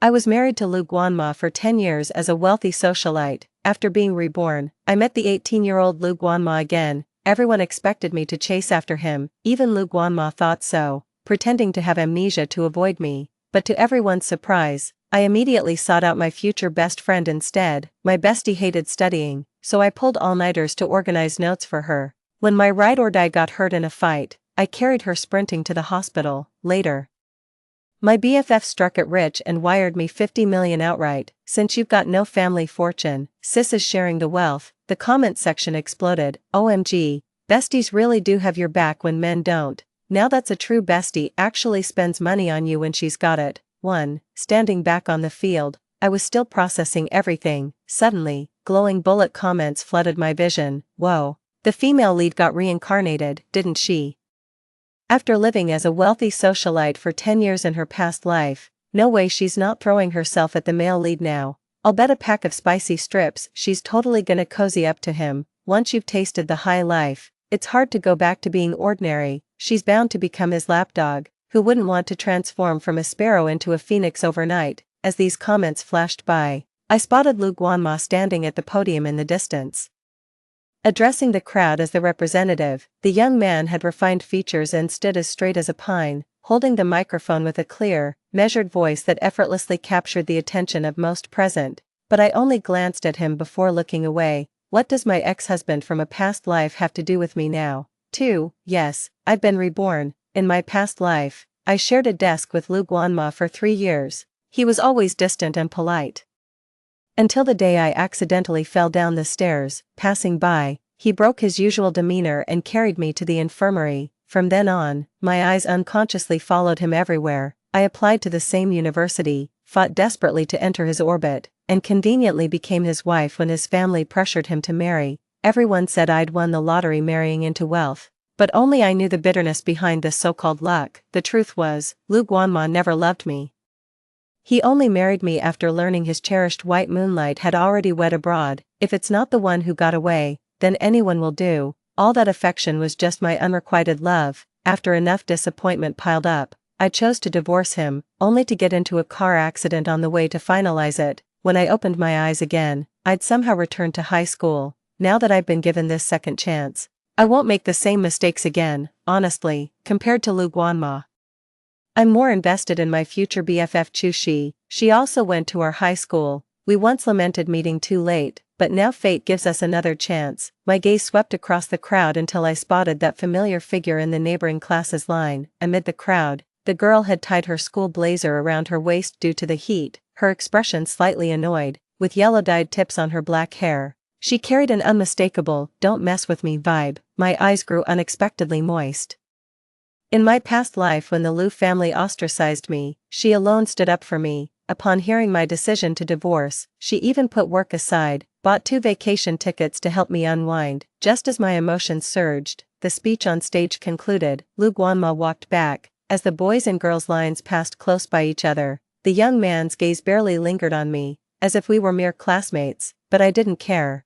I was married to Lu Guanma for 10 years as a wealthy socialite. After being reborn, I met the 18-year-old Lu Guanma again. Everyone expected me to chase after him, even Lu Guanma thought so, pretending to have amnesia to avoid me. But to everyone's surprise, I immediately sought out my future best friend instead. My bestie hated studying, so I pulled all-nighters to organize notes for her. When my ride-or-die got hurt in a fight, I carried her sprinting to the hospital. Later, my BFF struck it rich and wired me $50 million outright. Since you've got no family fortune, sis is sharing the wealth. The comment section exploded. OMG, besties really do have your back when men don't. Now that's a true bestie, actually spends money on you when she's got it. 1. Standing back on the field, I was still processing everything. Suddenly, glowing bullet comments flooded my vision. Whoa. The female lead got reincarnated, didn't she? After living as a wealthy socialite for 10 years in her past life, no way she's not throwing herself at the male lead now. I'll bet a pack of spicy strips she's totally gonna cozy up to him. Once you've tasted the high life, it's hard to go back to being ordinary. She's bound to become his lapdog. Who wouldn't want to transform from a sparrow into a phoenix overnight? As these comments flashed by, I spotted Lu Guanma standing at the podium in the distance. Addressing the crowd as the representative, the young man had refined features and stood as straight as a pine, holding the microphone with a clear, measured voice that effortlessly captured the attention of most present. But I only glanced at him before looking away. What does my ex-husband from a past life have to do with me now? 2. Yes, I've been reborn. In my past life, I shared a desk with Lu Guanma for 3 years. He was always distant and polite. Until the day I accidentally fell down the stairs. Passing by, he broke his usual demeanor and carried me to the infirmary. From then on, my eyes unconsciously followed him everywhere. I applied to the same university, fought desperately to enter his orbit, and conveniently became his wife when his family pressured him to marry. Everyone said I'd won the lottery marrying into wealth, but only I knew the bitterness behind this so-called luck. The truth was, Lu Guanma never loved me. He only married me after learning his cherished white moonlight had already wed abroad. If it's not the one who got away, then anyone will do. All that affection was just my unrequited love. After enough disappointment piled up, I chose to divorce him, only to get into a car accident on the way to finalize it. When I opened my eyes again, I'd somehow returned to high school. Now that I've been given this second chance, I won't make the same mistakes again. Honestly, compared to Lu Guanma, I'm more invested in my future BFF Chu Shi. She also went to our high school. We once lamented meeting too late, but now fate gives us another chance. My gaze swept across the crowd until I spotted that familiar figure in the neighboring class's line. Amid the crowd, the girl had tied her school blazer around her waist due to the heat, her expression slightly annoyed, with yellow-dyed tips on her black hair. She carried an unmistakable, "don't mess with me" vibe. My eyes grew unexpectedly moist. In my past life when the Lu family ostracized me, she alone stood up for me. Upon hearing my decision to divorce, she even put work aside, bought 2 vacation tickets to help me unwind. Just as my emotions surged, the speech on stage concluded. Lu Guanma walked back. As the boys and girls lines passed close by each other, the young man's gaze barely lingered on me, as if we were mere classmates, but I didn't care.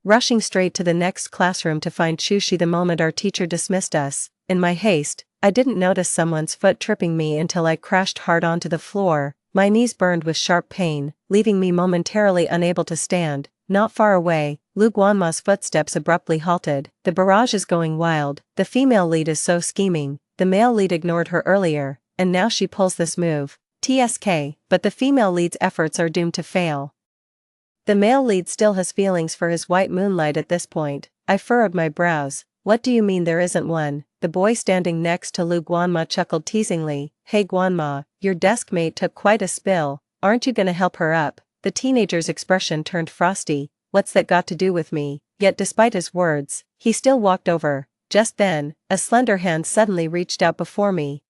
Rushing straight to the next classroom to find Chu Shi the moment our teacher dismissed us. In my haste, I didn't notice someone's foot tripping me until I crashed hard onto the floor. My knees burned with sharp pain, leaving me momentarily unable to stand. Not far away, Lu Guanma's footsteps abruptly halted. The barrage is going wild. The female lead is so scheming. The male lead ignored her earlier, and now she pulls this move. TSK, but the female lead's efforts are doomed to fail. The male lead still has feelings for his white moonlight at this point. I furrowed my brows. What do you mean there isn't one? The boy standing next to Lu Guanma chuckled teasingly. Hey Guanma, your desk mate took quite a spill. Aren't you gonna help her up? The teenager's expression turned frosty. What's that got to do with me? Yet despite his words, he still walked over. Just then, a slender hand suddenly reached out before me.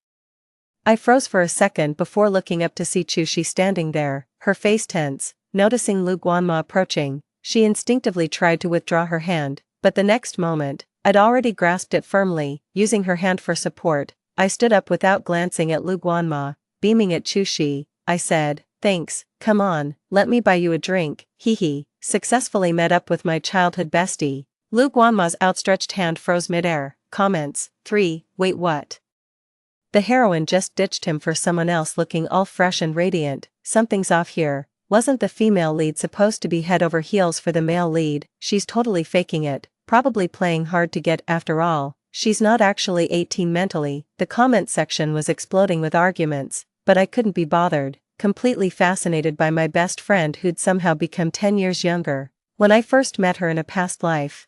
I froze for a second before looking up to see Chu Shi standing there, her face tense. Noticing Lu Guanma approaching, she instinctively tried to withdraw her hand, but the next moment, I'd already grasped it firmly. Using her hand for support, I stood up without glancing at Lu Guanma. Beaming at Chu Shi, I said, "Thanks, come on, let me buy you a drink." Hee. Successfully met up with my childhood bestie. Lu Guanma's outstretched hand froze midair. Comments. 3. Wait, what? The heroine just ditched him for someone else looking all fresh and radiant. something's off here. Wasn't the female lead supposed to be head over heels for the male lead? She's totally faking it, probably playing hard to get. After all, she's not actually 18 mentally. The comment section was exploding with arguments, but I couldn't be bothered, completely fascinated by my best friend who'd somehow become 10 years younger. When I first met her in a past life,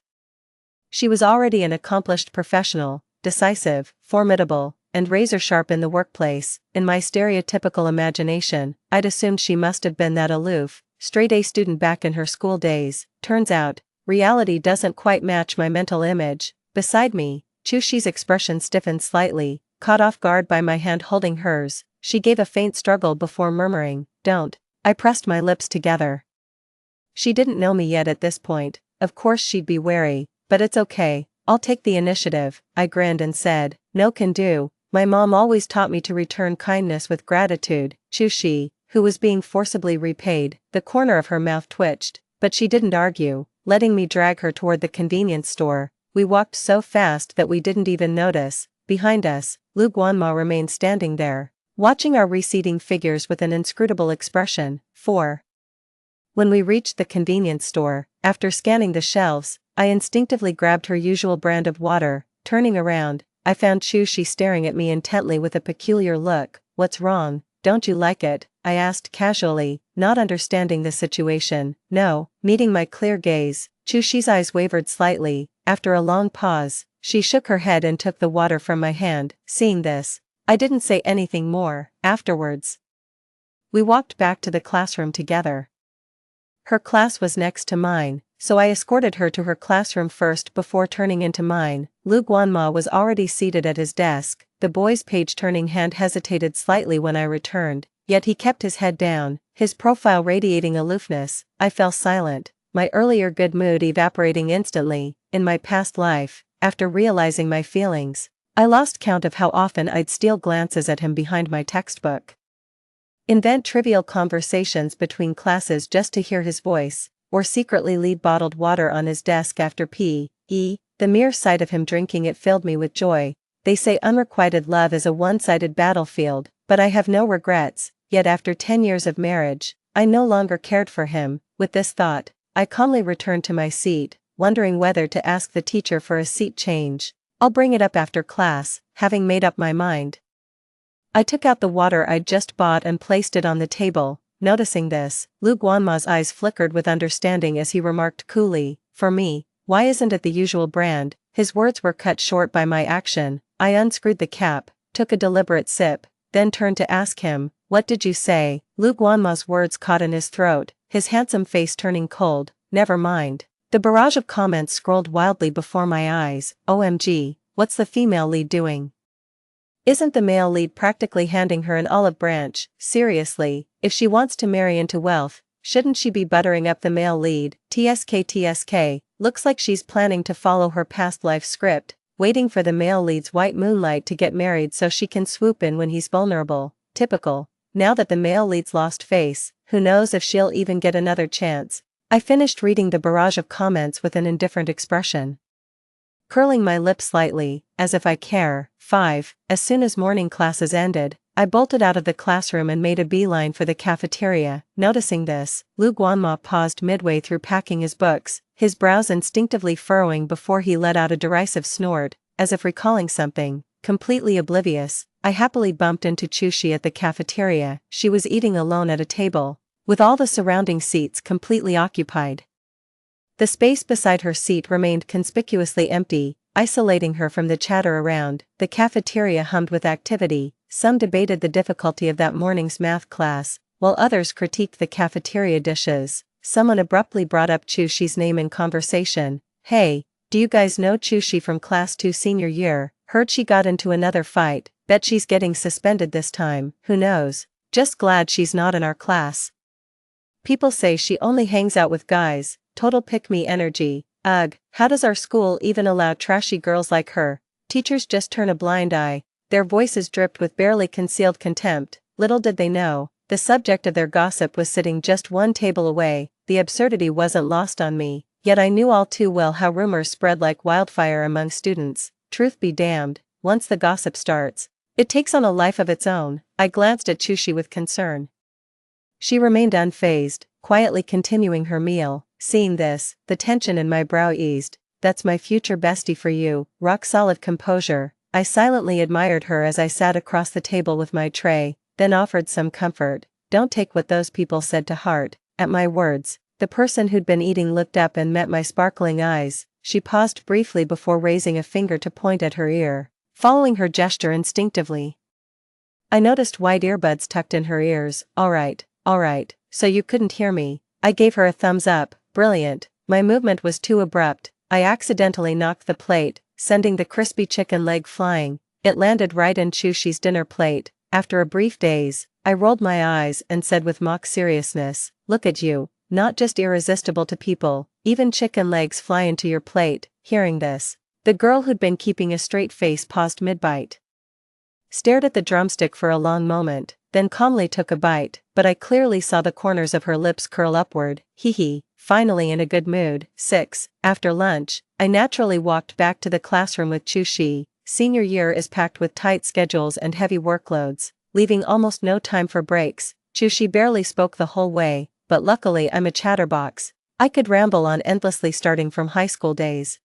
she was already an accomplished professional, decisive, formidable, and razor-sharp in the workplace. In my stereotypical imagination, I'd assumed she must have been that aloof, straight-A student back in her school days. Turns out, reality doesn't quite match my mental image. Beside me, Chushi's expression stiffened slightly, caught off guard by my hand holding hers. She gave a faint struggle before murmuring, "Don't." I pressed my lips together. She didn't know me yet at this point, of course she'd be wary, but it's okay, I'll take the initiative. I grinned and said, "No can do. My mom always taught me to return kindness with gratitude." Chushi, who was being forcibly repaid, the corner of her mouth twitched, but she didn't argue, letting me drag her toward the convenience store. We walked so fast that we didn't even notice. Behind us, Lu Guanma remained standing there, watching our receding figures with an inscrutable expression. 4. When we reached the convenience store, after scanning the shelves, I instinctively grabbed her usual brand of water. Turning around, I found Chushi staring at me intently with a peculiar look. "What's wrong? Don't you like it?" I asked casually, not understanding the situation. "No." Meeting my clear gaze, Chushi's eyes wavered slightly. After a long pause, she shook her head and took the water from my hand. Seeing this, I didn't say anything more. Afterwards, we walked back to the classroom together. Her class was next to mine, so I escorted her to her classroom first before turning into mine. Lu Guanma was already seated at his desk. The boy's page-turning hand hesitated slightly when I returned, yet he kept his head down, his profile radiating aloofness. I fell silent, my earlier good mood evaporating instantly. In my past life, after realizing my feelings, I lost count of how often I'd steal glances at him behind my textbook. Invent trivial conversations between classes just to hear his voice, or secretly leave bottled water on his desk after P.E. The mere sight of him drinking it filled me with joy. They say unrequited love is a one-sided battlefield, but I have no regrets. Yet after 10 years of marriage, I no longer cared for him. With this thought, I calmly returned to my seat, wondering whether to ask the teacher for a seat change. "I'll bring it up after class," having made up my mind. I took out the water I'd just bought and placed it on the table. Noticing this, Lu Guanma's eyes flickered with understanding as he remarked coolly, "For me, why isn't it the usual brand?" His words were cut short by my action. I unscrewed the cap, took a deliberate sip, then turned to ask him, "What did you say?" Lu Guanma's words caught in his throat, his handsome face turning cold. "Never mind." The barrage of comments scrolled wildly before my eyes. OMG, what's the female lead doing? Isn't the male lead practically handing her an olive branch? Seriously, if she wants to marry into wealth, shouldn't she be buttering up the male lead? TSK, looks like she's planning to follow her past life script, waiting for the male lead's white moonlight to get married so she can swoop in when he's vulnerable. Typical. Now that the male lead's lost face, who knows if she'll even get another chance. I finished reading the barrage of comments with an indifferent expression, curling my lips slightly, as if I care. 5. As soon as morning classes ended, I bolted out of the classroom and made a beeline for the cafeteria. Noticing this, Lu Guanma paused midway through packing his books, his brows instinctively furrowing before he let out a derisive snort, as if recalling something. Completely oblivious, I happily bumped into Chushi at the cafeteria. She was eating alone at a table, with all the surrounding seats completely occupied. The space beside her seat remained conspicuously empty, isolating her from the chatter around. The cafeteria hummed with activity. Some debated the difficulty of that morning's math class, while others critiqued the cafeteria dishes. Someone abruptly brought up Chushi's name in conversation. "Hey, do you guys know Chushi from class 2 senior year? Heard she got into another fight. Bet she's getting suspended this time. Who knows? Just glad she's not in our class. People say she only hangs out with guys. Total pick-me energy. Ugh, how does our school even allow trashy girls like her? Teachers just turn a blind eye." Their voices dripped with barely concealed contempt. Little did they know, the subject of their gossip was sitting just one table away. The absurdity wasn't lost on me, yet I knew all too well how rumors spread like wildfire among students. Truth be damned, once the gossip starts, it takes on a life of its own. I glanced at Chushi with concern. She remained unfazed, quietly continuing her meal. Seeing this, the tension in my brow eased. That's my future bestie for you, rock-solid composure. I silently admired her as I sat across the table with my tray, then offered some comfort. Don't take what those people said to heart. At my words, the person who'd been eating looked up and met my sparkling eyes. She paused briefly before raising a finger to point at her ear. Following her gesture instinctively, I noticed white earbuds tucked in her ears. All right, so you couldn't hear me. I gave her a thumbs up. Brilliant. My movement was too abrupt. I accidentally knocked the plate, sending the crispy chicken leg flying. It landed right in Chushi's dinner plate. After a brief daze, I rolled my eyes and said with mock seriousness, "Look at you, not just irresistible to people, even chicken legs fly into your plate." Hearing this, the girl who'd been keeping a straight face paused mid-bite, stared at the drumstick for a long moment, then calmly took a bite, but I clearly saw the corners of her lips curl upward. Hee, finally in a good mood. 6. After lunch, I naturally walked back to the classroom with Chushi. Senior year is packed with tight schedules and heavy workloads, leaving almost no time for breaks. Chushi barely spoke the whole way, but luckily I'm a chatterbox. I could ramble on endlessly starting from high school days.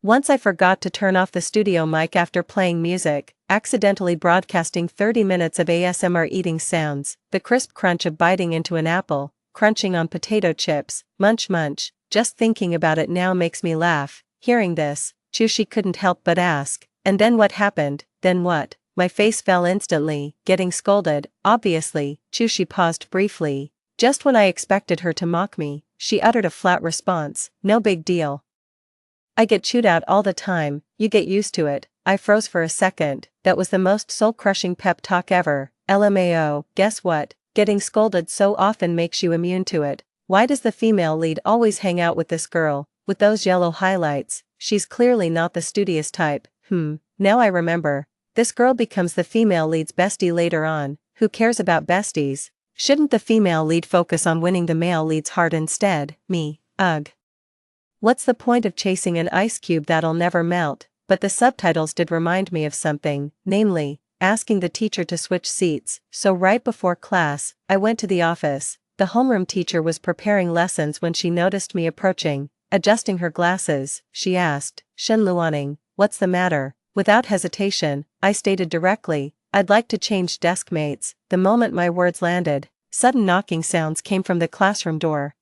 Once I forgot to turn off the studio mic after playing music, accidentally broadcasting 30 minutes of ASMR eating sounds, the crisp crunch of biting into an apple, crunching on potato chips, munch munch. Just thinking about it now makes me laugh. Hearing this, Chushi couldn't help but ask, "And then what happened?" "Then what?" My face fell instantly. "Getting scolded, obviously." Chushi paused briefly. Just when I expected her to mock me, she uttered a flat response, "No big deal. I get chewed out all the time, you get used to it." I froze for a second. That was the most soul-crushing pep talk ever. LMAO, guess what? Getting scolded so often makes you immune to it. Why does the female lead always hang out with this girl, with those yellow highlights? She's clearly not the studious type. Now I remember. This girl becomes the female lead's bestie later on. Who cares about besties? Shouldn't the female lead focus on winning the male lead's heart instead? Me, ugh. What's the point of chasing an ice cube that'll never melt? But the subtitles did remind me of something, namely, asking the teacher to switch seats. So right before class, I went to the office. The homeroom teacher was preparing lessons when she noticed me approaching. Adjusting her glasses, she asked, "Shen Luaning, what's the matter?" Without hesitation, I stated directly, "I'd like to change desk mates." The moment my words landed, sudden knocking sounds came from the classroom door.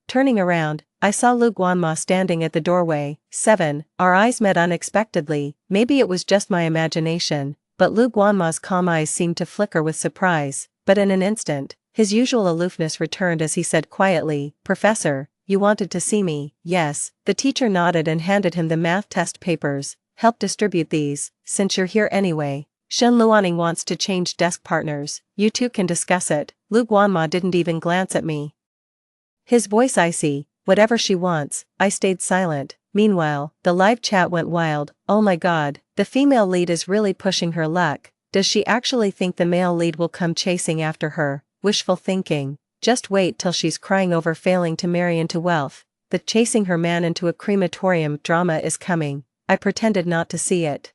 Turning around, I saw Lu Guanma standing at the doorway. 7. Our eyes met unexpectedly. Maybe it was just my imagination, but Lu Guanma's calm eyes seemed to flicker with surprise. But in an instant, his usual aloofness returned as he said quietly, "Professor, you wanted to see me?" "Yes." The teacher nodded and handed him the math test papers. "Help distribute these, since you're here anyway. Shen Luaning wants to change desk partners. You two can discuss it." Lu Guanma didn't even glance at me, his voice icy. "Whatever she wants." I stayed silent. Meanwhile, the live chat went wild. "Oh my god, the female lead is really pushing her luck. Does she actually think the male lead will come chasing after her? Wishful thinking. Just wait till she's crying over failing to marry into wealth. The chasing her man into a crematorium drama is coming." I pretended not to see it.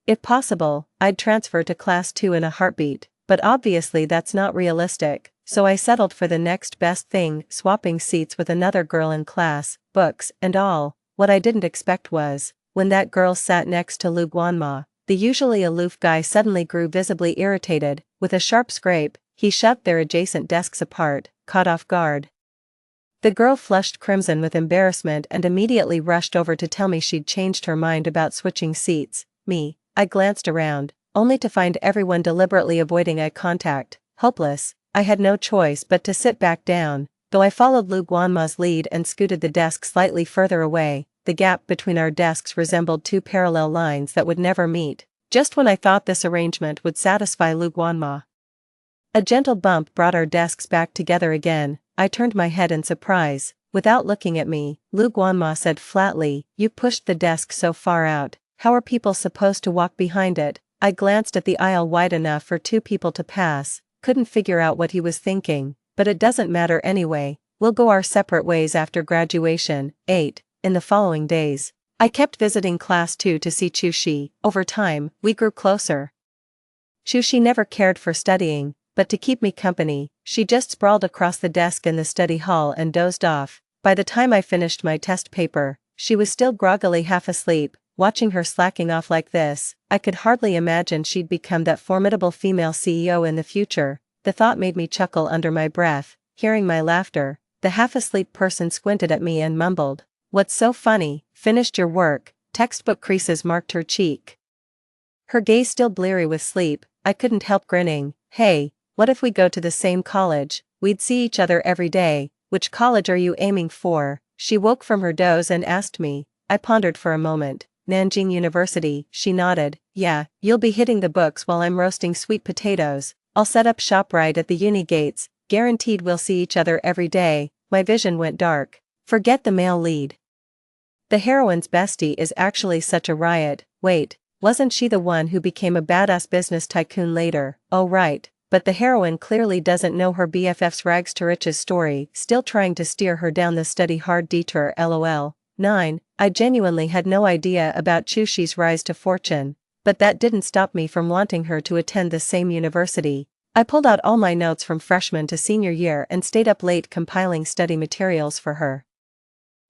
If possible, I'd transfer to class 2 in a heartbeat, but obviously that's not realistic, so I settled for the next best thing, swapping seats with another girl in class, books and all. What I didn't expect was, when that girl sat next to Lu Guanma, the usually aloof guy suddenly grew visibly irritated. With a sharp scrape, he shoved their adjacent desks apart. Caught off guard, the girl flushed crimson with embarrassment and immediately rushed over to tell me she'd changed her mind about switching seats. Me, I glanced around, only to find everyone deliberately avoiding eye contact. Hopeless, I had no choice but to sit back down, though I followed Lu Guanma's lead and scooted the desk slightly further away. The gap between our desks resembled two parallel lines that would never meet. Just when I thought this arrangement would satisfy Lu Guanma, a gentle bump brought our desks back together again. I turned my head in surprise. Without looking at me, Lu Guanma said flatly, "You pushed the desk so far out. How are people supposed to walk behind it?" I glanced at the aisle wide enough for two people to pass, couldn't figure out what he was thinking, but it doesn't matter anyway, we'll go our separate ways after graduation. 8. In the following days, I kept visiting class 2 to see Chushi. Over time, we grew closer. Chushi never cared for studying, but to keep me company, she just sprawled across the desk in the study hall and dozed off. By the time I finished my test paper, she was still groggily half asleep. Watching her slacking off like this, I could hardly imagine she'd become that formidable female CEO in the future. The thought made me chuckle under my breath. Hearing my laughter, the half-asleep person squinted at me and mumbled, "What's so funny? Finished your work?" Textbook creases marked her cheek. Her gaze still bleary with sleep. I couldn't help grinning. "Hey, what if we go to the same college? We'd see each other every day. Which college are you aiming for?" She woke from her doze and asked me. I pondered for a moment. "Nanjing University," she nodded. "Yeah, you'll be hitting the books while I'm roasting sweet potatoes. I'll set up shop right at the uni gates, guaranteed we'll see each other every day." My vision went dark. Forget the male lead. The heroine's bestie is actually such a riot. Wait, wasn't she the one who became a badass business tycoon later? Oh right, but the heroine clearly doesn't know her BFF's rags to riches story, still trying to steer her down the study hard detour. LOL. 9. I genuinely had no idea about Chushi's rise to fortune, but that didn't stop me from wanting her to attend the same university. I pulled out all my notes from freshman to senior year and stayed up late compiling study materials for her.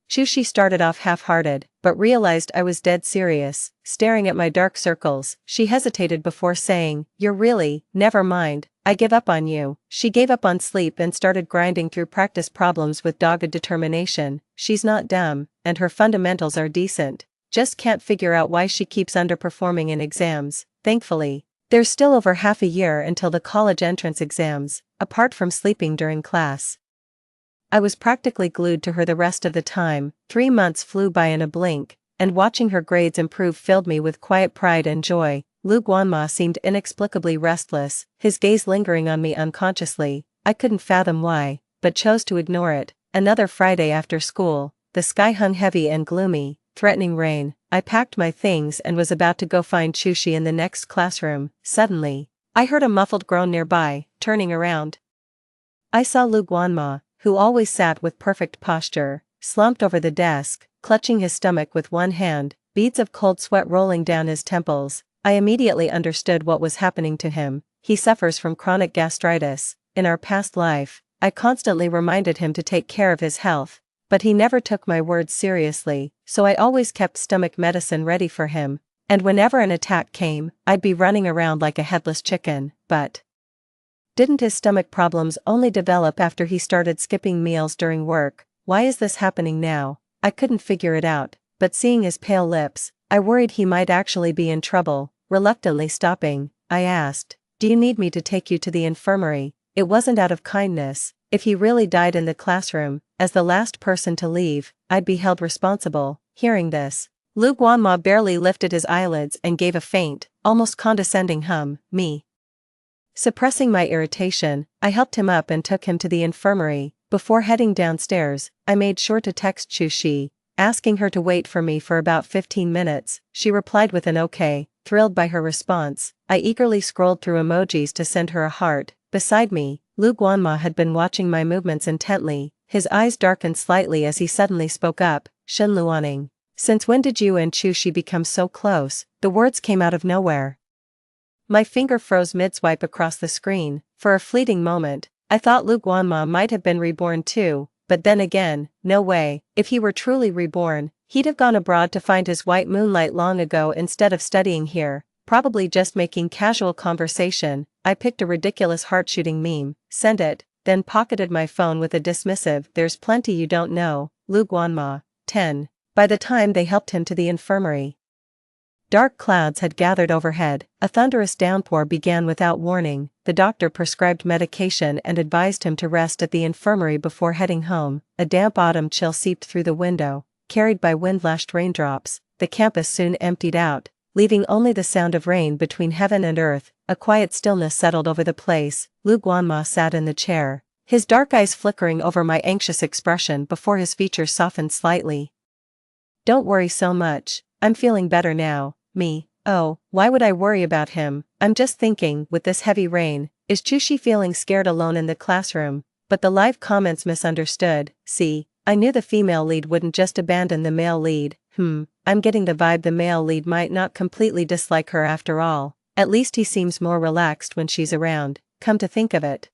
Chushi started off half-hearted, but realized I was dead serious. Staring at my dark circles, she hesitated before saying, "You're really, never mind, I give up on you." She gave up on sleep and started grinding through practice problems with dogged determination. She's not dumb, and her fundamentals are decent. Just can't figure out why she keeps underperforming in exams. Thankfully, there's still over half a year until the college entrance exams, apart from sleeping during class. I was practically glued to her the rest of the time. 3 months flew by in a blink, and watching her grades improve filled me with quiet pride and joy. Lu Guanma seemed inexplicably restless, his gaze lingering on me unconsciously. I couldn't fathom why, but chose to ignore it. Another Friday after school, the sky hung heavy and gloomy, threatening rain. I packed my things and was about to go find Chushi in the next classroom. Suddenly, I heard a muffled groan nearby. Turning around, I saw Lu Guanma, who always sat with perfect posture, slumped over the desk, clutching his stomach with one hand, beads of cold sweat rolling down his temples. I immediately understood what was happening to him. He suffers from chronic gastritis. In our past life, I constantly reminded him to take care of his health, but he never took my words seriously, so I always kept stomach medicine ready for him, and whenever an attack came, I'd be running around like a headless chicken. But didn't his stomach problems only develop after he started skipping meals during work? Why is this happening now? I couldn't figure it out, but seeing his pale lips, I worried he might actually be in trouble. Reluctantly stopping, I asked, "Do you need me to take you to the infirmary?" It wasn't out of kindness. If he really died in the classroom, as the last person to leave, I'd be held responsible. Hearing this, Lu Guanma barely lifted his eyelids and gave a faint, almost condescending hum. Me. Suppressing my irritation, I helped him up and took him to the infirmary. Before heading downstairs, I made sure to text Chushi, asking her to wait for me for about 15 minutes. She replied with an okay. Thrilled by her response, I eagerly scrolled through emojis to send her a heart. Beside me, Lu Guanma had been watching my movements intently. His eyes darkened slightly as he suddenly spoke up. "Shen Luaning, since when did you and Chushi become so close?" The words came out of nowhere. My finger froze mid-swipe across the screen. For a fleeting moment, I thought Lu Guanma might have been reborn too, but then again, no way. If he were truly reborn, he'd have gone abroad to find his white moonlight long ago instead of studying here, probably just making casual conversation. I picked a ridiculous heart-shooting meme, sent it, then pocketed my phone with a dismissive, "There's plenty you don't know." Lu Guanma. 10. By the time they helped him to the infirmary, dark clouds had gathered overhead. A thunderous downpour began without warning. The doctor prescribed medication and advised him to rest at the infirmary before heading home. A damp autumn chill seeped through the window, carried by wind-lashed raindrops. The campus soon emptied out, leaving only the sound of rain between heaven and earth. A quiet stillness settled over the place. Lu Guanma sat in the chair, his dark eyes flickering over my anxious expression before his features softened slightly. "Don't worry so much, I'm feeling better now." Me. "Oh, why would I worry about him? I'm just thinking, with this heavy rain, is Chushi feeling scared alone in the classroom?" But the live comments misunderstood. See, I knew the female lead wouldn't just abandon the male lead. I'm getting the vibe the male lead might not completely dislike her after all. At least he seems more relaxed when she's around, come to think of it.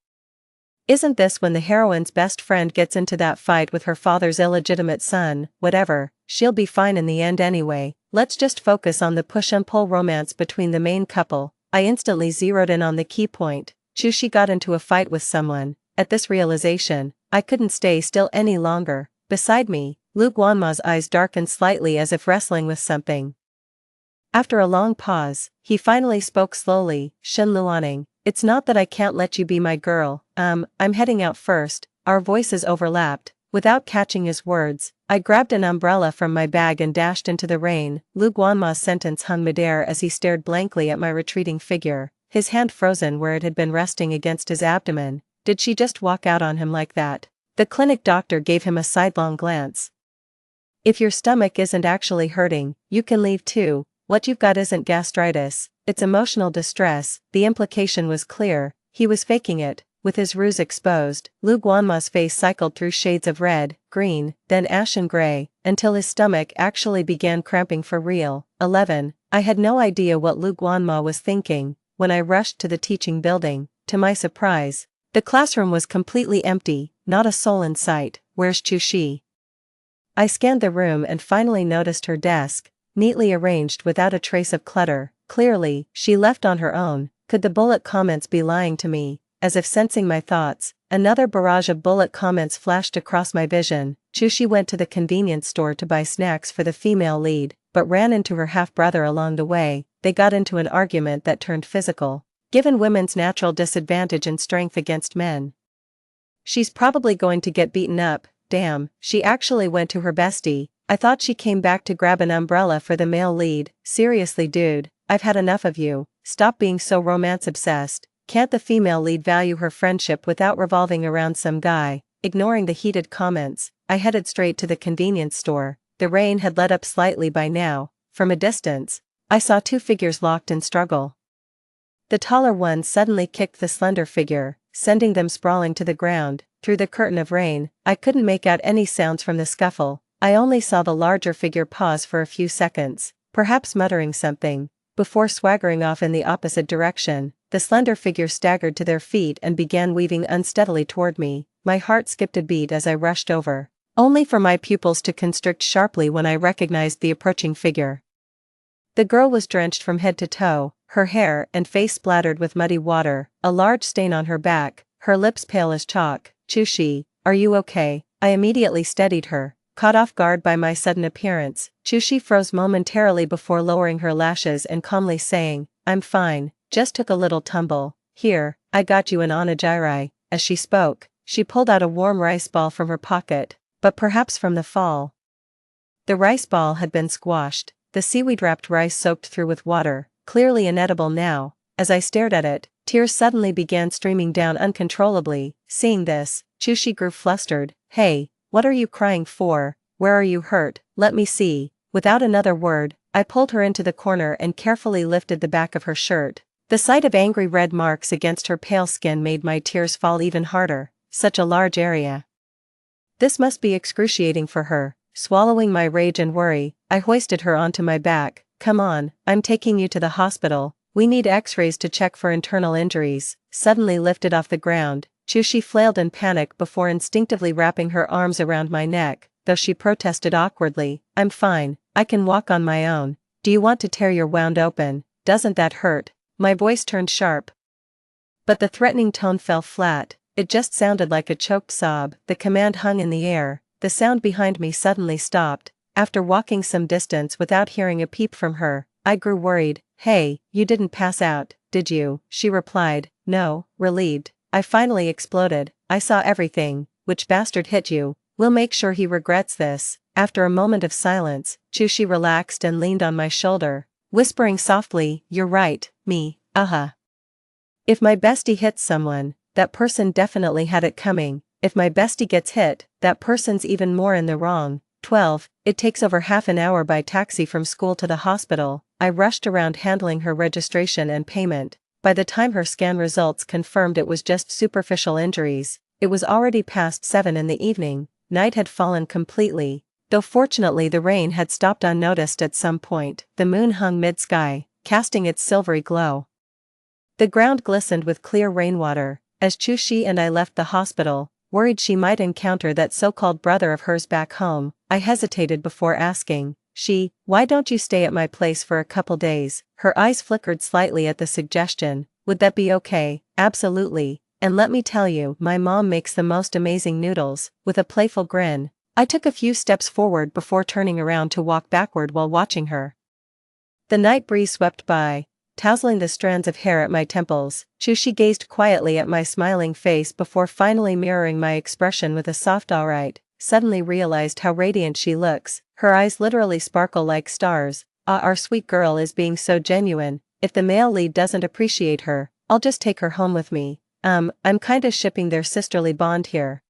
Isn't this when the heroine's best friend gets into that fight with her father's illegitimate son? Whatever, she'll be fine in the end anyway. Let's just focus on the push and pull romance between the main couple. I instantly zeroed in on the key point. Chushi got into a fight with someone. At this realization, I couldn't stay still any longer. Beside me, Lu Guanma's eyes darkened slightly as if wrestling with something. After a long pause, he finally spoke slowly, Shen Luaning. It's not that I can't let you be my girl, I'm heading out first. Our voices overlapped. Without catching his words, I grabbed an umbrella from my bag and dashed into the rain. Lu Guanma's sentence hung midair as he stared blankly at my retreating figure, his hand frozen where it had been resting against his abdomen. Did she just walk out on him like that? The clinic doctor gave him a sidelong glance. If your stomach isn't actually hurting, you can leave too. What you've got isn't gastritis, it's emotional distress. The implication was clear, he was faking it. With his ruse exposed, Lu Guanma's face cycled through shades of red, green, then ashen gray, until his stomach actually began cramping for real. 11. I had no idea what Lu Guanma was thinking when I rushed to the teaching building. To my surprise, the classroom was completely empty, not a soul in sight. Where's Chushi? I scanned the room and finally noticed her desk, neatly arranged without a trace of clutter. Clearly, she left on her own. Could the bullet comments be lying to me? As if sensing my thoughts, another barrage of bullet comments flashed across my vision. Chushi went to the convenience store to buy snacks for the female lead, but ran into her half-brother along the way. They got into an argument that turned physical. Given women's natural disadvantage in strength against men, she's probably going to get beaten up. Damn, she actually went to her bestie. I thought she came back to grab an umbrella for the male lead. Seriously dude, I've had enough of you. Stop being so romance-obsessed. Can't the female lead value her friendship without revolving around some guy? Ignoring the heated comments, I headed straight to the convenience store. The rain had let up slightly by now. From a distance, I saw two figures locked in struggle. The taller one suddenly kicked the slender figure, sending them sprawling to the ground. Through the curtain of rain, I couldn't make out any sounds from the scuffle. I only saw the larger figure pause for a few seconds, perhaps muttering something, before swaggering off in the opposite direction. The slender figure staggered to their feet and began weaving unsteadily toward me. My heart skipped a beat as I rushed over, only for my pupils to constrict sharply when I recognized the approaching figure. The girl was drenched from head to toe, her hair and face splattered with muddy water, a large stain on her back, her lips pale as chalk. Chushi, are you okay? I immediately steadied her. Caught off guard by my sudden appearance, Chushi froze momentarily before lowering her lashes and calmly saying, I'm fine, just took a little tumble. Here, I got you an onigiri. As she spoke, she pulled out a warm rice ball from her pocket, but perhaps from the fall, the rice ball had been squashed, the seaweed-wrapped rice soaked through with water, clearly inedible now. As I stared at it, tears suddenly began streaming down uncontrollably. Seeing this, Chushi grew flustered. Hey, what are you crying for? Where are you hurt? Let me see. Without another word, I pulled her into the corner and carefully lifted the back of her shirt. The sight of angry red marks against her pale skin made my tears fall even harder. Such a large area. This must be excruciating for her. Swallowing my rage and worry, I hoisted her onto my back. Come on, I'm taking you to the hospital. We need x-rays to check for internal injuries. Suddenly lifted off the ground, Chushi flailed in panic before instinctively wrapping her arms around my neck, though she protested awkwardly. I'm fine, I can walk on my own. Do you want to tear your wound open? Doesn't that hurt? My voice turned sharp, but the threatening tone fell flat. It just sounded like a choked sob. The command hung in the air. The sound behind me suddenly stopped. After walking some distance without hearing a peep from her, I grew worried. Hey, you didn't pass out, did you? She replied, no. Relieved, I finally exploded. I saw everything. Which bastard hit you? We'll make sure he regrets this. After a moment of silence, Chushi relaxed and leaned on my shoulder, whispering softly, you're right, me, If my bestie hits someone, that person definitely had it coming. If my bestie gets hit, that person's even more in the wrong. 12. It takes over half an hour by taxi from school to the hospital. I rushed around handling her registration and payment. By the time her scan results confirmed it was just superficial injuries, it was already past 7 in the evening. Night had fallen completely, though fortunately the rain had stopped unnoticed at some point. The moon hung mid-sky, casting its silvery glow. The ground glistened with clear rainwater, As Chu-shi and I left the hospital, worried she might encounter that so-called brother of hers back home, I hesitated before asking, why don't you stay at my place for a couple days? Her eyes flickered slightly at the suggestion. Would that be okay? Absolutely. And let me tell you, my mom makes the most amazing noodles. With a playful grin, I took a few steps forward before turning around to walk backward while watching her. The night breeze swept by, tousling the strands of hair at my temples. Chu-shi gazed quietly at my smiling face before finally mirroring my expression with a soft alright. Suddenly realized how radiant she looks. Her eyes literally sparkle like stars. Ah, our sweet girl is being so genuine. If the male lead doesn't appreciate her, I'll just take her home with me. I'm kinda shipping their sisterly bond here.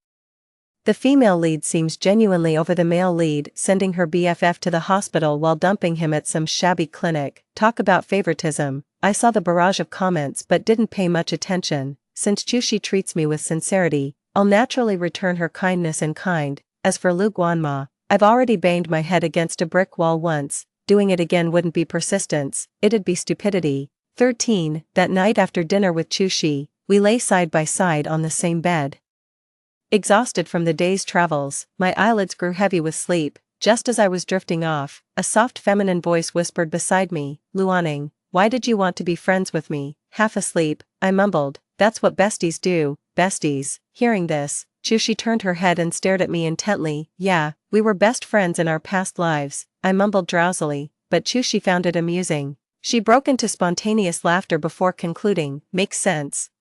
The female lead seems genuinely over the male lead, sending her BFF to the hospital while dumping him at some shabby clinic. Talk about favoritism. I saw the barrage of comments but didn't pay much attention. Since Chu-shi treats me with sincerity, I'll naturally return her kindness in kind. As for Lu Guanma, I've already banged my head against a brick wall once. Doing it again wouldn't be persistence, it'd be stupidity. 13. That night after dinner with Chu-shi, we lay side by side on the same bed. Exhausted from the day's travels, my eyelids grew heavy with sleep. Just as I was drifting off, a soft feminine voice whispered beside me, Luaning, why did you want to be friends with me? Half asleep, I mumbled, that's what besties do, besties. Hearing this, Chu-shi turned her head and stared at me intently. Yeah, we were best friends in our past lives, I mumbled drowsily, but Chu-shi found it amusing. She broke into spontaneous laughter before concluding, makes sense.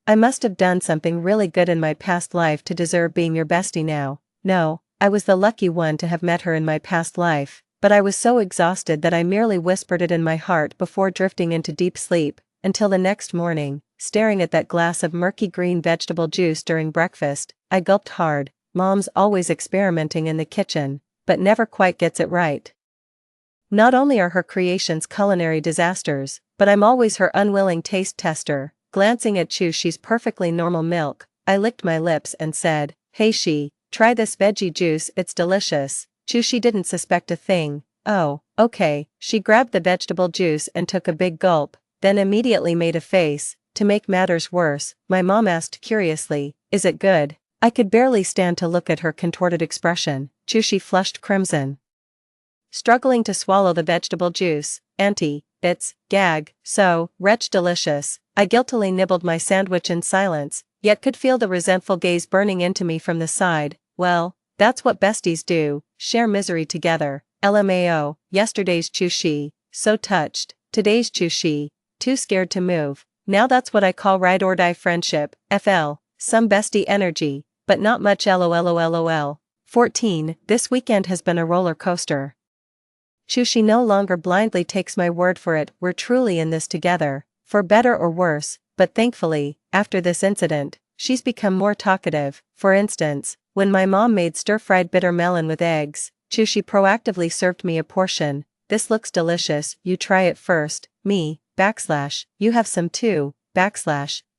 I must have done something really good in my past life to deserve being your bestie now. No, I was the lucky one to have met her in my past life, but I was so exhausted that I merely whispered it in my heart before drifting into deep sleep, until the next morning, staring at that glass of murky green vegetable juice during breakfast, I gulped hard. Mom's always experimenting in the kitchen, but never quite gets it right. Not only are her creations culinary disasters, but I'm always her unwilling taste tester. Glancing at Chu-shi's perfectly normal milk, I licked my lips and said, hey try this veggie juice, it's delicious. Chu-shi didn't suspect a thing. Oh, okay. She grabbed the vegetable juice and took a big gulp, then immediately made a face. To make matters worse, my mom asked curiously, is it good? I could barely stand to look at her contorted expression. Chu-shi flushed crimson, struggling to swallow the vegetable juice. Auntie, it's, gag, so, wretch delicious. I guiltily nibbled my sandwich in silence, yet could feel the resentful gaze burning into me from the side. Well, that's what besties do, share misery together. LMAO, yesterday's Chu-shi, so touched. Today's Chu-shi, too scared to move. Now that's what I call ride or die friendship. FL, some bestie energy, but not much LOLOLOL. 14. This weekend has been a roller coaster. Chu-shi no longer blindly takes my word for it, we're truly in this together. For better or worse, but thankfully, after this incident, she's become more talkative. For instance, when my mom made stir-fried bitter melon with eggs, Chu-shi proactively served me a portion. This looks delicious, you try it first. Me, you have some too,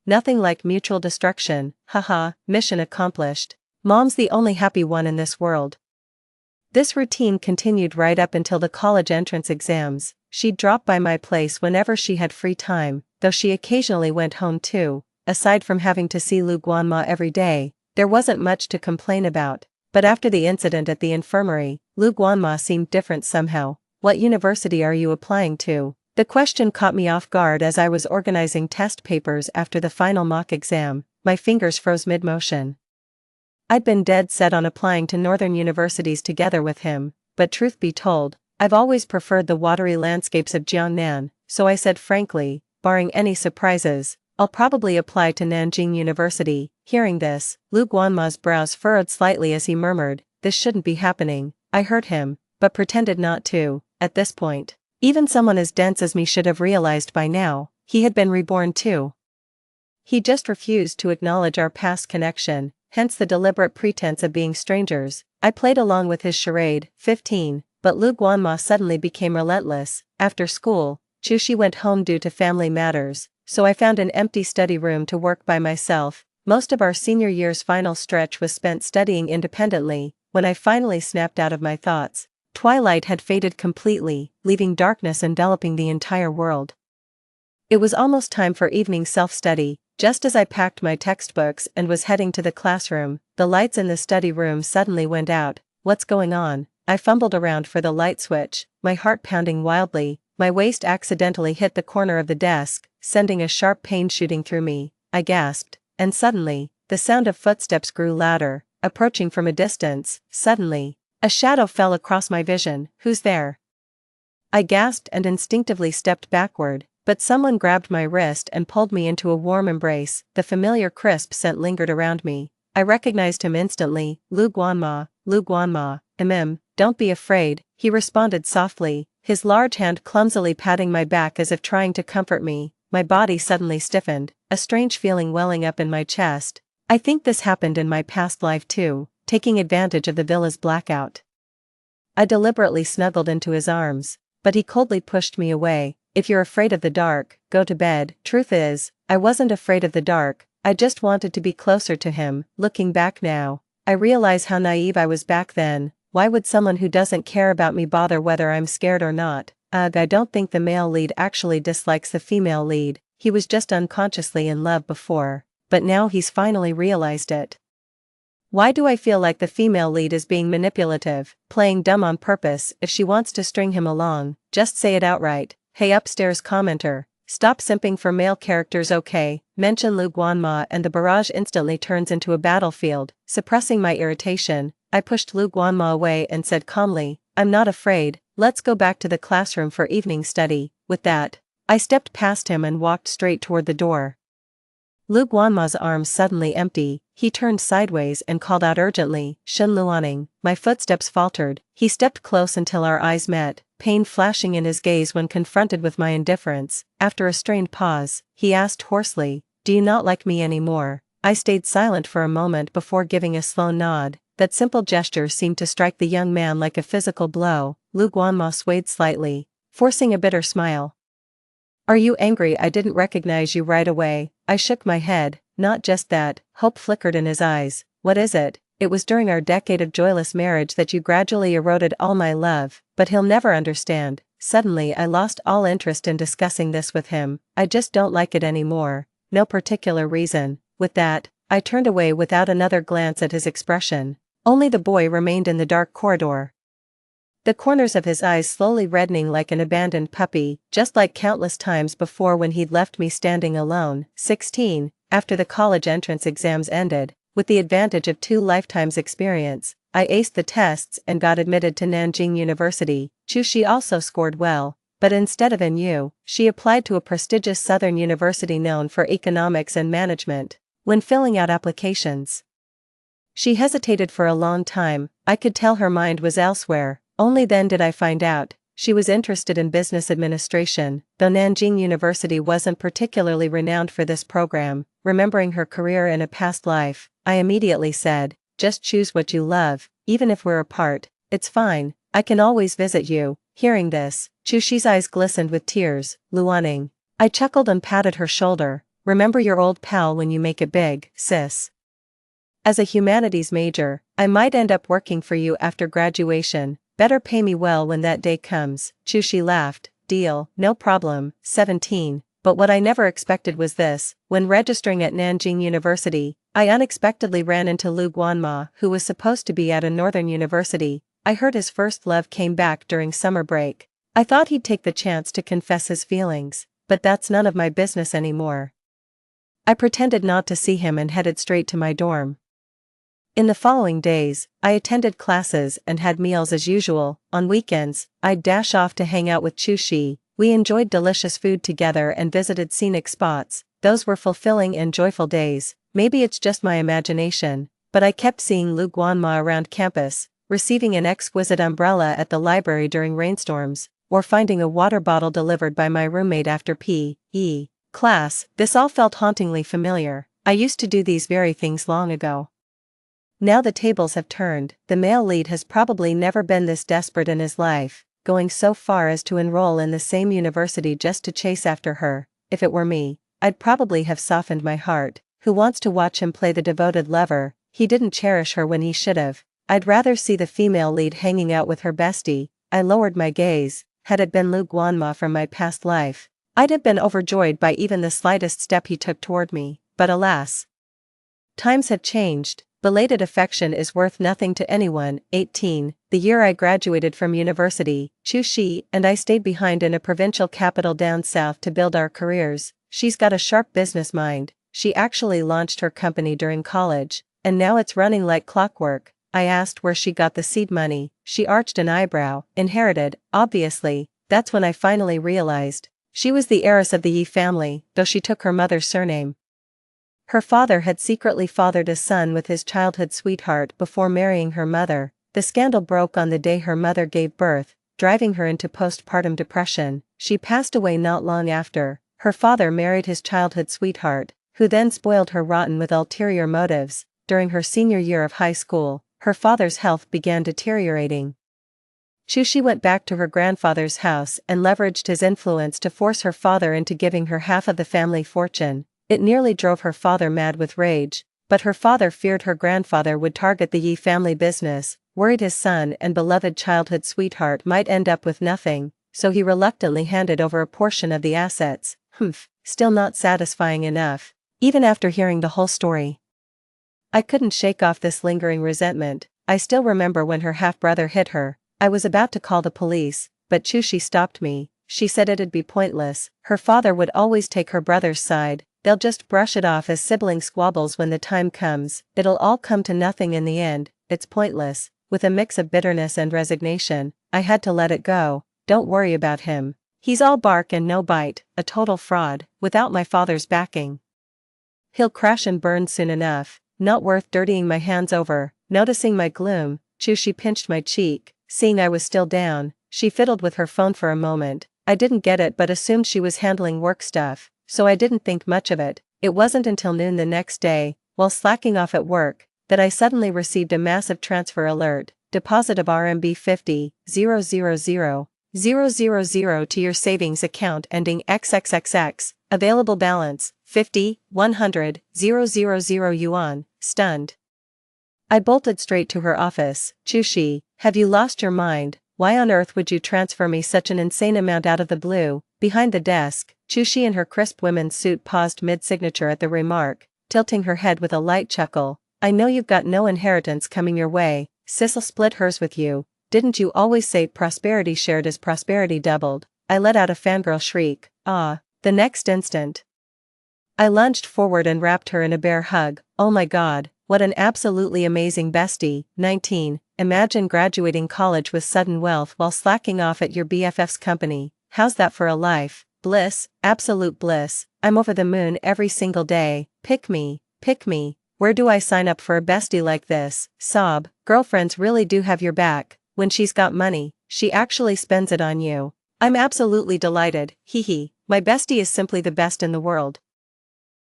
nothing like mutual destruction, haha, mission accomplished. Mom's the only happy one in this world. This routine continued right up until the college entrance exams. She'd drop by my place whenever she had free time, though she occasionally went home too. Aside from having to see Lu Guanma every day, there wasn't much to complain about. But after the incident at the infirmary, Lu Guanma seemed different somehow. What university are you applying to? The question caught me off guard as I was organizing test papers after the final mock exam. My fingers froze mid-motion. I'd been dead set on applying to northern universities together with him, but truth be told, I've always preferred the watery landscapes of Jiangnan, so I said frankly, barring any surprises, I'll probably apply to Nanjing University. Hearing this, Lu Guanma's brows furrowed slightly as he murmured, this shouldn't be happening. I heard him, but pretended not to. At this point, even someone as dense as me should have realized by now, he had been reborn too. He just refused to acknowledge our past connection, hence the deliberate pretense of being strangers. I played along with his charade. 15. But Lu Guanma suddenly became relentless. After school, Chu-shi went home due to family matters, so I found an empty study room to work by myself. Most of our senior year's final stretch was spent studying independently. When I finally snapped out of my thoughts, twilight had faded completely, leaving darkness enveloping the entire world. It was almost time for evening self-study. Just as I packed my textbooks and was heading to the classroom, the lights in the study room suddenly went out. What's going on? I fumbled around for the light switch, my heart pounding wildly. My waist accidentally hit the corner of the desk, sending a sharp pain shooting through me. I gasped, and suddenly, the sound of footsteps grew louder, approaching from a distance. Suddenly, a shadow fell across my vision. Who's there? I gasped and instinctively stepped backward, but someone grabbed my wrist and pulled me into a warm embrace. The familiar crisp scent lingered around me. I recognized him instantly. Lu Guanma, don't be afraid, he responded softly, his large hand clumsily patting my back as if trying to comfort me. My body suddenly stiffened, a strange feeling welling up in my chest. I think this happened in my past life too, taking advantage of the villa's blackout. I deliberately snuggled into his arms, but he coldly pushed me away. If you're afraid of the dark, go to bed. Truth is, I wasn't afraid of the dark, I just wanted to be closer to him. Looking back now, I realize how naive I was back then. Why would someone who doesn't care about me bother whether I'm scared or not? I don't think the male lead actually dislikes the female lead, he was just unconsciously in love before, but now he's finally realized it. Why do I feel like the female lead is being manipulative, playing dumb on purpose? If she wants to string him along, just say it outright. Hey upstairs commenter, stop simping for male characters, okay? Mention Lu Guanma and the barrage instantly turns into a battlefield. Suppressing my irritation, I pushed Lu Guanma away and said calmly, I'm not afraid, let's go back to the classroom for evening study. With that, I stepped past him and walked straight toward the door. Lu Guanma's arms suddenly empty, he turned sideways and called out urgently, Shen Luaning. My footsteps faltered, he stepped close until our eyes met, pain flashing in his gaze when confronted with my indifference. After a strained pause, he asked hoarsely, do you not like me anymore? I stayed silent for a moment before giving a slow nod. That simple gesture seemed to strike the young man like a physical blow. Lu Guanma swayed slightly, forcing a bitter smile. Are you angry I didn't recognize you right away? I shook my head. Not just that, hope flickered in his eyes. What is it? It was during our decade of joyless marriage that you gradually eroded all my love, but he'll never understand. Suddenly I lost all interest in discussing this with him. I just don't like it anymore. No particular reason. With that, I turned away without another glance at his expression. Only the boy remained in the dark corridor, the corners of his eyes slowly reddening like an abandoned puppy, just like countless times before when he'd left me standing alone. 16. After the college entrance exams ended, with the advantage of 2 lifetimes experience, I aced the tests and got admitted to Nanjing University. Chu also scored well, but instead of NU, she applied to a prestigious southern university known for economics and management. When filling out applications, she hesitated for a long time. I could tell her mind was elsewhere. Only then did I find out, she was interested in business administration, though Nanjing University wasn't particularly renowned for this program. Remembering her career in a past life, I immediately said, just choose what you love, even if we're apart, it's fine, I can always visit you. Hearing this, Chushi's eyes glistened with tears. Luaning. I chuckled and patted her shoulder. Remember your old pal when you make it big, sis. As a humanities major, I might end up working for you after graduation. Better pay me well when that day comes. Chushi laughed. Deal, no problem. 17. But what I never expected was this. When registering at Nanjing University, I unexpectedly ran into Lu Guanma, who was supposed to be at a northern university. I heard his first love came back during summer break. I thought he'd take the chance to confess his feelings, but that's none of my business anymore. I pretended not to see him and headed straight to my dorm. In the following days, I attended classes and had meals as usual. On weekends, I'd dash off to hang out with Chushi. We enjoyed delicious food together and visited scenic spots. Those were fulfilling and joyful days. Maybe it's just my imagination, but I kept seeing Lu Guanma around campus, receiving an exquisite umbrella at the library during rainstorms, or finding a water bottle delivered by my roommate after P.E. class. This all felt hauntingly familiar. I used to do these very things long ago. Now the tables have turned. The male lead has probably never been this desperate in his life, going so far as to enroll in the same university just to chase after her. If it were me, I'd probably have softened my heart. Who wants to watch him play the devoted lover? He didn't cherish her when he should've. I'd rather see the female lead hanging out with her bestie. I lowered my gaze. Had it been Lu Guanma from my past life, I'd have been overjoyed by even the slightest step he took toward me. but alas. Times have changed. Belated affection is worth nothing to anyone. 18. The year I graduated from university, She and I stayed behind in a provincial capital down south to build our careers. She's got a sharp business mind. She actually launched her company during college, and now it's running like clockwork. I asked where she got the seed money. She arched an eyebrow. Inherited, obviously. That's when I finally realized. She was the heiress of the Yi family, though she took her mother's surname. Her father had secretly fathered a son with his childhood sweetheart before marrying her mother. The scandal broke on the day her mother gave birth, driving her into postpartum depression. She passed away not long after. Her father married his childhood sweetheart, who then spoiled her rotten with ulterior motives. During her senior year of high school, her father's health began deteriorating. She went back to her grandfather's house and leveraged his influence to force her father into giving her half of the family fortune. It nearly drove her father mad with rage, but her father feared her grandfather would target the Yi family business, worried his son and beloved childhood sweetheart might end up with nothing, so he reluctantly handed over a portion of the assets. Still not satisfying enough. Even after hearing the whole story, I couldn't shake off this lingering resentment. I still remember when her half-brother hit her. I was about to call the police, but She stopped me. She said it'd be pointless. Her father would always take her brother's side. They'll just brush it off as sibling squabbles when the time comes. It'll all come to nothing in the end. It's pointless. With a mix of bitterness and resignation, I had to let it go. Don't worry about him. He's all bark and no bite, a total fraud, without my father's backing. He'll crash and burn soon enough, not worth dirtying my hands over. Noticing my gloom, She pinched my cheek. Seeing I was still down, she fiddled with her phone for a moment. I didn't get it but assumed she was handling work stuff, so I didn't think much of it. It wasn't until noon the next day, while slacking off at work, that I suddenly received a massive transfer alert. Deposit of RMB 50,000,000 to your savings account ending XXXX. Available balance, 50, 100, 000 yuan. Stunned, I bolted straight to her office. She, have you lost your mind? Why on earth would you transfer me such an insane amount out of the blue? Behind the desk, She in her crisp women's suit paused mid-signature at the remark, tilting her head with a light chuckle. I know you've got no inheritance coming your way. Siss'll split hers with you. Didn't you always say prosperity shared is prosperity doubled? I let out a fangirl shriek. Ah. The next instant, I lunged forward and wrapped her in a bear hug. Oh my god, what an absolutely amazing bestie. 19. Imagine graduating college with sudden wealth while slacking off at your BFF's company. How's that for a life? Bliss, absolute bliss. I'm over the moon every single day. Pick me, pick me. Where do I sign up for a bestie like this? Sob. Girlfriends really do have your back. When she's got money, she actually spends it on you. I'm absolutely delighted. Hee. My bestie is simply the best in the world.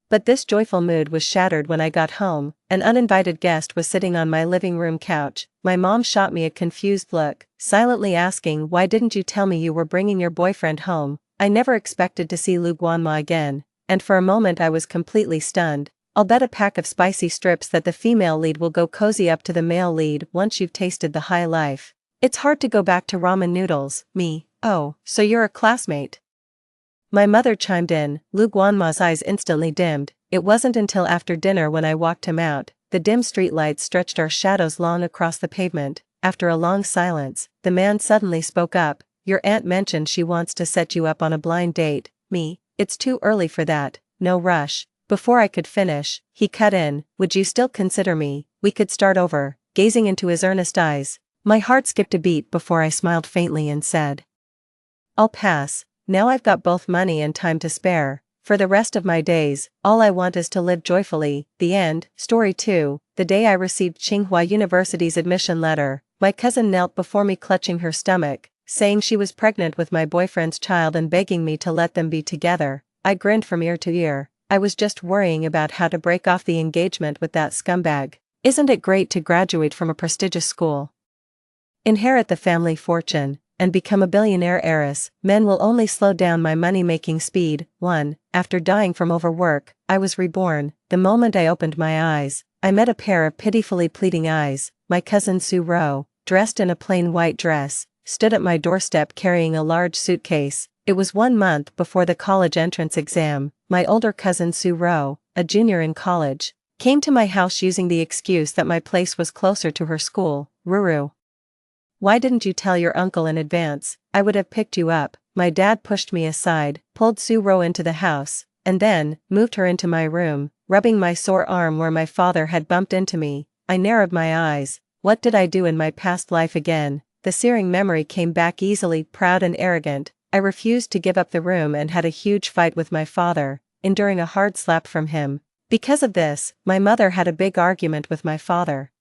But this joyful mood was shattered when I got home. An uninvited guest was sitting on my living room couch. My mom shot me a confused look, silently asking, why didn't you tell me you were bringing your boyfriend home? I never expected to see Lu Guanma again, and for a moment I was completely stunned. I'll bet a pack of spicy strips that the female lead will go cozy up to the male lead once you've tasted the high life. It's hard to go back to ramen noodles. Me. Oh, so you're a classmate? My mother chimed in. Lu Guanma's eyes instantly dimmed. It wasn't until after dinner when I walked him out. The dim streetlights stretched our shadows long across the pavement. After a long silence, the man suddenly spoke up. Your aunt mentioned she wants to set you up on a blind date. Me. It's too early for that. No rush. Before I could finish, he cut in. Would you still consider me? We could start over. Gazing into his earnest eyes, my heart skipped a beat before I smiled faintly and said, I'll pass. Now I've got both money and time to spare. For the rest of my days, all I want is to live joyfully. The end. Story 2. The day I received Tsinghua University's admission letter, my cousin knelt before me clutching her stomach, saying she was pregnant with my boyfriend's child and begging me to let them be together. I grinned from ear to ear. I was just worrying about how to break off the engagement with that scumbag. Isn't it great to graduate from a prestigious school, inherit the family fortune, and become a billionaire heiress? Men will only slow down my money-making speed. 1. After dying from overwork, I was reborn. The moment I opened my eyes, I met a pair of pitifully pleading eyes. My cousin Su Ro, dressed in a plain white dress, stood at my doorstep carrying a large suitcase. It was 1 month before the college entrance exam. My older cousin Su Ro, a junior in college, came to my house using the excuse that my place was closer to her school. Ruru. Why didn't you tell your uncle in advance? I would have picked you up. My dad pushed me aside, pulled Suro into the house, and then moved her into my room, rubbing my sore arm where my father had bumped into me. I narrowed my eyes. What did I do in my past life again? The searing memory came back easily. Proud and arrogant, I refused to give up the room and had a huge fight with my father, enduring a hard slap from him. Because of this, my mother had a big argument with my father,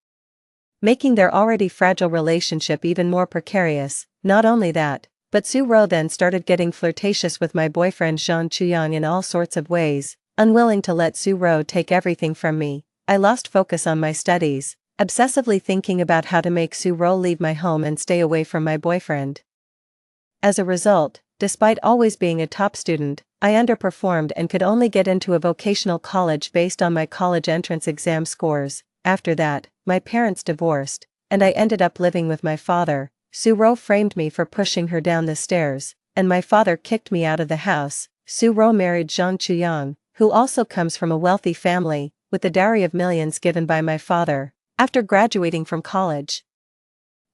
making their already fragile relationship even more precarious. Not only that, but Suro then started getting flirtatious with my boyfriend Zhang Chuyang in all sorts of ways. Unwilling to let Suro take everything from me, I lost focus on my studies, obsessively thinking about how to make Suro leave my home and stay away from my boyfriend. As a result, despite always being a top student, I underperformed and could only get into a vocational college based on my college entrance exam scores. After that, my parents divorced, and I ended up living with my father. Suro framed me for pushing her down the stairs, and my father kicked me out of the house. Suro married Zhang Chuyang, who also comes from a wealthy family, with a dowry of millions given by my father. After graduating from college,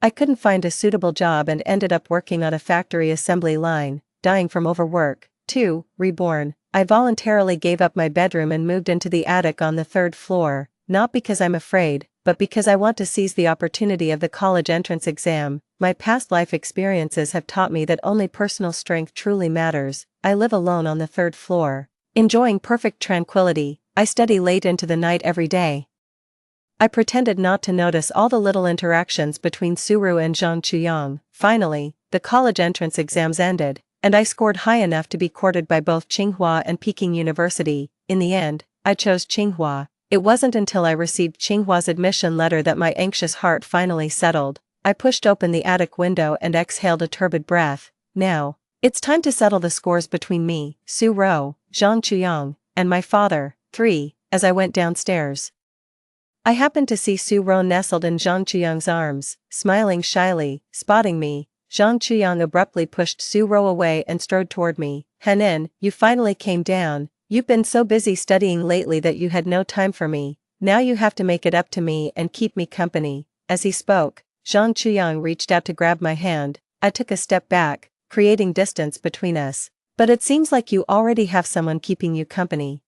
I couldn't find a suitable job and ended up working on a factory assembly line, dying from overwork. 2. Reborn. I voluntarily gave up my bedroom and moved into the attic on the 3rd floor, not because I'm afraid, but because I want to seize the opportunity of the college entrance exam. My past life experiences have taught me that only personal strength truly matters. I live alone on the 3rd floor, enjoying perfect tranquility. I study late into the night every day. I pretended not to notice all the little interactions between Suru and Zhang Chuyang. Finally, the college entrance exams ended, and I scored high enough to be courted by both Tsinghua and Peking University. In the end, I chose Tsinghua. It wasn't until I received Tsinghua's admission letter that my anxious heart finally settled. I pushed open the attic window and exhaled a turbid breath. Now, it's time to settle the scores between me, Suro, Zhang Chuyang, and my father. 3. As I went downstairs, I happened to see Suro nestled in Zhang Chuyang's arms, smiling shyly. Spotting me, Zhang Chuyang abruptly pushed Suro away and strode toward me. Henin, you finally came down. You've been so busy studying lately that you had no time for me. Now you have to make it up to me and keep me company. As he spoke, Zhang Chuyang reached out to grab my hand. I took a step back, creating distance between us. But it seems like you already have someone keeping you company.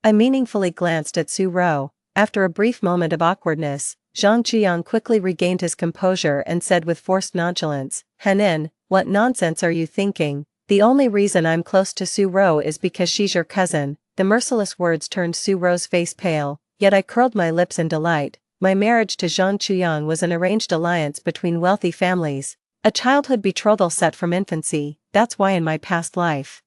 I meaningfully glanced at Suro. After a brief moment of awkwardness, Zhang Chuyang quickly regained his composure and said with forced nonchalance, Henin, what nonsense are you thinking? The only reason I'm close to Suro is because she's your cousin. The merciless words turned Suro's face pale, yet I curled my lips in delight. My marriage to Zhang Chuyang was an arranged alliance between wealthy families, a childhood betrothal set from infancy. That's why in my past life,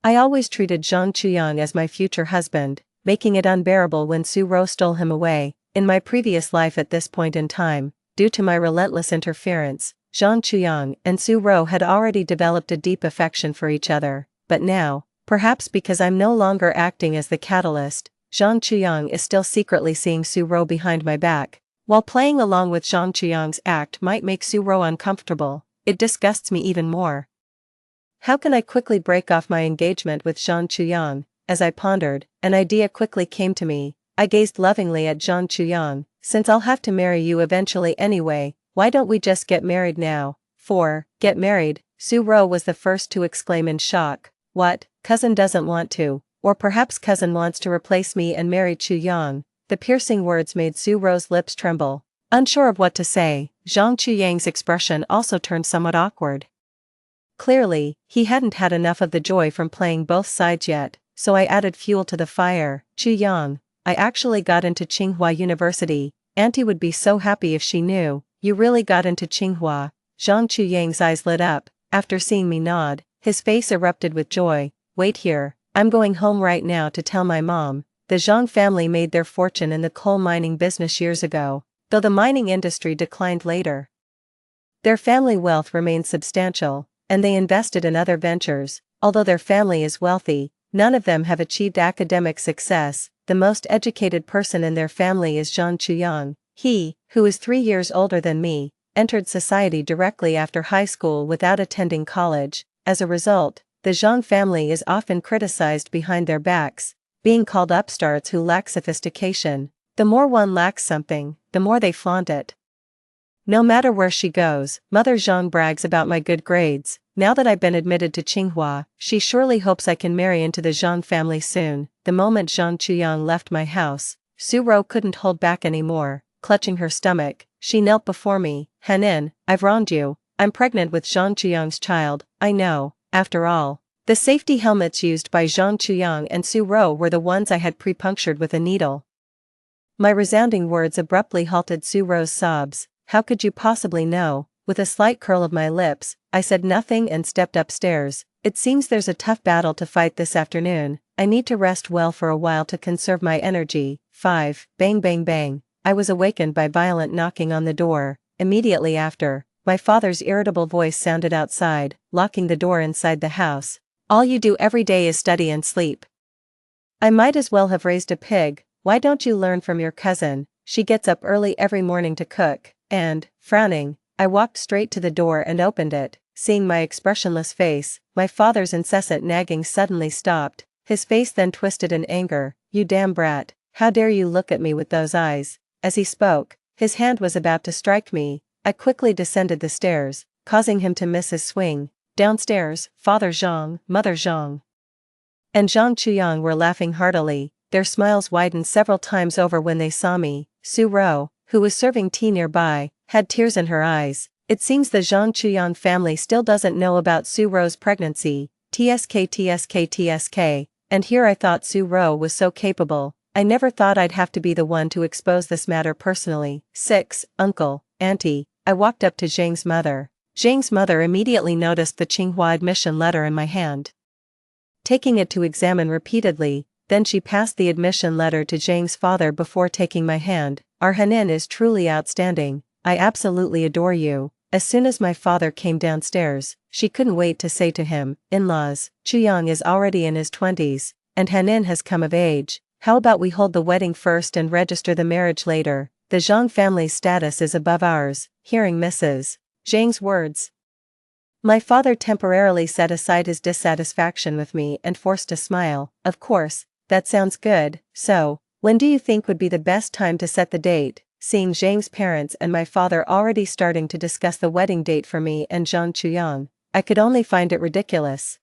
I always treated Zhang Chuyang as my future husband, making it unbearable when Suro stole him away. In my previous life at this point in time, due to my relentless interference, Zhang Chuyang and Suro had already developed a deep affection for each other. But now, perhaps because I'm no longer acting as the catalyst, Zhang Chuyang is still secretly seeing Suro behind my back. While playing along with Zhang Chuyang's act might make Suro uncomfortable, it disgusts me even more. How can I quickly break off my engagement with Zhang Chuyang? As I pondered, an idea quickly came to me. I gazed lovingly at Zhang Chuyang. Since I'll have to marry you eventually anyway, why don't we just get married now? 4. Get married? Suro was the first to exclaim in shock. What? Cousin doesn't want to. Or perhaps cousin wants to replace me and marry Chuyang. The piercing words made Suro's lips tremble. Unsure of what to say, Zhang Chuyang's expression also turned somewhat awkward. Clearly, he hadn't had enough of the joy from playing both sides yet. So I added fuel to the fire. Chuyang, I actually got into Tsinghua University. Auntie would be so happy if she knew. You really got into Tsinghua. Zhang Chuyang's eyes lit up. After seeing me nod, his face erupted with joy. Wait here, I'm going home right now to tell my mom. The Zhang family made their fortune in the coal mining business years ago, though the mining industry declined later. Their family wealth remained substantial, and they invested in other ventures. Although their family is wealthy, none of them have achieved academic success. The most educated person in their family is Zhang Chuyang. He, who is 3 years older than me, entered society directly after high school without attending college. As a result, the Zhang family is often criticized behind their backs. being called upstarts who lack sophistication. The more one lacks something, the more they flaunt it. No matter where she goes, Mother Zhang brags about my good grades. Now that I've been admitted to Tsinghua, she surely hopes I can marry into the Zhang family soon. The moment Zhang Chuyang left my house, Su Ro couldn't hold back anymore. Clutching her stomach, she knelt before me. Hanin, I've wronged you. I'm pregnant with Zhang Chuyang's child. I know, after all. The safety helmets used by Zhang Chuyang and Su Ro were the ones I had pre-punctured with a needle. My resounding words abruptly halted Su Ro's sobs. How could you possibly know? With a slight curl of my lips, I said nothing and stepped upstairs. It seems there's a tough battle to fight this afternoon. I need to rest well for a while to conserve my energy. 5. Bang bang bang. I was awakened by violent knocking on the door. Immediately after, my father's irritable voice sounded outside, locking the door inside the house. All you do every day is study and sleep. I might as well have raised a pig. Why don't you learn from your cousin? She gets up early every morning to cook. And, frowning, I walked straight to the door and opened it. Seeing my expressionless face, my father's incessant nagging suddenly stopped. His face then twisted in anger. You damn brat, how dare you look at me with those eyes? As he spoke, his hand was about to strike me. I quickly descended the stairs, causing him to miss his swing. Downstairs, Father Zhang, Mother Zhang, and Zhang Chuyang were laughing heartily. Their smiles widened several times over when they saw me. Su Ro, who was serving tea nearby, had tears in her eyes. It seems the Zhang Chuyang family still doesn't know about Su Ro's pregnancy. TSK. And here I thought Su Ro was so capable. I never thought I'd have to be the one to expose this matter personally. 6. Uncle, Auntie. I walked up to Zhang's mother. Zhang's mother immediately noticed the Tsinghua admission letter in my hand. Taking it to examine repeatedly, then she passed the admission letter to Zhang's father before taking my hand. Our Hanin is truly outstanding. I absolutely adore you. As soon as my father came downstairs, she couldn't wait to say to him, in-laws, Chuyang is already in his 20s, and Hanin has come of age. How about we hold the wedding first and register the marriage later? The Zhang family's status is above ours. Hearing Mrs. Zhang's words, my father temporarily set aside his dissatisfaction with me and forced a smile. Of course, that sounds good. So, when do you think would be the best time to set the date? Seeing Zhang's parents and my father already starting to discuss the wedding date for me and Zhang Chuyang, I could only find it ridiculous.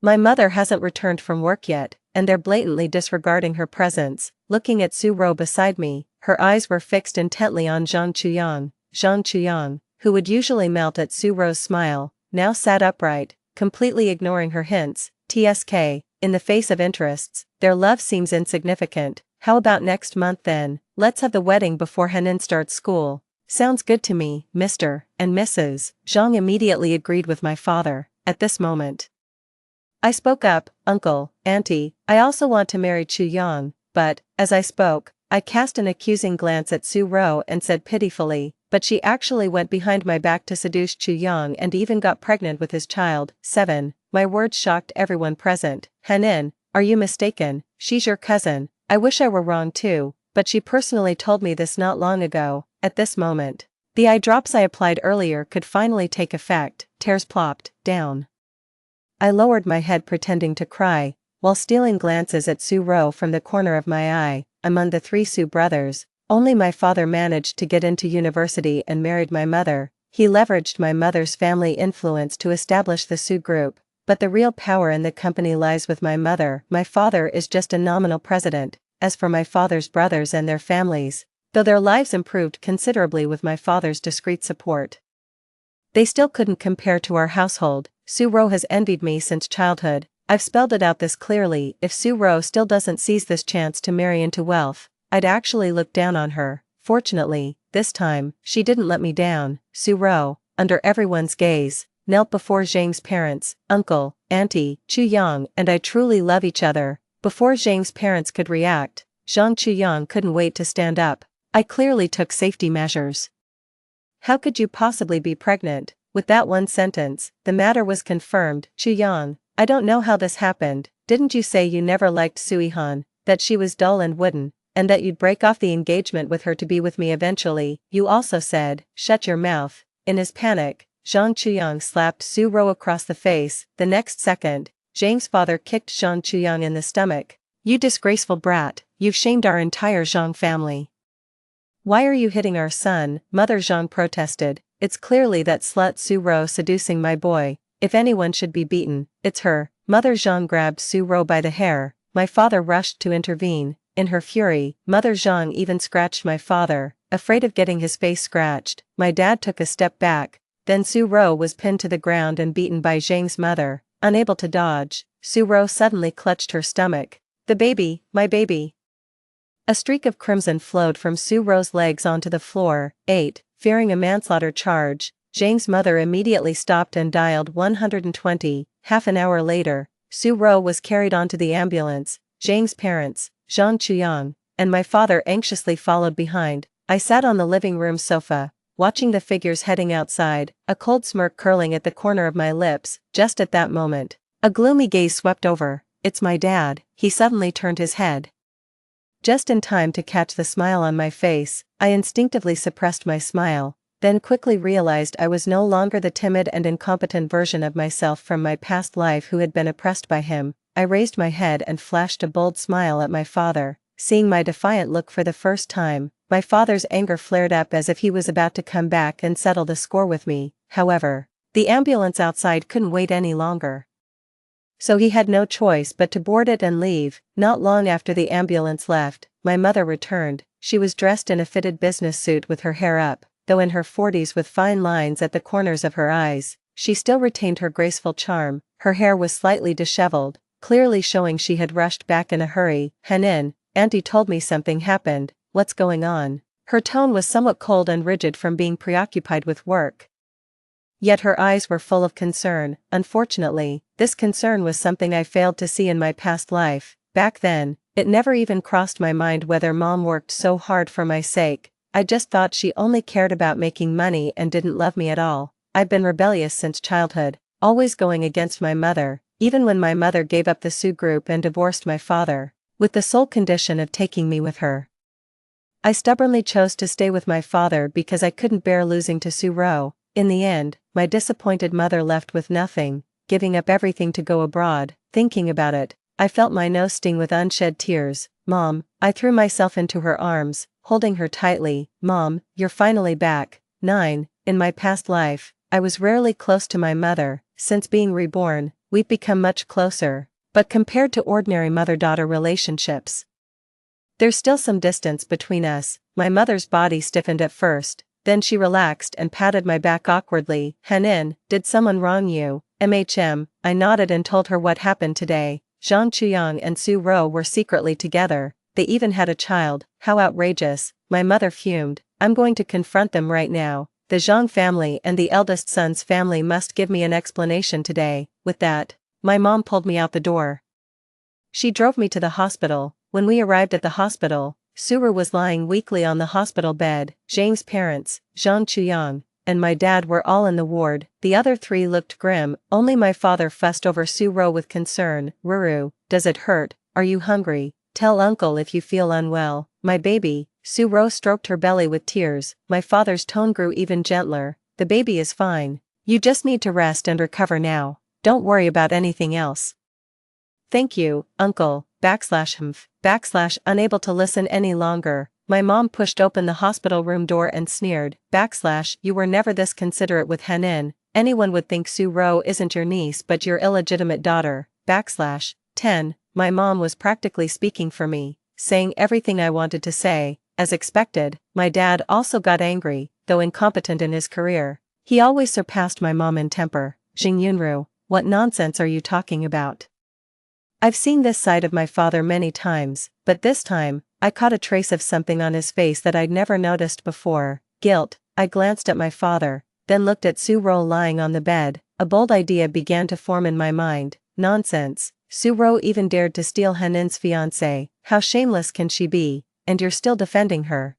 My mother hasn't returned from work yet, and they're blatantly disregarding her presence. Looking at Su Ro beside me, her eyes were fixed intently on Zhang Chuyang. Zhang Chuyang, who would usually melt at Su Ro's smile, now sat upright, completely ignoring her hints. TSK, in the face of interests, their love seems insignificant. How about next month then? Let's have the wedding before Hanin starts school. Sounds good to me, Mr. and Mrs. Zhang immediately agreed with my father. At this moment, I spoke up. Uncle, Auntie, I also want to marry Chuyang, but, as I spoke, I cast an accusing glance at Su Ro and said pitifully, but she actually went behind my back to seduce Chuyang and even got pregnant with his child. 7. My words shocked everyone present. Hanin, are you mistaken? She's your cousin. I wish I were wrong too, but she personally told me this not long ago. At this moment, the eye drops I applied earlier could finally take effect. Tears plopped down. I lowered my head pretending to cry, while stealing glances at Su Ro from the corner of my eye. Among the 3 Su brothers, only my father managed to get into university and married my mother. He leveraged my mother's family influence to establish the Su group, but the real power in the company lies with my mother. My father is just a nominal president. As for my father's brothers and their families, though their lives improved considerably with my father's discreet support, they still couldn't compare to our household. Su Ro has envied me since childhood. I've spelled it out this clearly. If Su Ro still doesn't seize this chance to marry into wealth, I'd actually look down on her. Fortunately, this time, she didn't let me down. Su Ro, under everyone's gaze, knelt before Zhang's parents. Uncle, Auntie, Chuyang and I truly love each other. Before Zhang's parents could react, Zhang Chuyang couldn't wait to stand up. I clearly took safety measures. How could you possibly be pregnant? With that one sentence, the matter was confirmed. Chuyang, I don't know how this happened. Didn't you say you never liked Suihan, that she was dull and wooden, and that you'd break off the engagement with her to be with me eventually? You also said, shut your mouth. In his panic, Zhang Chuyang slapped Su Ro across the face. The next second, Zhang's father kicked Zhang Chuyang in the stomach. You disgraceful brat, you've shamed our entire Zhang family. Why are you hitting our son? Mother Zhang protested. It's clearly that slut Su Ro seducing my boy. If anyone should be beaten, it's her. Mother Zhang grabbed Su Ro by the hair. My father rushed to intervene. In her fury, Mother Zhang even scratched my father. Afraid of getting his face scratched, my dad took a step back. Then Su Ro was pinned to the ground and beaten by Zhang's mother. Unable to dodge, Su Ro suddenly clutched her stomach. The baby, my baby. A streak of crimson flowed from Su Ro's legs onto the floor. 8. Fearing a manslaughter charge, Zhang's mother immediately stopped and dialed 120. Half an hour later, Su Ro was carried onto the ambulance. Zhang's parents, Zhang Chuyang, and my father anxiously followed behind. I sat on the living room sofa, watching the figures heading outside, a cold smirk curling at the corner of my lips. Just at that moment, a gloomy gaze swept over. It's my dad. He suddenly turned his head. Just in time to catch the smile on my face, I instinctively suppressed my smile, then quickly realized I was no longer the timid and incompetent version of myself from my past life who had been oppressed by him. I raised my head and flashed a bold smile at my father. Seeing my defiant look for the first time, my father's anger flared up as if he was about to come back and settle the score with me. However, the ambulance outside couldn't wait any longer. So he had no choice but to board it and leave. Not long after the ambulance left, my mother returned. She was dressed in a fitted business suit with her hair up, though in her 40s with fine lines at the corners of her eyes. She still retained her graceful charm. Her hair was slightly disheveled, clearly showing she had rushed back in a hurry. Henin, Auntie told me something happened. What's going on? Her tone was somewhat cold and rigid from being preoccupied with work. Yet her eyes were full of concern. Unfortunately, this concern was something I failed to see in my past life. Back then, it never even crossed my mind whether Mom worked so hard for my sake. I just thought she only cared about making money and didn't love me at all. I've been rebellious since childhood, always going against my mother, even when my mother gave up the Sioux group and divorced my father, with the sole condition of taking me with her. I stubbornly chose to stay with my father because I couldn't bear losing to Su Ro. In the end, my disappointed mother left with nothing, giving up everything to go abroad. Thinking about it, I felt my nose sting with unshed tears. Mom, I threw myself into her arms, holding her tightly. Mom, you're finally back. 9. In my past life, I was rarely close to my mother. Since being reborn, we've become much closer, but compared to ordinary mother-daughter relationships, there's still some distance between us. My mother's body stiffened at first, then she relaxed and patted my back awkwardly. Henin, did someone wrong you? I nodded and told her what happened today. Zhang Chuyang and Su Ro were secretly together. They even had a child. How outrageous. My mother fumed. I'm going to confront them right now. The Zhang family and the eldest son's family must give me an explanation today. With that, my mom pulled me out the door. She drove me to the hospital. When we arrived at the hospital, Su Ro was lying weakly on the hospital bed. Zhang's parents, Zhang Chuyang, and my dad were all in the ward. The other three looked grim. Only my father fussed over Su Ro with concern. Ruru, does it hurt? Are you hungry? Tell uncle if you feel unwell. My baby. Su Ro stroked her belly with tears. My father's tone grew even gentler. The baby is fine. You just need to rest and recover now. Don't worry about anything else. Thank you, uncle. Unable to listen any longer, my mom pushed open the hospital room door and sneered. You were never this considerate with Henin. Anyone would think Su Ro isn't your niece but your illegitimate daughter. 10. My mom was practically speaking for me, saying everything I wanted to say. As expected, my dad also got angry, though incompetent in his career. He always surpassed my mom in temper. Jing Yunru, what nonsense are you talking about? I've seen this side of my father many times, but this time, I caught a trace of something on his face that I'd never noticed before. Guilt. I glanced at my father, then looked at Su Ro lying on the bed. A bold idea began to form in my mind. Nonsense. Su Ro even dared to steal Henin's fiancé. How shameless can she be? And you're still defending her.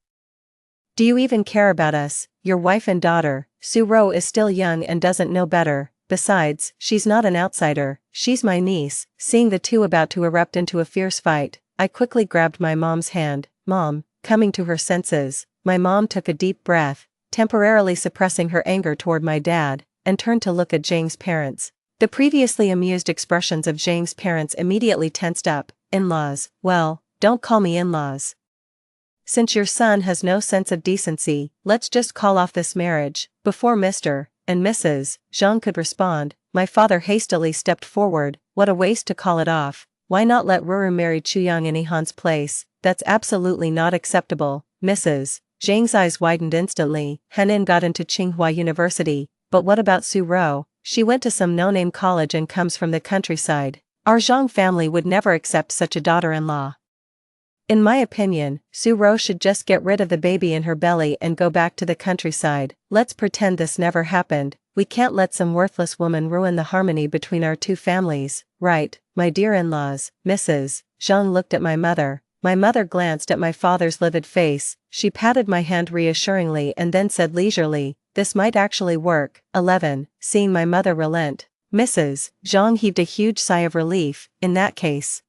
Do you even care about us, your wife and daughter? Su Ro is still young and doesn't know better. Besides, she's not an outsider, she's my niece. Seeing the two about to erupt into a fierce fight, I quickly grabbed my mom's hand. Mom, coming to her senses, my mom took a deep breath, temporarily suppressing her anger toward my dad, and turned to look at Zhang's parents. The previously amused expressions of Zhang's parents immediately tensed up. In-laws, well, don't call me in-laws. Since your son has no sense of decency, let's just call off this marriage. Before Mr. and Mrs. Zhang could respond, my father hastily stepped forward. What a waste to call it off. Why not let Ruru marry Chuyang in Yihan's place? That's absolutely not acceptable. Mrs. Zhang's eyes widened instantly. Henin got into Tsinghua University, but what about Su Ro? She went to some no-name college and comes from the countryside. Our Zhang family would never accept such a daughter-in-law. In my opinion, Su Ro should just get rid of the baby in her belly and go back to the countryside. Let's pretend this never happened. We can't let some worthless woman ruin the harmony between our two families. Right, my dear in-laws. Mrs. Zhang looked at my mother. My mother glanced at my father's livid face. She patted my hand reassuringly and then said leisurely, this might actually work. 11. Seeing my mother relent, Mrs. Zhang heaved a huge sigh of relief. In that case,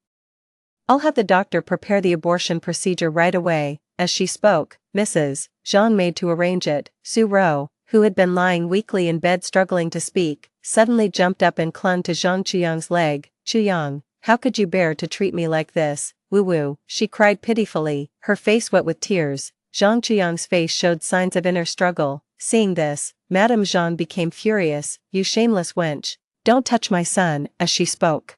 I'll have the doctor prepare the abortion procedure right away. As she spoke, Mrs. Zhang made to arrange it. Su Ro, who had been lying weakly in bed struggling to speak, suddenly jumped up and clung to Zhang Chuyang's leg. Chuyang, how could you bear to treat me like this? Woo-woo, she cried pitifully, her face wet with tears. Zhang Chuyang's face showed signs of inner struggle. Seeing this, Madame Zhang became furious. You shameless wench, don't touch my son. As she spoke,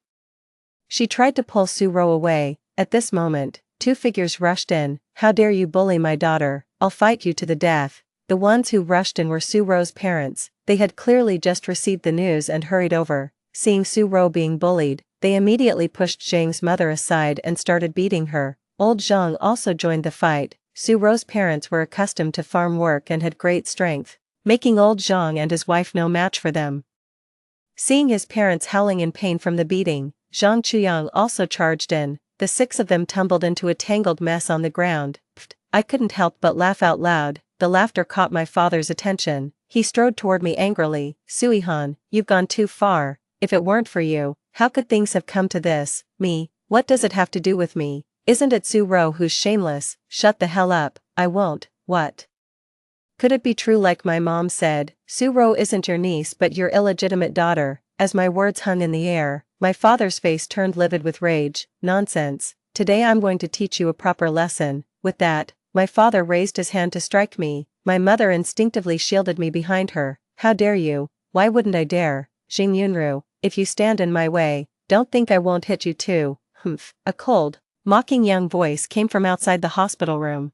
she tried to pull Su Ro away. At this moment, two figures rushed in. How dare you bully my daughter? I'll fight you to the death. The ones who rushed in were Su Ro's parents. They had clearly just received the news and hurried over. Seeing Su Ro being bullied, they immediately pushed Zhang's mother aside and started beating her. Old Zhang also joined the fight. Su Ro's parents were accustomed to farm work and had great strength, making old Zhang and his wife no match for them. Seeing his parents howling in pain from the beating, Zhang Chuyang also charged in. The six of them tumbled into a tangled mess on the ground. Pfft, I couldn't help but laugh out loud. The laughter caught my father's attention. He strode toward me angrily. Sui-han, you've gone too far. If it weren't for you, how could things have come to this? Me? What does it have to do with me? Isn't it Su Ro who's shameless? Shut the hell up. I won't. What? Could it be true like my mom said? Su Ro isn't your niece but your illegitimate daughter. As my words hung in the air, my father's face turned livid with rage. Nonsense. Today I'm going to teach you a proper lesson. With that, my father raised his hand to strike me. My mother instinctively shielded me behind her. How dare you? Why wouldn't I dare? Jing Yunru, if you stand in my way, don't think I won't hit you too. Humph. A cold, mocking young voice came from outside the hospital room.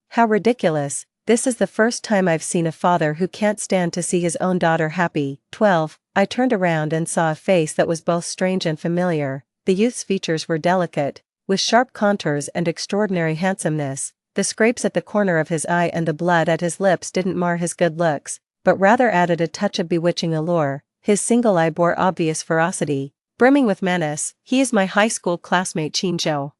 How ridiculous. This is the first time I've seen a father who can't stand to see his own daughter happy. 12. I turned around and saw a face that was both strange and familiar. The youth's features were delicate, with sharp contours and extraordinary handsomeness. The scrapes at the corner of his eye and the blood at his lips didn't mar his good looks, but rather added a touch of bewitching allure. His single eye bore obvious ferocity, brimming with menace. He is my high school classmate Qin Zhou.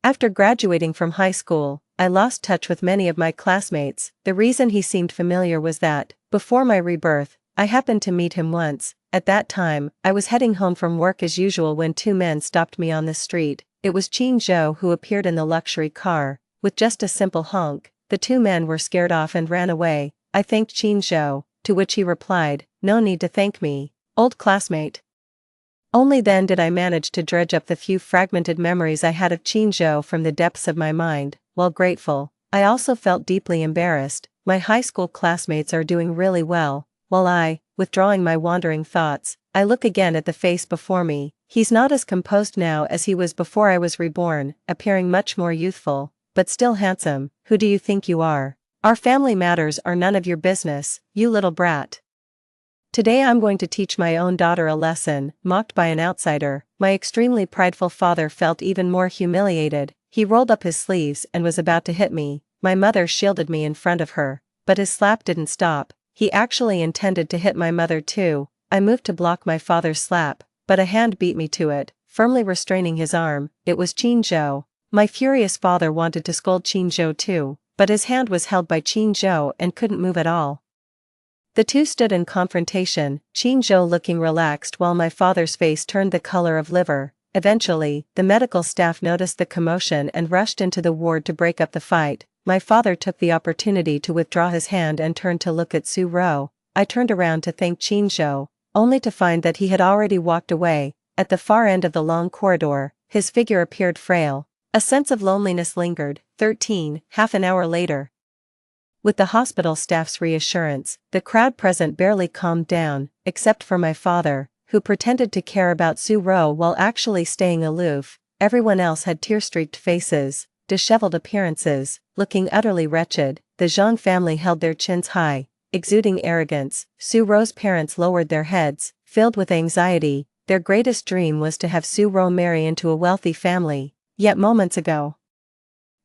After graduating from high school, I lost touch with many of my classmates. The reason he seemed familiar was that, before my rebirth, I happened to meet him once. At that time, I was heading home from work as usual when two men stopped me on the street. It was Qin Zhou who appeared in the luxury car. With just a simple honk, the two men were scared off and ran away. I thanked Qin Zhou, to which he replied, no need to thank me, old classmate. Only then did I manage to dredge up the few fragmented memories I had of Qin Zhou from the depths of my mind. While grateful, I also felt deeply embarrassed. My high school classmates are doing really well, while I, withdrawing my wandering thoughts, I look again at the face before me. He's not as composed now as he was before I was reborn, appearing much more youthful, but still handsome. Who do you think you are? Our family matters are none of your business, you little brat. Today I'm going to teach my own daughter a lesson. Mocked by an outsider, my extremely prideful father felt even more humiliated. He rolled up his sleeves and was about to hit me. My mother shielded me in front of her, but his slap didn't stop. He actually intended to hit my mother too. I moved to block my father's slap, but a hand beat me to it, firmly restraining his arm. It was Qin Zhou. My furious father wanted to scold Qin Zhou too, but his hand was held by Qin Zhou and couldn't move at all. The two stood in confrontation, Qin Zhou looking relaxed while my father's face turned the color of liver. Eventually, the medical staff noticed the commotion and rushed into the ward to break up the fight. My father took the opportunity to withdraw his hand and turned to look at Su Ro. I turned around to thank Qin Zhou, only to find that he had already walked away. At the far end of the long corridor, his figure appeared frail. A sense of loneliness lingered. 13, half an hour later. With the hospital staff's reassurance, the crowd present barely calmed down, except for my father, who pretended to care about Su-ro while actually staying aloof. Everyone else had tear-streaked faces, disheveled appearances, looking utterly wretched. The Zhang family held their chins high, exuding arrogance. Su-ro's parents lowered their heads, filled with anxiety. Their greatest dream was to have Su-ro marry into a wealthy family. Yet moments ago,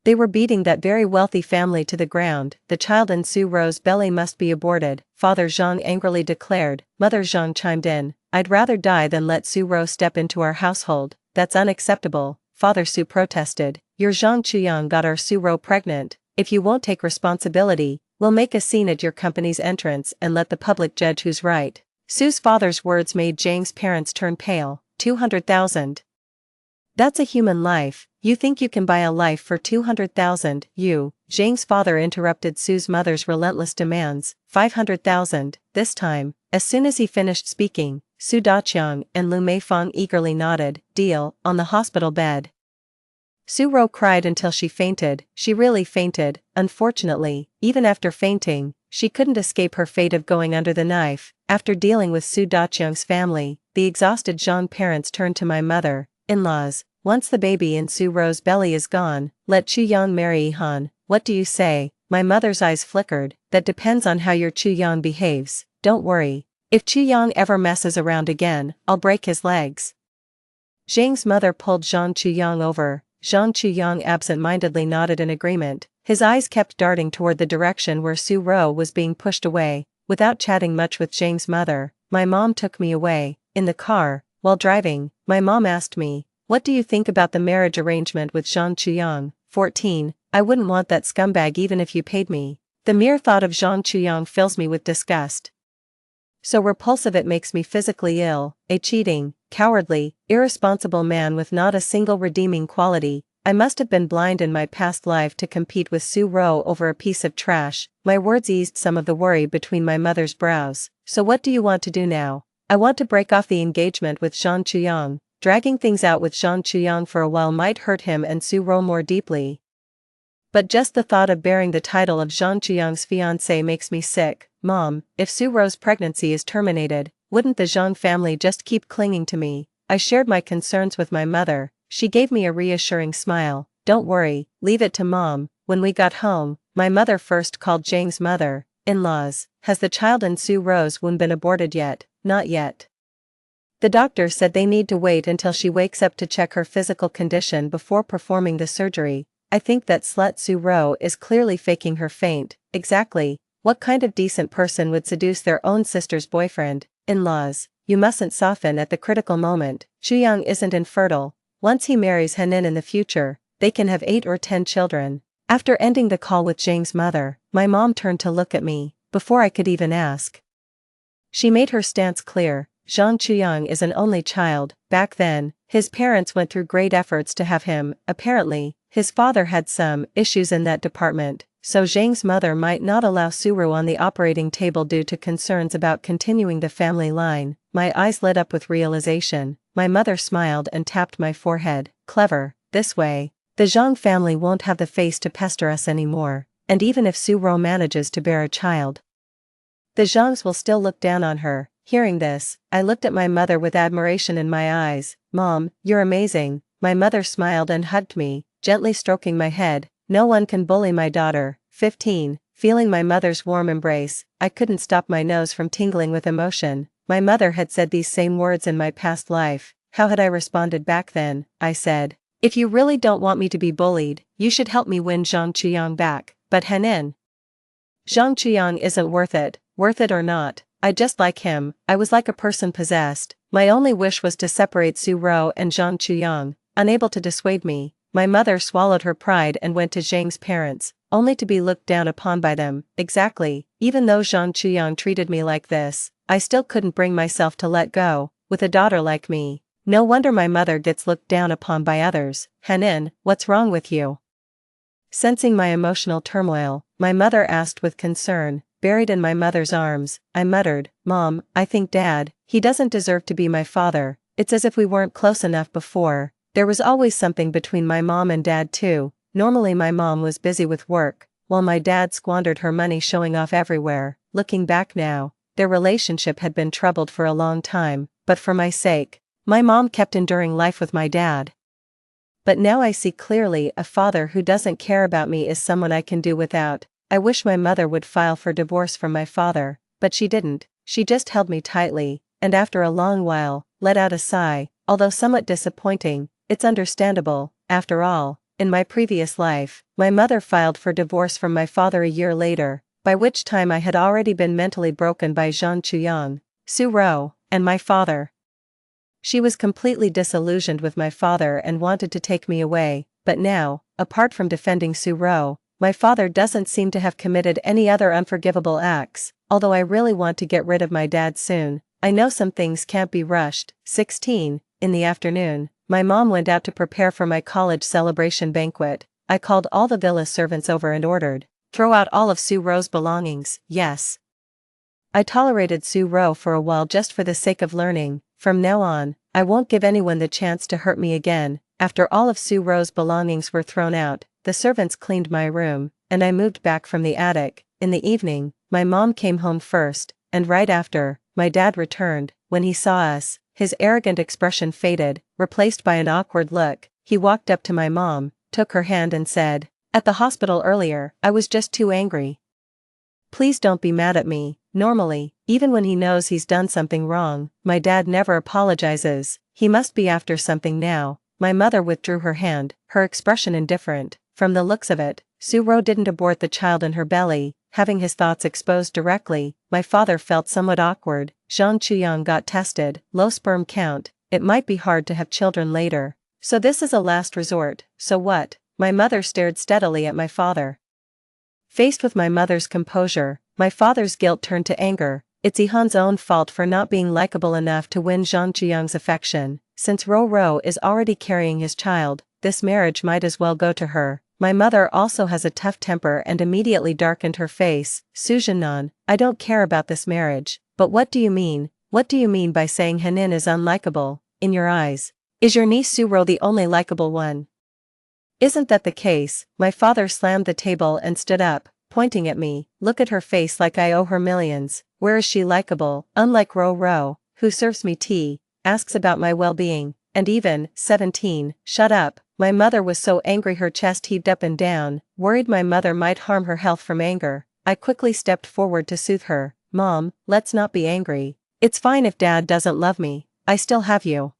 they were beating that very wealthy family to the ground. The child in Su-ro's belly must be aborted, Father Zhang angrily declared. Mother Zhang chimed in. I'd rather die than let Su-ro step into our household. That's unacceptable, Father Su protested. Your Zhang Chuyang got our Su-ro pregnant. If you won't take responsibility, we'll make a scene at your company's entrance and let the public judge who's right. Su's father's words made Zhang's parents turn pale. 200,000. That's a human life. You think you can buy a life for 200,000? Zhang's father interrupted Su's mother's relentless demands. 500,000. This time, as soon as he finished speaking, Su Daqiang and Lu Meifang eagerly nodded. Deal. On the hospital bed, Su-ro cried until she fainted. She really fainted. Unfortunately, even after fainting, she couldn't escape her fate of going under the knife. After dealing with Su Daqiang's family, the exhausted Zhang parents turned to my mother-in-laws. Once the baby in Su-ro's belly is gone, let Chuyang marry Han. What do you say? My mother's eyes flickered. That depends on how your Chuyang behaves. Don't worry. If Chuyang ever messes around again, I'll break his legs. Zhang's mother pulled Zhang Chuyang over. Zhang Chuyang absent-mindedly nodded in agreement. His eyes kept darting toward the direction where Su-ro was being pushed away. Without chatting much with Zhang's mother, my mom took me away. In the car, while driving, my mom asked me, what do you think about the marriage arrangement with Zhang Chuyang? 14. I wouldn't want that scumbag even if you paid me. The mere thought of Zhang Chuyang fills me with disgust. So repulsive it makes me physically ill. A cheating, cowardly, irresponsible man with not a single redeeming quality. I must have been blind in my past life to compete with Su-ro over a piece of trash. My words eased some of the worry between my mother's brows. So what do you want to do now? I want to break off the engagement with Zhang Chuyang. Dragging things out with Zhang Chuyang for a while might hurt him and Su-ro more deeply. But just the thought of bearing the title of Zhang Chuyang's fiancé makes me sick. Mom, if Su-ro's pregnancy is terminated, wouldn't the Zhang family just keep clinging to me? I shared my concerns with my mother. She gave me a reassuring smile. Don't worry, leave it to Mom. When we got home, my mother first called Zhang's mother-in-laws. Has the child in Su-ro's womb been aborted yet? Not yet. The doctor said they need to wait until she wakes up to check her physical condition before performing the surgery. I think that slut Su-ro is clearly faking her faint. Exactly. What kind of decent person would seduce their own sister's boyfriend-in-laws? You mustn't soften at the critical moment. Chuyang isn't infertile. Once he marries Henin in the future, they can have 8 or 10 children. After ending the call with Zhang's mother, my mom turned to look at me. Before I could even ask, she made her stance clear. Zhang Chuyang is an only child. Back then, his parents went through great efforts to have him. Apparently, his father had some issues in that department, so Zhang's mother might not allow Su-ro on the operating table due to concerns about continuing the family line. My eyes lit up with realization. My mother smiled and tapped my forehead. Clever. This way, the Zhang family won't have the face to pester us anymore, and even if Su-ro manages to bear a child, the Zhangs will still look down on her. Hearing this, I looked at my mother with admiration in my eyes. Mom, you're amazing. My mother smiled and hugged me, gently stroking my head. No one can bully my daughter. 15. Feeling my mother's warm embrace, I couldn't stop my nose from tingling with emotion. My mother had said these same words in my past life. How had I responded back then? I said, if you really don't want me to be bullied, you should help me win Zhang Chuyang back. But Henin, Zhang Chuyang isn't worth it or not. I just like him. I was like a person possessed. My only wish was to separate Su-ro and Zhang Chuyang. Unable to dissuade me, my mother swallowed her pride and went to Zhang's parents, only to be looked down upon by them. Exactly. Even though Zhang Chuyang treated me like this, I still couldn't bring myself to let go. With a daughter like me, no wonder my mother gets looked down upon by others. Henin, what's wrong with you? Sensing my emotional turmoil, my mother asked with concern. buried in my mother's arms, I muttered, "Mom, I think Dad, he doesn't deserve to be my father." It's as if we weren't close enough before. There was always something between my mom and Dad too. Normally my mom was busy with work, while my dad squandered her money showing off everywhere. Looking back now, their relationship had been troubled for a long time, but for my sake, my mom kept enduring life with my dad. But now I see clearly, a father who doesn't care about me is someone I can do without. I wish my mother would file for divorce from my father, but she didn't. She just held me tightly, and after a long while, let out a sigh. Although somewhat disappointing, it's understandable. After all, in my previous life, my mother filed for divorce from my father a year later, by which time I had already been mentally broken by Zhang Chuyang, Su Ro, and my father. She was completely disillusioned with my father and wanted to take me away, but now, apart from defending Su Ro, my father doesn't seem to have committed any other unforgivable acts. Although I really want to get rid of my dad soon, I know some things can't be rushed. 16. In the afternoon, my mom went out to prepare for my college celebration banquet. I called all the villa servants over and ordered, "Throw out all of Su Ro's belongings." Yes. I tolerated Su Ro for a while just for the sake of learning. From now on, I won't give anyone the chance to hurt me again. After all of Su Ro's belongings were thrown out, the servants cleaned my room, and I moved back from the attic. In the evening, my mom came home first, and right after, my dad returned. When he saw us, his arrogant expression faded, replaced by an awkward look. He walked up to my mom, took her hand and said, "At the hospital earlier, I was just too angry. Please don't be mad at me." Normally, even when he knows he's done something wrong, my dad never apologizes. He must be after something now. My mother withdrew her hand, her expression indifferent. From the looks of it, Su Ro didn't abort the child in her belly. Having his thoughts exposed directly, my father felt somewhat awkward. Zhang Chuyang got tested, low sperm count. It might be hard to have children later. So this is a last resort. So what? My mother stared steadily at my father. Faced with my mother's composure, my father's guilt turned to anger. It's Ihan's own fault for not being likable enough to win Zhang Chuyang's affection. Since Ro is already carrying his child, this marriage might as well go to her. My mother also has a tough temper and immediately darkened her face. Su Zhennan, I don't care about this marriage. But what do you mean? What do you mean by saying Henin is unlikable? In your eyes, is your niece Su Ro the only likable one? Isn't that the case? My father slammed the table and stood up, pointing at me. Look at her face, like I owe her millions. Where is she likable? Unlike Ro, who serves me tea, asks about my well-being, and even, 17, shut up. My mother was so angry her chest heaved up and down, worried my mother might harm her health from anger. I quickly stepped forward to soothe her. Mom, let's not be angry. It's fine if Dad doesn't love me. I still have you.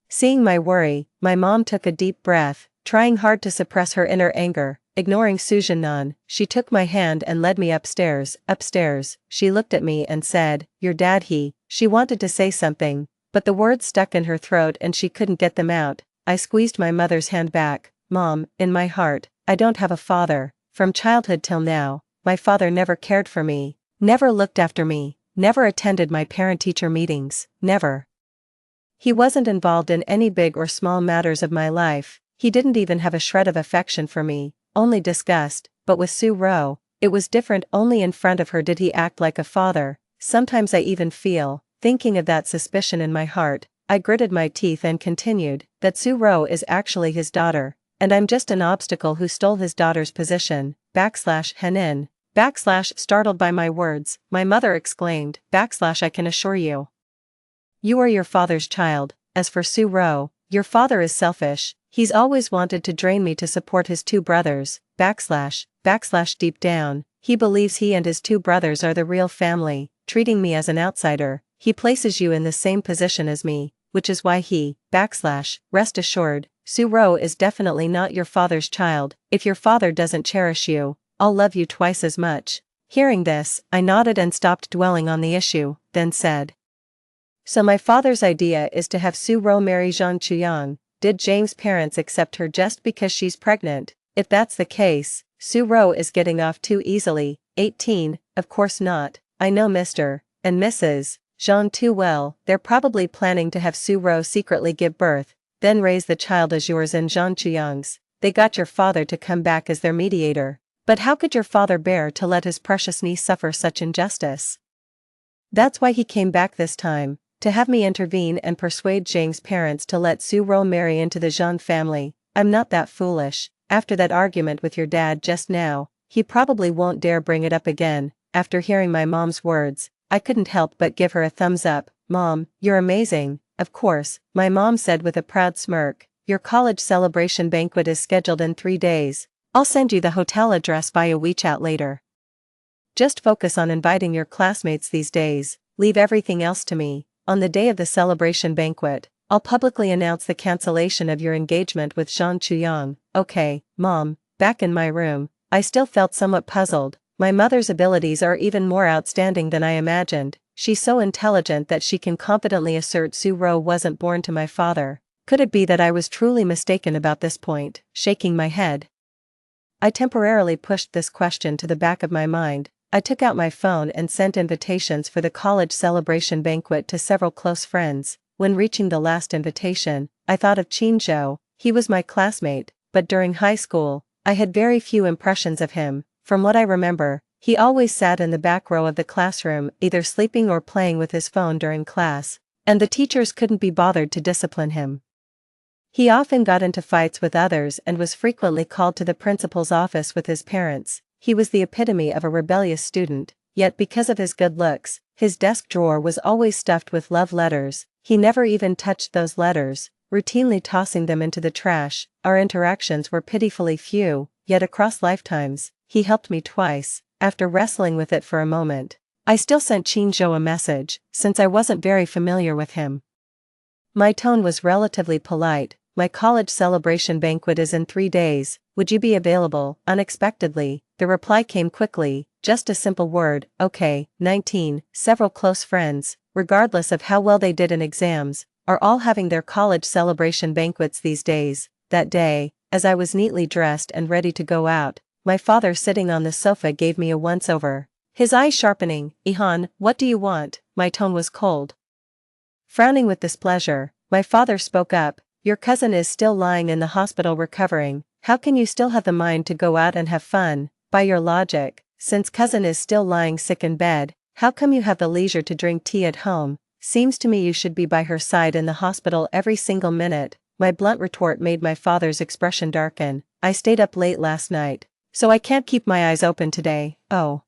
Seeing my worry, my mom took a deep breath, trying hard to suppress her inner anger. Ignoring Su Zhennan, she took my hand and led me upstairs. Upstairs, she looked at me and said, "Your dad She wanted to say something, but the words stuck in her throat and she couldn't get them out. I squeezed my mother's hand back. Mom, in my heart, I don't have a father. From childhood till now, my father never cared for me, never looked after me, never attended my parent-teacher meetings, never. He wasn't involved in any big or small matters of my life. He didn't even have a shred of affection for me, only disgust. But with Su Ro, it was different. Only in front of her did he act like a father. Sometimes I even feel, thinking of that suspicion in my heart, I gritted my teeth and continued, that Su Ro is actually his daughter, and I'm just an obstacle who stole his daughter's position. Henin. Startled by my words, my mother exclaimed, I can assure you. You are your father's child. As for Su Ro, your father is selfish. He's always wanted to drain me to support his two brothers. Deep down, he believes he and his two brothers are the real family, treating me as an outsider. He places you in the same position as me, which is why rest assured, Su Ro is definitely not your father's child. If your father doesn't cherish you, I'll love you twice as much. Hearing this, I nodded and stopped dwelling on the issue, then said, so my father's idea is to have Su Ro marry Zhang Chuyang. Did James' parents accept her just because she's pregnant? If that's the case, Su Ro is getting off too easily. 18, of course not. I know Mr. and Mrs. Zhang too well. They're probably planning to have Su Ro secretly give birth, then raise the child as yours and Zhang Chuyang's. They got your father to come back as their mediator. But how could your father bear to let his precious niece suffer such injustice? That's why he came back this time, to have me intervene and persuade Zhang's parents to let Su Ro marry into the Zhang family. I'm not that foolish. After that argument with your dad just now, he probably won't dare bring it up again. After hearing my mom's words, I couldn't help but give her a thumbs up. Mom, you're amazing. Of course, my mom said with a proud smirk. Your college celebration banquet is scheduled in 3 days. I'll send you the hotel address via WeChat later. Just focus on inviting your classmates these days, leave everything else to me. On the day of the celebration banquet, I'll publicly announce the cancellation of your engagement with Zhang Chuyang. Okay, Mom. Back in my room, I still felt somewhat puzzled. My mother's abilities are even more outstanding than I imagined. She's so intelligent that she can confidently assert Su Ro wasn't born to my father. Could it be that I was truly mistaken about this point? Shaking my head, I temporarily pushed this question to the back of my mind. I took out my phone and sent invitations for the college celebration banquet to several close friends. When reaching the last invitation, I thought of Qin Zhou. He was my classmate, but during high school, I had very few impressions of him. From what I remember, he always sat in the back row of the classroom, either sleeping or playing with his phone during class, and the teachers couldn't be bothered to discipline him. He often got into fights with others and was frequently called to the principal's office with his parents. He was the epitome of a rebellious student, yet because of his good looks, his desk drawer was always stuffed with love letters. He never even touched those letters, routinely tossing them into the trash. Our interactions were pitifully few, yet across lifetimes, he helped me twice. After wrestling with it for a moment, I still sent Qin Zhou a message, since I wasn't very familiar with him. My tone was relatively polite. My college celebration banquet is in 3 days, would you be available? Unexpectedly, the reply came quickly, just a simple word, okay. 19. Several close friends, regardless of how well they did in exams, are all having their college celebration banquets these days. That day, as I was neatly dressed and ready to go out, my father sitting on the sofa gave me a once-over. His eyes sharpening. Ihan, what do you want? My tone was cold. Frowning with displeasure, my father spoke up. Your cousin is still lying in the hospital recovering. How can you still have the mind to go out and have fun? By your logic, since cousin is still lying sick in bed, how come you have the leisure to drink tea at home? Seems to me you should be by her side in the hospital every single minute. My blunt retort made my father's expression darken. I stayed up late last night, so I can't keep my eyes open today. Oh.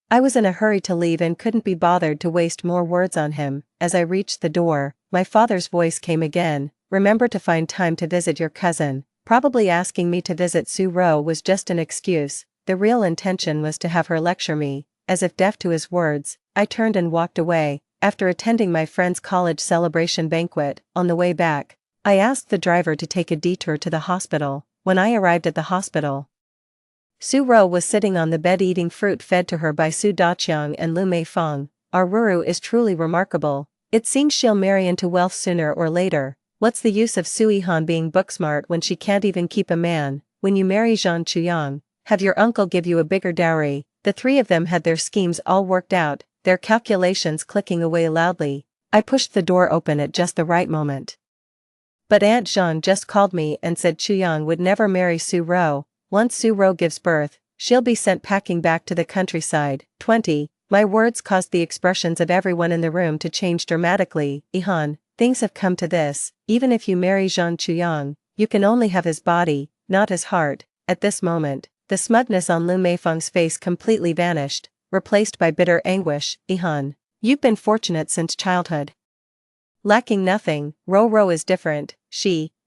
I was in a hurry to leave and couldn't be bothered to waste more words on him. As I reached the door, my father's voice came again. Remember to find time to visit your cousin. Probably asking me to visit Su Ro was just an excuse. The real intention was to have her lecture me. As if deaf to his words, I turned and walked away. After attending my friend's college celebration banquet, on the way back, I asked the driver to take a detour to the hospital. When I arrived at the hospital, Su Ro was sitting on the bed eating fruit fed to her by Su Daqiang and Lu Meifeng. Our Ruru is truly remarkable. It seems she'll marry into wealth sooner or later. What's the use of Su Yihan being book-smart when she can't even keep a man? When you marry Zhang Chuyang, have your uncle give you a bigger dowry. The three of them had their schemes all worked out, their calculations clicking away loudly. I pushed the door open at just the right moment. But Aunt Zhang just called me and said Chuyang would never marry Su Ro. Once Su Ro gives birth, she'll be sent packing back to the countryside. 20. My words caused the expressions of everyone in the room to change dramatically. Ihan, things have come to this. Even if you marry Zhang Chuyang, you can only have his body, not his heart. At this moment, the smugness on Lu Meifeng's face completely vanished, replaced by bitter anguish. Ihan, you've been fortunate since childhood. Lacking nothing. Ro is different.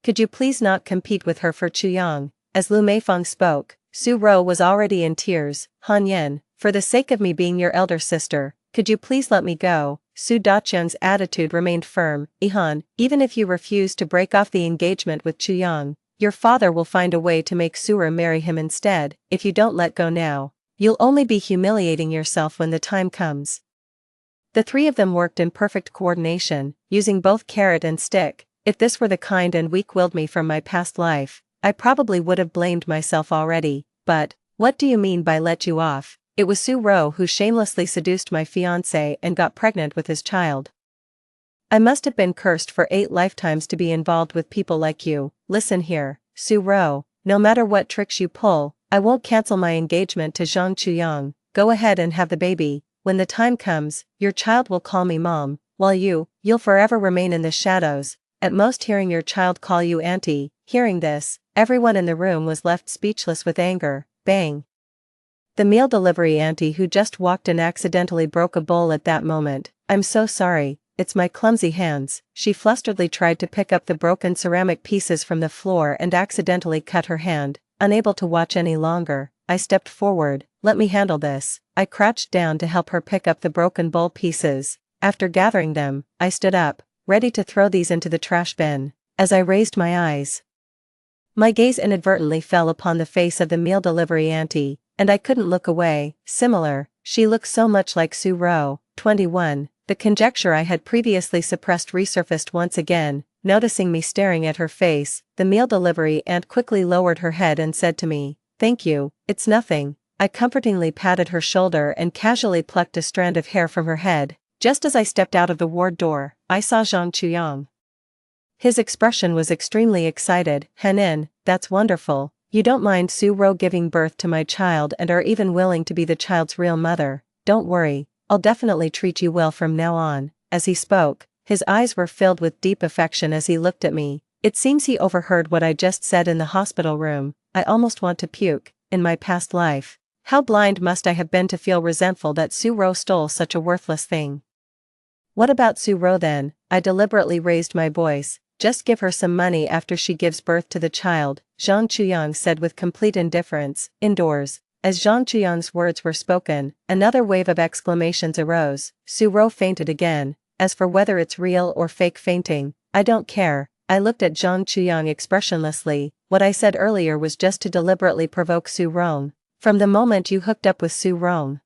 Could you please not compete with her for Chuyang? As Lu Meifeng spoke, Su Ro was already in tears. Han Yan, for the sake of me being your elder sister, could you please let me go? Su Daqiang's attitude remained firm. Ihan, even if you refuse to break off the engagement with Chuyang, your father will find a way to make Sura marry him instead. If you don't let go now, you'll only be humiliating yourself when the time comes. The three of them worked in perfect coordination, using both carrot and stick. If this were the kind and weak-willed me from my past life, I probably would have blamed myself already. But, what do you mean by let you off? It was Su Ro who shamelessly seduced my fiancé and got pregnant with his child. I must have been cursed for 8 lifetimes to be involved with people like you. Listen here, Su Ro, no matter what tricks you pull, I won't cancel my engagement to Zhang Chuyang. Go ahead and have the baby. When the time comes, your child will call me mom, while you'll forever remain in the shadows, at most hearing your child call you auntie." Hearing this, everyone in the room was left speechless with anger. Bang! The meal delivery auntie who just walked in accidentally broke a bowl at that moment. "I'm so sorry, it's my clumsy hands." She flusteredly tried to pick up the broken ceramic pieces from the floor and accidentally cut her hand. Unable to watch any longer, I stepped forward. "Let me handle this." I crouched down to help her pick up the broken bowl pieces. After gathering them, I stood up, ready to throw these into the trash bin. As I raised my eyes, my gaze inadvertently fell upon the face of the meal delivery auntie, and I couldn't look away. She looked so much like Sue Rowe, 21. The conjecture I had previously suppressed resurfaced once again. Noticing me staring at her face, the meal delivery aunt quickly lowered her head and said to me, "Thank you, it's nothing." I comfortingly patted her shoulder and casually plucked a strand of hair from her head. Just as I stepped out of the ward door, I saw Zhang Chuyang. His expression was extremely excited. "Henin, that's wonderful. You don't mind Sue Rowe giving birth to my child and are even willing to be the child's real mother. Don't worry, I'll definitely treat you well from now on." As he spoke, his eyes were filled with deep affection as he looked at me. It seems he overheard what I just said in the hospital room. I almost want to puke. In my past life, how blind must I have been to feel resentful that Sue Rowe stole such a worthless thing. "What about Sue Rowe then?" I deliberately raised my voice. "Just give her some money after she gives birth to the child," Zhang Chuyang said with complete indifference. Indoors, as Zhang Chuyang's words were spoken, another wave of exclamations arose. Sue Rowe fainted again. As for whether it's real or fake fainting, I don't care. I looked at Zhang Chuyang expressionlessly. "What I said earlier was just to deliberately provoke Sue Rowe. From the moment you hooked up with Sue Rowe,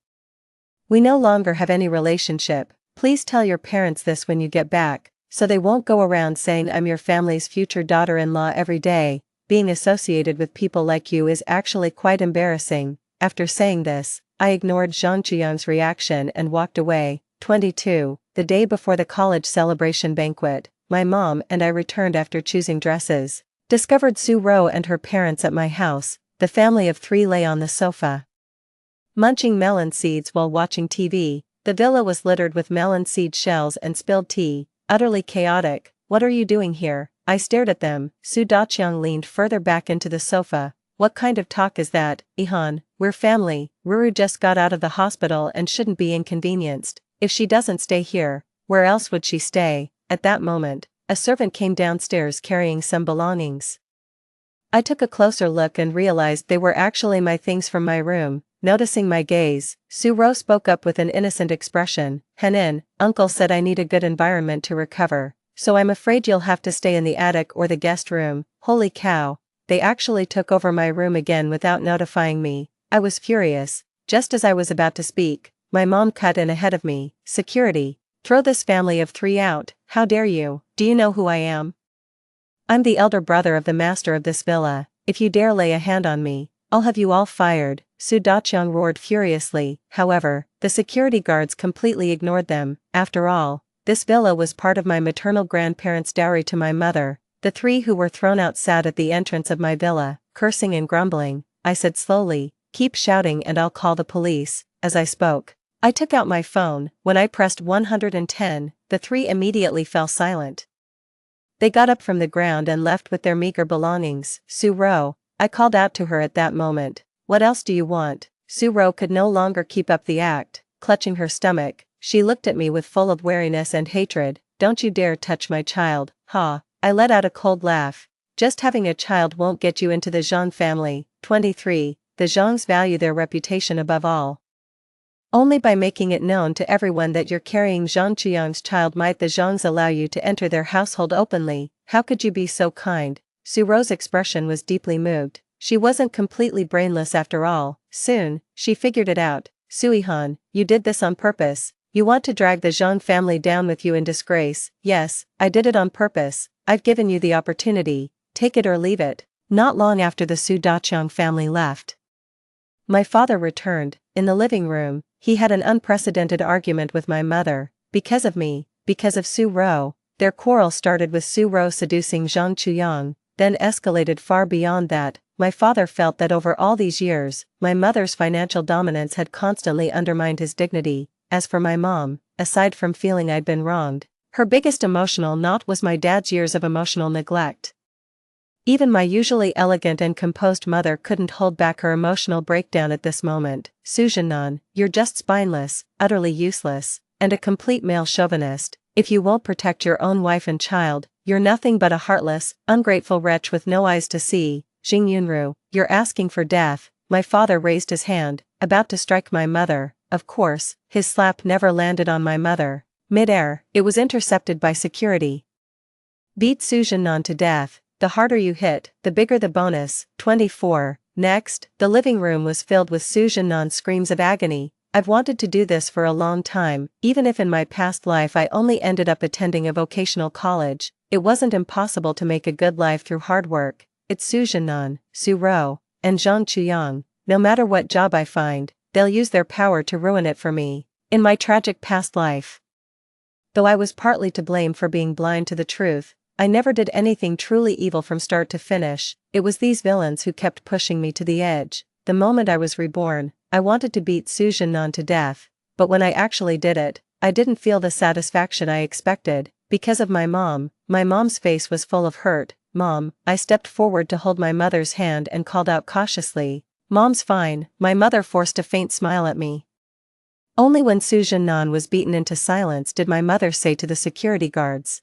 we no longer have any relationship. Please tell your parents this when you get back, so they won't go around saying I'm your family's future daughter-in-law every day. Being associated with people like you is actually quite embarrassing." After saying this, I ignored Zhang Chuyang's reaction and walked away. 22. The day before the college celebration banquet, my mom and I returned after choosing dresses. Discovered Sue Rowe and her parents at my house. The family of 3 lay on the sofa, munching melon seeds while watching TV. The villa was littered with melon seed shells and spilled tea, utterly chaotic. "What are you doing here?" I stared at them. Su Daqiang leaned further back into the sofa. "What kind of talk is that, Ihan? We're family. Ruru just got out of the hospital and shouldn't be inconvenienced. If she doesn't stay here, where else would she stay?" At that moment, a servant came downstairs carrying some belongings. I took a closer look and realized they were actually my things from my room. Noticing my gaze, Sue Rowe spoke up with an innocent expression. "Henin, Uncle said I need a good environment to recover, so I'm afraid you'll have to stay in the attic or the guest room." Holy cow, they actually took over my room again without notifying me. I was furious. Just as I was about to speak, my mom cut in ahead of me. "Security, throw this family of 3 out. How dare you? Do you know who I am? I'm the elder brother of the master of this villa. If you dare lay a hand on me, I'll have you all fired." Su Daqiang roared furiously. However, the security guards completely ignored them. After all, this villa was part of my maternal grandparents' dowry to my mother. The 3 who were thrown out sat at the entrance of my villa, cursing and grumbling. I said slowly, "Keep shouting and I'll call the police." As I spoke, I took out my phone. When I pressed 110, the 3 immediately fell silent. They got up from the ground and left with their meager belongings. "Sue Rowe," I called out to her at that moment. "What else do you want?" Sue Rowe could no longer keep up the act. Clutching her stomach, she looked at me with full of wariness and hatred. "Don't you dare touch my child." Ha! I let out a cold laugh. "Just having a child won't get you into the Zhang family." 23. The Zhangs value their reputation above all. Only by making it known to everyone that you're carrying Zhang Chuyang's child might the Zhangs allow you to enter their household openly. How could you be so kind? Sue Rowe's expression was deeply moved. She wasn't completely brainless after all. Soon, she figured it out. "Suihan, you did this on purpose. You want to drag the Zhang family down with you in disgrace." "Yes, I did it on purpose. I've given you the opportunity. Take it or leave it." Not long after the Su Daqiang family left, my father returned. In the living room, he had an unprecedented argument with my mother. Because of me, because of Sue Rowe. Their quarrel started with Sue Rowe seducing Zhang Chuyang, then escalated far beyond that. my father felt that over all these years, my mother's financial dominance had constantly undermined his dignity. As for my mom, aside from feeling I'd been wronged, her biggest emotional knot was my dad's years of emotional neglect. Even my usually elegant and composed mother couldn't hold back her emotional breakdown at this moment. Sujanan, you're just spineless, utterly useless, and a complete male chauvinist. If you won't protect your own wife and child, you're nothing but a heartless, ungrateful wretch with no eyes to see. Jing Yunru, you're asking for death. My father raised his hand, about to strike my mother. Of course, his slap never landed on my mother. Mid-air, it was intercepted by security. Beat Sujanan to death. The harder you hit, the bigger the bonus. 24. Next, the living room was filled with Sujanan's screams of agony. I've wanted to do this for a long time, even if in my past life I only ended up attending a vocational college. It wasn't impossible to make a good life through hard work. It's Sujanan, Su Ro, and Zhang Chuyang. No matter what job I find, they'll use their power to ruin it for me. In my tragic past life, though I was partly to blame for being blind to the truth, I never did anything truly evil from start to finish. It was these villains who kept pushing me to the edge. The moment I was reborn, I wanted to beat Sujanan to death, but when I actually did it, I didn't feel the satisfaction I expected. Because of my mom, my mom's face was full of hurt. Mom, I stepped forward to hold my mother's hand and called out cautiously, Mom's fine. My mother forced a faint smile at me. Only when Sujanan was beaten into silence did my mother say to the security guards,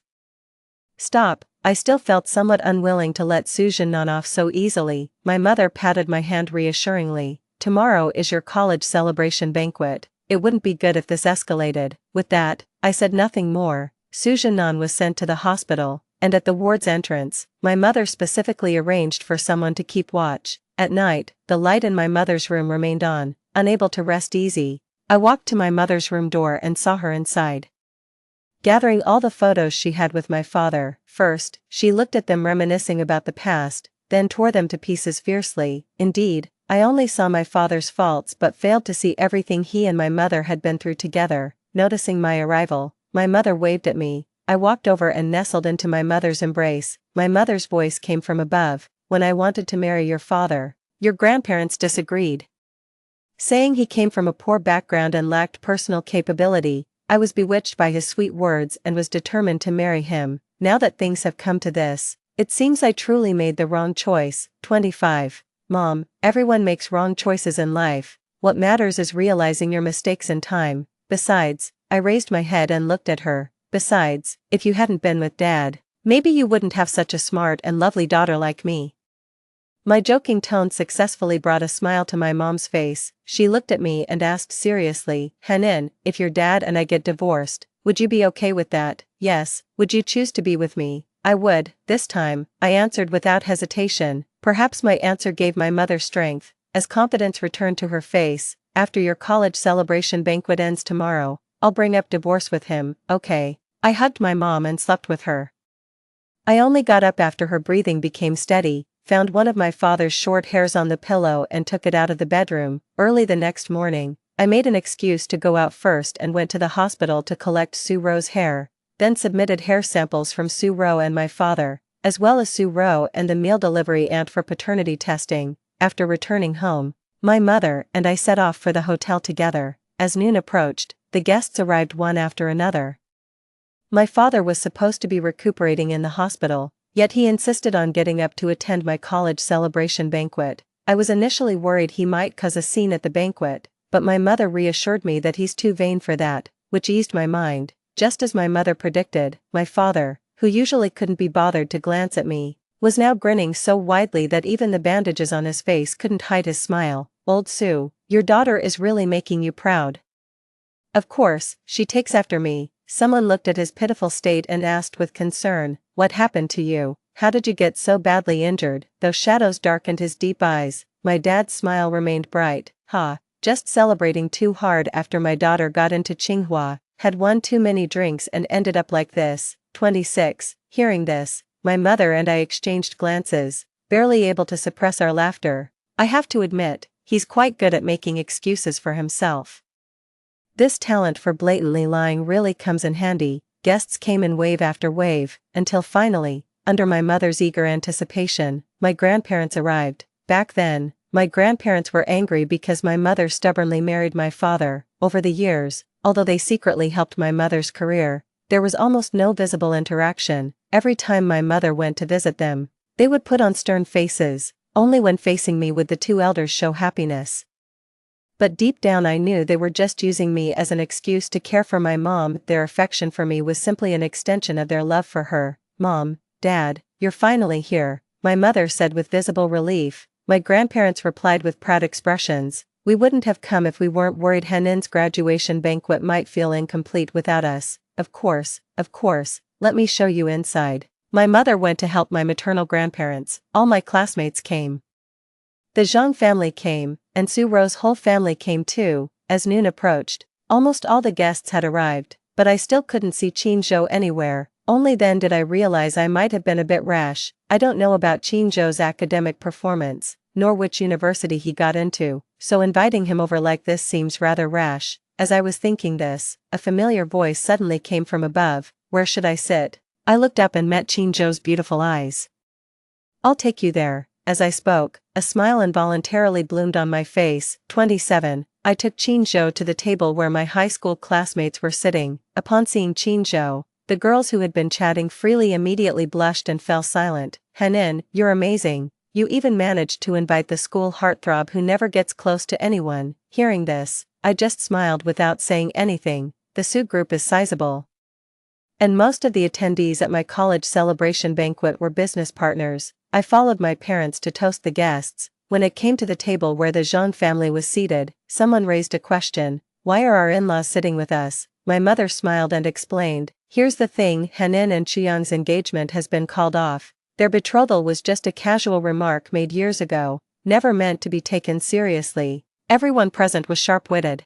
Stop. I still felt somewhat unwilling to let Sujanan off so easily. My mother patted my hand reassuringly. Tomorrow is your college celebration banquet. It wouldn't be good if this escalated. With that, I said nothing more. Sujanan was sent to the hospital, and at the ward's entrance, my mother specifically arranged for someone to keep watch. At night, the light in my mother's room remained on. Unable to rest easy, I walked to my mother's room door and saw her inside, gathering all the photos she had with my father. First, she looked at them reminiscing about the past, then tore them to pieces fiercely. Indeed, I only saw my father's faults but failed to see everything he and my mother had been through together. Noticing my arrival, my mother waved at me. I walked over and nestled into my mother's embrace. My mother's voice came from above. When I wanted to marry your father, your grandparents disagreed, saying he came from a poor background and lacked personal capability. I was bewitched by his sweet words and was determined to marry him. Now that things have come to this, it seems I truly made the wrong choice. 25. Mom, everyone makes wrong choices in life. What matters is realizing your mistakes in time. Besides, I raised my head and looked at her. Besides, if you hadn't been with Dad, maybe you wouldn't have such a smart and lovely daughter like me. My joking tone successfully brought a smile to my mom's face. She looked at me and asked seriously, Hanin, if your dad and I get divorced, would you be okay with that? Yes. Would you choose to be with me? I would. This time, I answered without hesitation. Perhaps my answer gave my mother strength, as confidence returned to her face. After your college celebration banquet ends tomorrow, I'll bring up divorce with him. Okay. I hugged my mom and slept with her. I only got up after her breathing became steady, found one of my father's short hairs on the pillow and took it out of the bedroom. Early the next morning, I made an excuse to go out first and went to the hospital to collect Su Ro's hair, then submitted hair samples from Su Ro and my father, as well as Su Ro and the meal delivery aunt for paternity testing. After returning home, my mother and I set off for the hotel together. As noon approached, the guests arrived one after another. My father was supposed to be recuperating in the hospital, yet he insisted on getting up to attend my college celebration banquet. I was initially worried he might cause a scene at the banquet, but my mother reassured me that he's too vain for that, which eased my mind. Just as my mother predicted, my father, who usually couldn't be bothered to glance at me, was now grinning so widely that even the bandages on his face couldn't hide his smile. Old Sue, your daughter is really making you proud. Of course, she takes after me. Someone looked at his pitiful state and asked with concern, what happened to you? How did you get so badly injured? Though shadows darkened his deep eyes, my dad's smile remained bright. Just celebrating too hard after my daughter got into Tsinghua, had one too many drinks and ended up like this. 26. Hearing this, my mother and I exchanged glances, barely able to suppress our laughter. I have to admit, he's quite good at making excuses for himself. This talent for blatantly lying really comes in handy. Guests came in wave after wave, until finally, under my mother's eager anticipation, my grandparents arrived. Back then, my grandparents were angry because my mother stubbornly married my father. Over the years, although they secretly helped my mother's career, there was almost no visible interaction. Every time my mother went to visit them, they would put on stern faces. Only when facing me would the two elders show happiness. But deep down I knew they were just using me as an excuse to care for my mom. Their affection for me was simply an extension of their love for her. "Mom, Dad, you're finally here," my mother said with visible relief. My grandparents replied with proud expressions, "We wouldn't have come if we weren't worried Hanin's graduation banquet might feel incomplete without us." Of course, let me show you inside." My mother went to help my maternal grandparents. All my classmates came. The Zhang family came, and Su Ro's whole family came too. As noon approached, almost all the guests had arrived, but I still couldn't see Qin Zhou anywhere. Only then did I realize I might have been a bit rash. I don't know about Qin Zhou's academic performance, nor which university he got into, so inviting him over like this seems rather rash. As I was thinking this, a familiar voice suddenly came from above. Where should I sit? I looked up and met Qin Zhou's beautiful eyes. "I'll take you there." As I spoke, a smile involuntarily bloomed on my face. 27. I took Qin Zhou to the table where my high school classmates were sitting. Upon seeing Qin Zhou, the girls who had been chatting freely immediately blushed and fell silent. "Hanin, you're amazing. You even managed to invite the school heartthrob who never gets close to anyone." Hearing this, I just smiled without saying anything. The Su group is sizable, and most of the attendees at my college celebration banquet were business partners. I followed my parents to toast the guests. When it came to the table where the Zhang family was seated, someone raised a question. "Why are our in-laws sitting with us?" My mother smiled and explained, "Here's the thing, Hanin and Chuyang's engagement has been called off. Their betrothal was just a casual remark made years ago, never meant to be taken seriously." Everyone present was sharp-witted,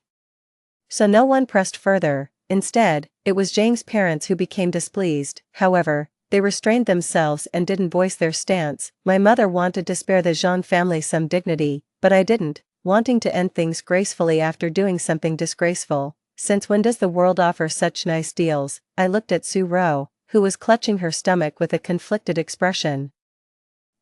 so no one pressed further. Instead, it was Zhang's parents who became displeased. However, they restrained themselves and didn't voice their stance. My mother wanted to spare the Zhang family some dignity, but I didn't, wanting to end things gracefully after doing something disgraceful. Since when does the world offer such nice deals? I looked at Su Ro, who was clutching her stomach with a conflicted expression,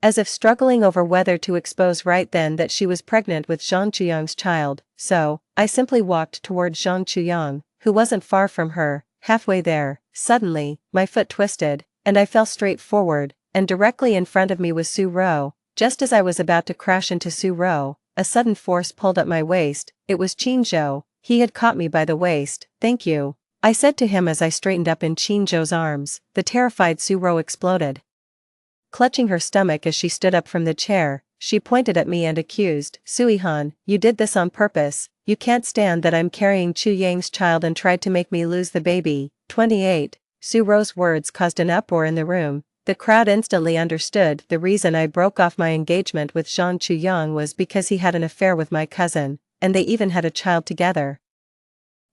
as if struggling over whether to expose right then that she was pregnant with Zhang Chuyang's child. So, I simply walked toward Zhang Chuyang, who wasn't far from her. Halfway there, suddenly, my foot twisted, and I fell straight forward, and directly in front of me was Su Ro. Just as I was about to crash into Su Ro, a sudden force pulled at my waist. It was Qin Zhou. He had caught me by the waist. "Thank you," I said to him as I straightened up in Qin Zhou's arms. The terrified Su Ro exploded, clutching her stomach as she stood up from the chair. She pointed at me and accused, "Suihan, you did this on purpose. You can't stand that I'm carrying Chu Yang's child and tried to make me lose the baby." 28. Su Ro's words caused an uproar in the room. The crowd instantly understood the reason I broke off my engagement with Zhang Chuyang was because he had an affair with my cousin, and they even had a child together.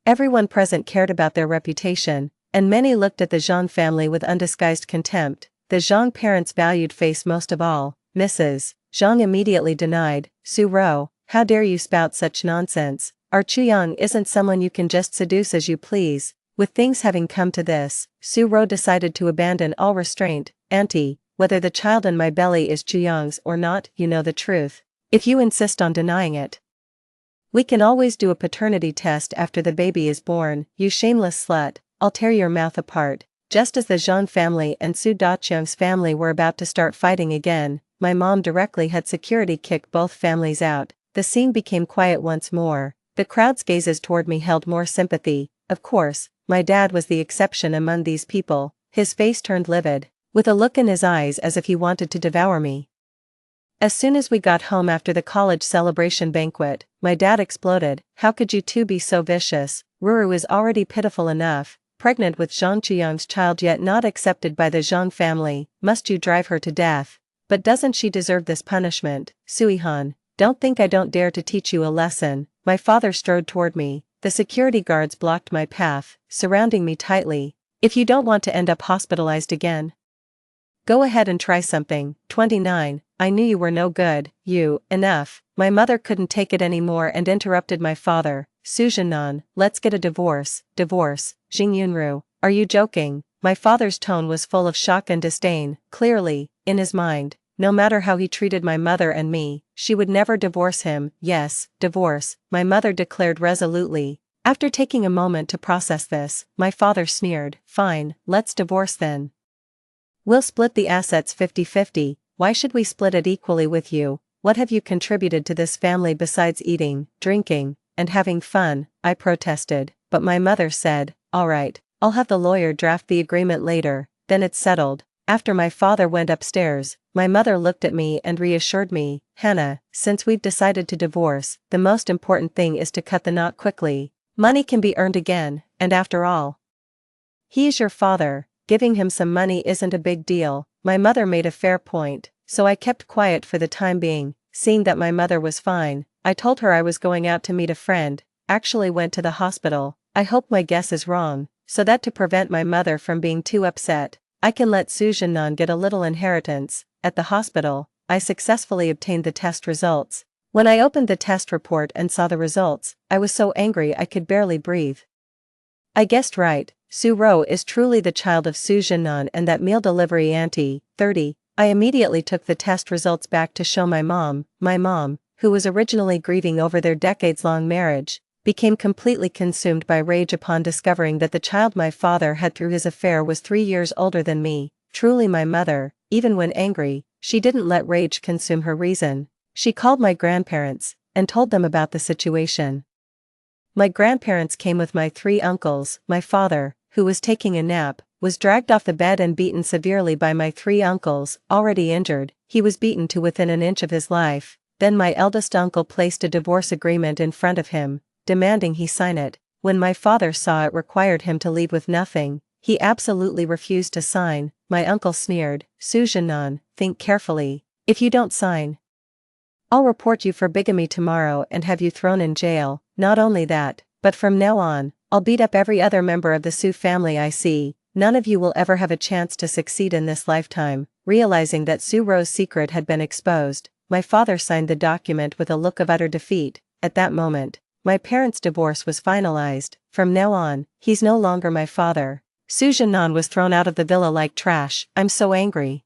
Everyone present cared about their reputation, and many looked at the Zhang family with undisguised contempt. The Zhang parents valued face most of all. Mrs. Zhang immediately denied. "Su Ro, how dare you spout such nonsense? Our Chuyang isn't someone you can just seduce as you please." With things having come to this, Su Ro decided to abandon all restraint. "Auntie, whether the child in my belly is Chuyang's or not, you know the truth. If you insist on denying it, we can always do a paternity test after the baby is born. You shameless slut, I'll tear your mouth apart." Just as the Zhang family and Su Daqiang's family were about to start fighting again, my mom directly had security kick both families out. The scene became quiet once more. The crowd's gazes toward me held more sympathy. Of course, my dad was the exception among these people. His face turned livid, with a look in his eyes as if he wanted to devour me. As soon as we got home after the college celebration banquet, my dad exploded. "How could you two be so vicious? Ruru is already pitiful enough, pregnant with Zhang Chuyang's child yet not accepted by the Zhang family. Must you drive her to death? But doesn't she deserve this punishment?" "Suihan, don't think I don't dare to teach you a lesson." My father strode toward me. The security guards blocked my path, surrounding me tightly. "If you don't want to end up hospitalized again, go ahead and try something." 29. I knew you were no good. Enough. My mother couldn't take it anymore and interrupted my father. "Sujanan, let's get a divorce." "Divorce? Jing Yunru, are you joking?" My father's tone was full of shock and disdain. Clearly, in his mind, no matter how he treated my mother and me, she would never divorce him. Yes, divorce, my mother declared resolutely. After taking a moment to process this, my father sneered, "Fine, let's divorce then. We'll split the assets 50-50, why should we split it equally with you? What have you contributed to this family besides eating, drinking, and having fun?" I protested, but my mother said, "All right, I'll have the lawyer draft the agreement later, then it's settled." After my father went upstairs, my mother looked at me and reassured me, "Hannah, since we've decided to divorce, the most important thing is to cut the knot quickly. Money can be earned again, and after all, he is your father, giving him some money isn't a big deal." My mother made a fair point, so I kept quiet for the time being. Seeing that my mother was fine, I told her I was going out to meet a friend, actually went to the hospital. I hope my guess is wrong, so that to prevent my mother from being too upset, I can let Sujanan get a little inheritance. At the hospital, I successfully obtained the test results. When I opened the test report and saw the results, I was so angry I could barely breathe. I guessed right, Su-ro is truly the child of Sujanan and that meal delivery auntie, 30. I immediately took the test results back to show my mom, who was originally grieving over their decades-long marriage, became completely consumed by rage upon discovering that the child my father had through his affair was 3 years older than me. Truly my mother, even when angry, she didn't let rage consume her reason. She called my grandparents, and told them about the situation. My grandparents came with my 3 uncles. My father, who was taking a nap, was dragged off the bed and beaten severely by my 3 uncles, already injured. He was beaten to within an inch of his life. Then my eldest uncle placed a divorce agreement in front of him, demanding he sign it. When my father saw it required him to leave with nothing, he absolutely refused to sign. My uncle sneered, "Sujanan, think carefully. If you don't sign, I'll report you for bigamy tomorrow and have you thrown in jail. Not only that, but from now on, I'll beat up every other member of the Su family I see. None of you will ever have a chance to succeed in this lifetime." Realizing that Su-ro's secret had been exposed, my father signed the document with a look of utter defeat. At that moment, my parents' divorce was finalized. From now on, he's no longer my father. Sujanan was thrown out of the villa like trash. I'm so angry.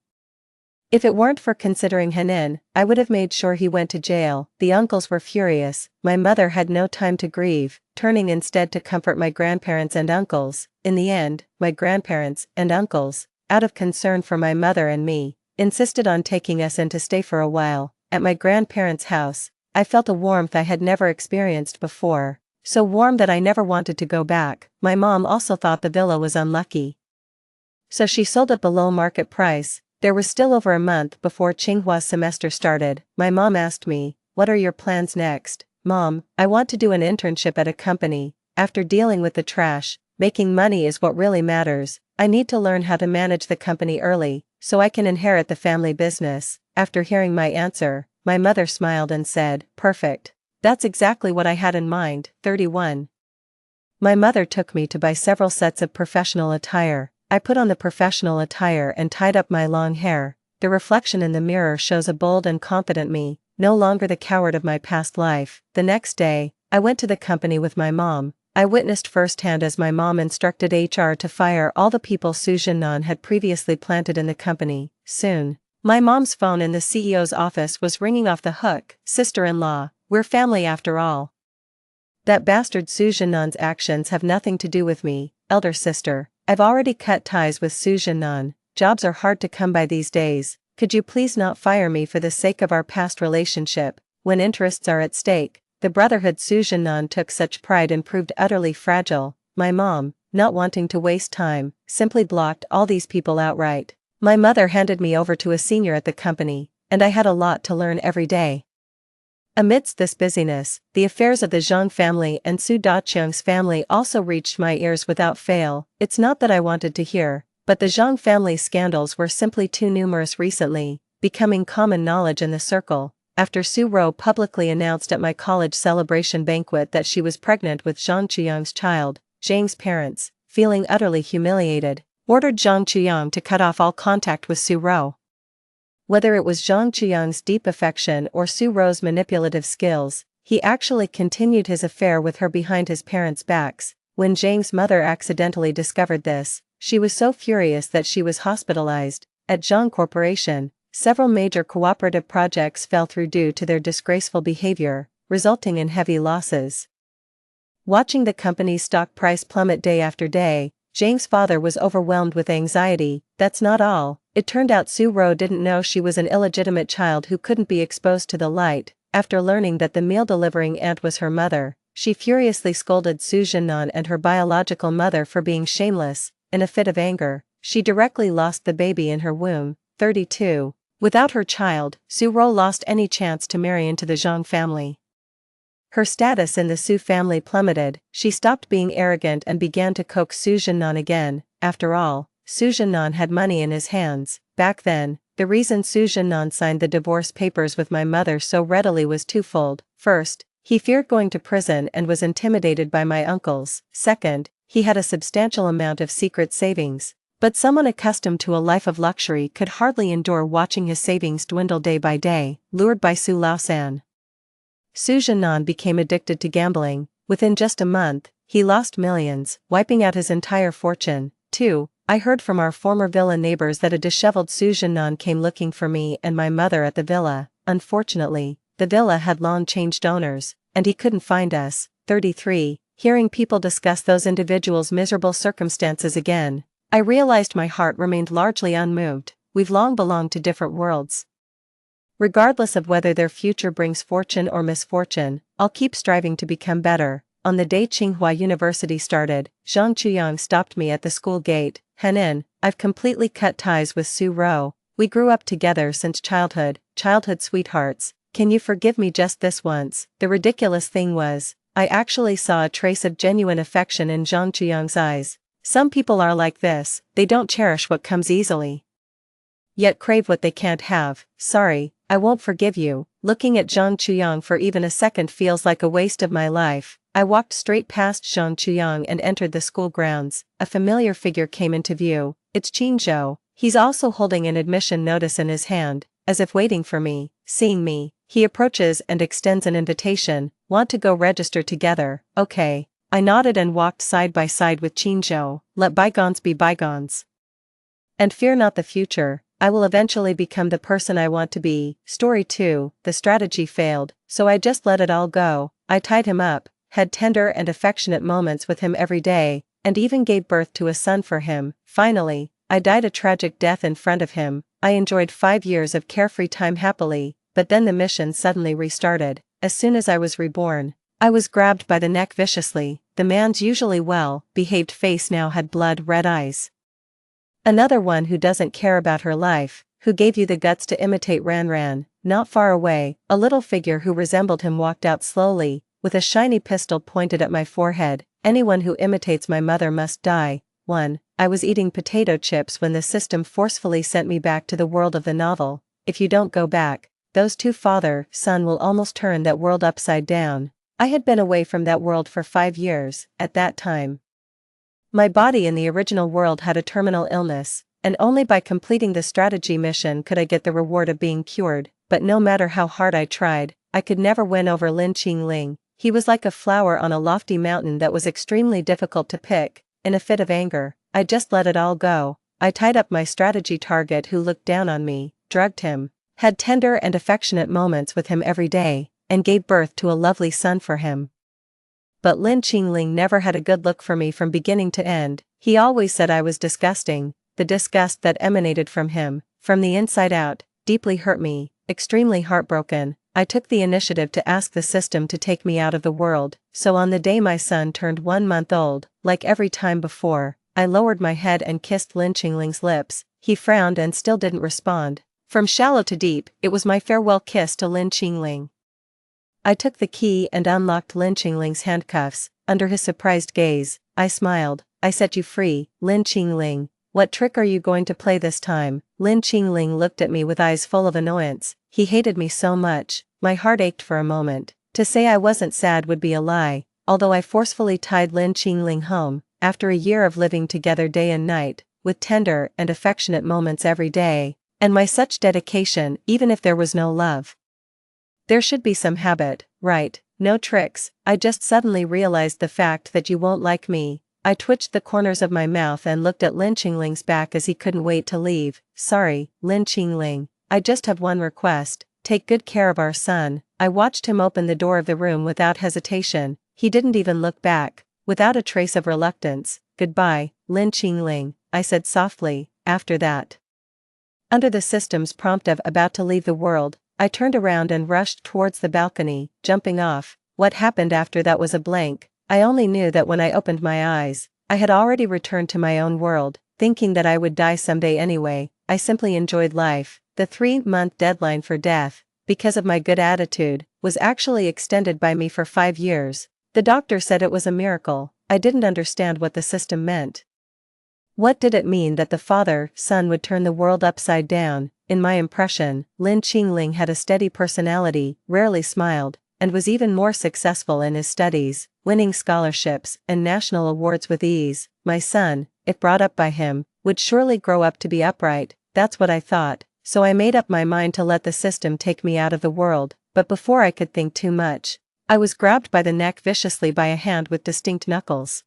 If it weren't for considering Hanan, I would have made sure he went to jail. The uncles were furious. My mother had no time to grieve, turning instead to comfort my grandparents and uncles. In the end, my grandparents and uncles, out of concern for my mother and me, insisted on taking us in to stay for a while. At my grandparents' house, I felt a warmth I had never experienced before, so warm that I never wanted to go back. My mom also thought the villa was unlucky, so she sold it below market price. There was still over a month before Tsinghua's semester started. My mom asked me, "What are your plans next?" "Mom, I want to do an internship at a company. After dealing with the trash, making money is what really matters. I need to learn how to manage the company early, so I can inherit the family business." After hearing my answer, my mother smiled and said, "Perfect. That's exactly what I had in mind." 31. My mother took me to buy several sets of professional attire. I put on the professional attire and tied up my long hair. The reflection in the mirror shows a bold and confident me, no longer the coward of my past life. The next day, I went to the company with my mom. I witnessed firsthand as my mom instructed HR to fire all the people Sujanan had previously planted in the company. Soon, my mom's phone in the CEO's office was ringing off the hook. "Sister-in-law, we're family after all. That bastard Sujanan's actions have nothing to do with me. Elder sister, I've already cut ties with Sujanan. Jobs are hard to come by these days. Could you please not fire me for the sake of our past relationship? When interests are at stake, the brotherhood Sujanan took such pride in proved utterly fragile." My mom, not wanting to waste time, simply blocked all these people outright. My mother handed me over to a senior at the company, and I had a lot to learn every day. Amidst this busyness, the affairs of the Zhang family and Su Daqiang's family also reached my ears without fail. It's not that I wanted to hear, but the Zhang family scandals were simply too numerous recently, becoming common knowledge in the circle. After Su-ro publicly announced at my college celebration banquet that she was pregnant with Zhang Chuyang's child, Zhang's parents, feeling utterly humiliated, ordered Zhang Chuyang to cut off all contact with Su-ro. Whether it was Zhang Chuyang's deep affection or Su-ro's manipulative skills, he actually continued his affair with her behind his parents' backs. When Zhang's mother accidentally discovered this, she was so furious that she was hospitalized. At Zhang Corporation, several major cooperative projects fell through due to their disgraceful behavior, resulting in heavy losses. Watching the company's stock price plummet day after day, Jane's father was overwhelmed with anxiety. That's not all. It turned out Sue Rowe didn't know she was an illegitimate child who couldn't be exposed to the light. After learning that the meal-delivering aunt was her mother, she furiously scolded Su Jinnan and her biological mother for being shameless. In a fit of anger, she directly lost the baby in her womb. 32. Without her child, Su Rowe lost any chance to marry into the Zhang family. Her status in the Su family plummeted. She stopped being arrogant and began to coax Su Jinnan again. After all, Su Jinnan had money in his hands. Back then, the reason Su Jinnan signed the divorce papers with my mother so readily was twofold. First, he feared going to prison and was intimidated by my uncles. Second, he had a substantial amount of secret savings. But someone accustomed to a life of luxury could hardly endure watching his savings dwindle day by day. Lured by Su Laosan, Su Jinnan became addicted to gambling. Within just a month, he lost millions, wiping out his entire fortune. 2. I heard from our former villa neighbors that a disheveled Su Jinnan came looking for me and my mother at the villa. Unfortunately, the villa had long changed owners, and he couldn't find us. 33. Hearing people discuss those individuals' miserable circumstances again, I realized my heart remained largely unmoved. We've long belonged to different worlds. Regardless of whether their future brings fortune or misfortune, I'll keep striving to become better. On the day Tsinghua University started, Zhang Chuyang stopped me at the school gate. Henin, I've completely cut ties with Su Rowe. We grew up together since childhood sweethearts. Can you forgive me just this once? The ridiculous thing was, I actually saw a trace of genuine affection in Zhang Chuyang's eyes. Some people are like this, they don't cherish what comes easily, yet crave what they can't have. Sorry, I won't forgive you. Looking at Zhang Chuyang for even a second feels like a waste of my life. I walked straight past Zhang Chuyang and entered the school grounds. A familiar figure came into view. It's Qin Zhou. He's also holding an admission notice in his hand, as if waiting for me. Seeing me, he approaches and extends an invitation. Want to go register together? Okay. I nodded and walked side by side with Qin Zhou. Let bygones be bygones. And fear not the future. I will eventually become the person I want to be. Story 2. The strategy failed, so I just let it all go. I tied him up, had tender and affectionate moments with him every day, and even gave birth to a son for him. Finally, I died a tragic death in front of him. I enjoyed 5 years of carefree time happily, but then the mission suddenly restarted. As soon as I was reborn, I was grabbed by the neck viciously. The man's usually well-behaved face now had blood-red eyes. Another one who doesn't care about her life, who gave you the guts to imitate Ran. Not far away, a little figure who resembled him walked out slowly, with a shiny pistol pointed at my forehead. Anyone who imitates my mother must die. 1. I was eating potato chips when the system forcefully sent me back to the world of the novel. If you don't go back, those two father-son will almost turn that world upside down. I had been away from that world for 5 years. At that time, my body in the original world had a terminal illness, and only by completing the strategy mission could I get the reward of being cured. But no matter how hard I tried, I could never win over Lin Qingling. He was like a flower on a lofty mountain that was extremely difficult to pick. In a fit of anger, I just let it all go. I tied up my strategy target who looked down on me, drugged him, had tender and affectionate moments with him every day, and gave birth to a lovely son for him. But Lin Qingling never had a good look for me from beginning to end. He always said I was disgusting. The disgust that emanated from him, from the inside out, deeply hurt me. Extremely heartbroken, I took the initiative to ask the system to take me out of the world. So on the day my son turned 1 month old, like every time before, I lowered my head and kissed Lin Qingling's lips. He frowned and still didn't respond. From shallow to deep, it was my farewell kiss to Lin Qingling. I took the key and unlocked Lin Qingling's handcuffs. Under his surprised gaze, I smiled. I set you free, Lin Qingling. What trick are you going to play this time? Lin Qingling looked at me with eyes full of annoyance. He hated me so much. My heart ached for a moment. To say I wasn't sad would be a lie, although I forcefully tied Lin Qingling home, after a year of living together day and night, with tender and affectionate moments every day, and my such dedication even if there was no love. There should be some habit, right? No tricks. I just suddenly realized the fact that you won't like me. I twitched the corners of my mouth and looked at Lin Qingling's back as he couldn't wait to leave. Sorry, Lin Qingling. I just have one request, take good care of our son." I watched him open the door of the room without hesitation. He didn't even look back, without a trace of reluctance. "Goodbye, Lin Qingling," I said softly. After that, under the system's prompt of about to leave the world, I turned around and rushed towards the balcony, jumping off. What happened after that was a blank. I only knew that when I opened my eyes, I had already returned to my own world, thinking that I would die someday anyway. I simply enjoyed life. The 3-month deadline for death, because of my good attitude, was actually extended by me for 5 years. The doctor said it was a miracle. I didn't understand what the system meant. What did it mean that the father-son would turn the world upside down? In my impression, Lin Qingling had a steady personality, rarely smiled, and was even more successful in his studies, winning scholarships and national awards with ease. My son, if brought up by him, would surely grow up to be upright. That's what I thought, so I made up my mind to let the system take me out of the world. But before I could think too much, I was grabbed by the neck viciously by a hand with distinct knuckles.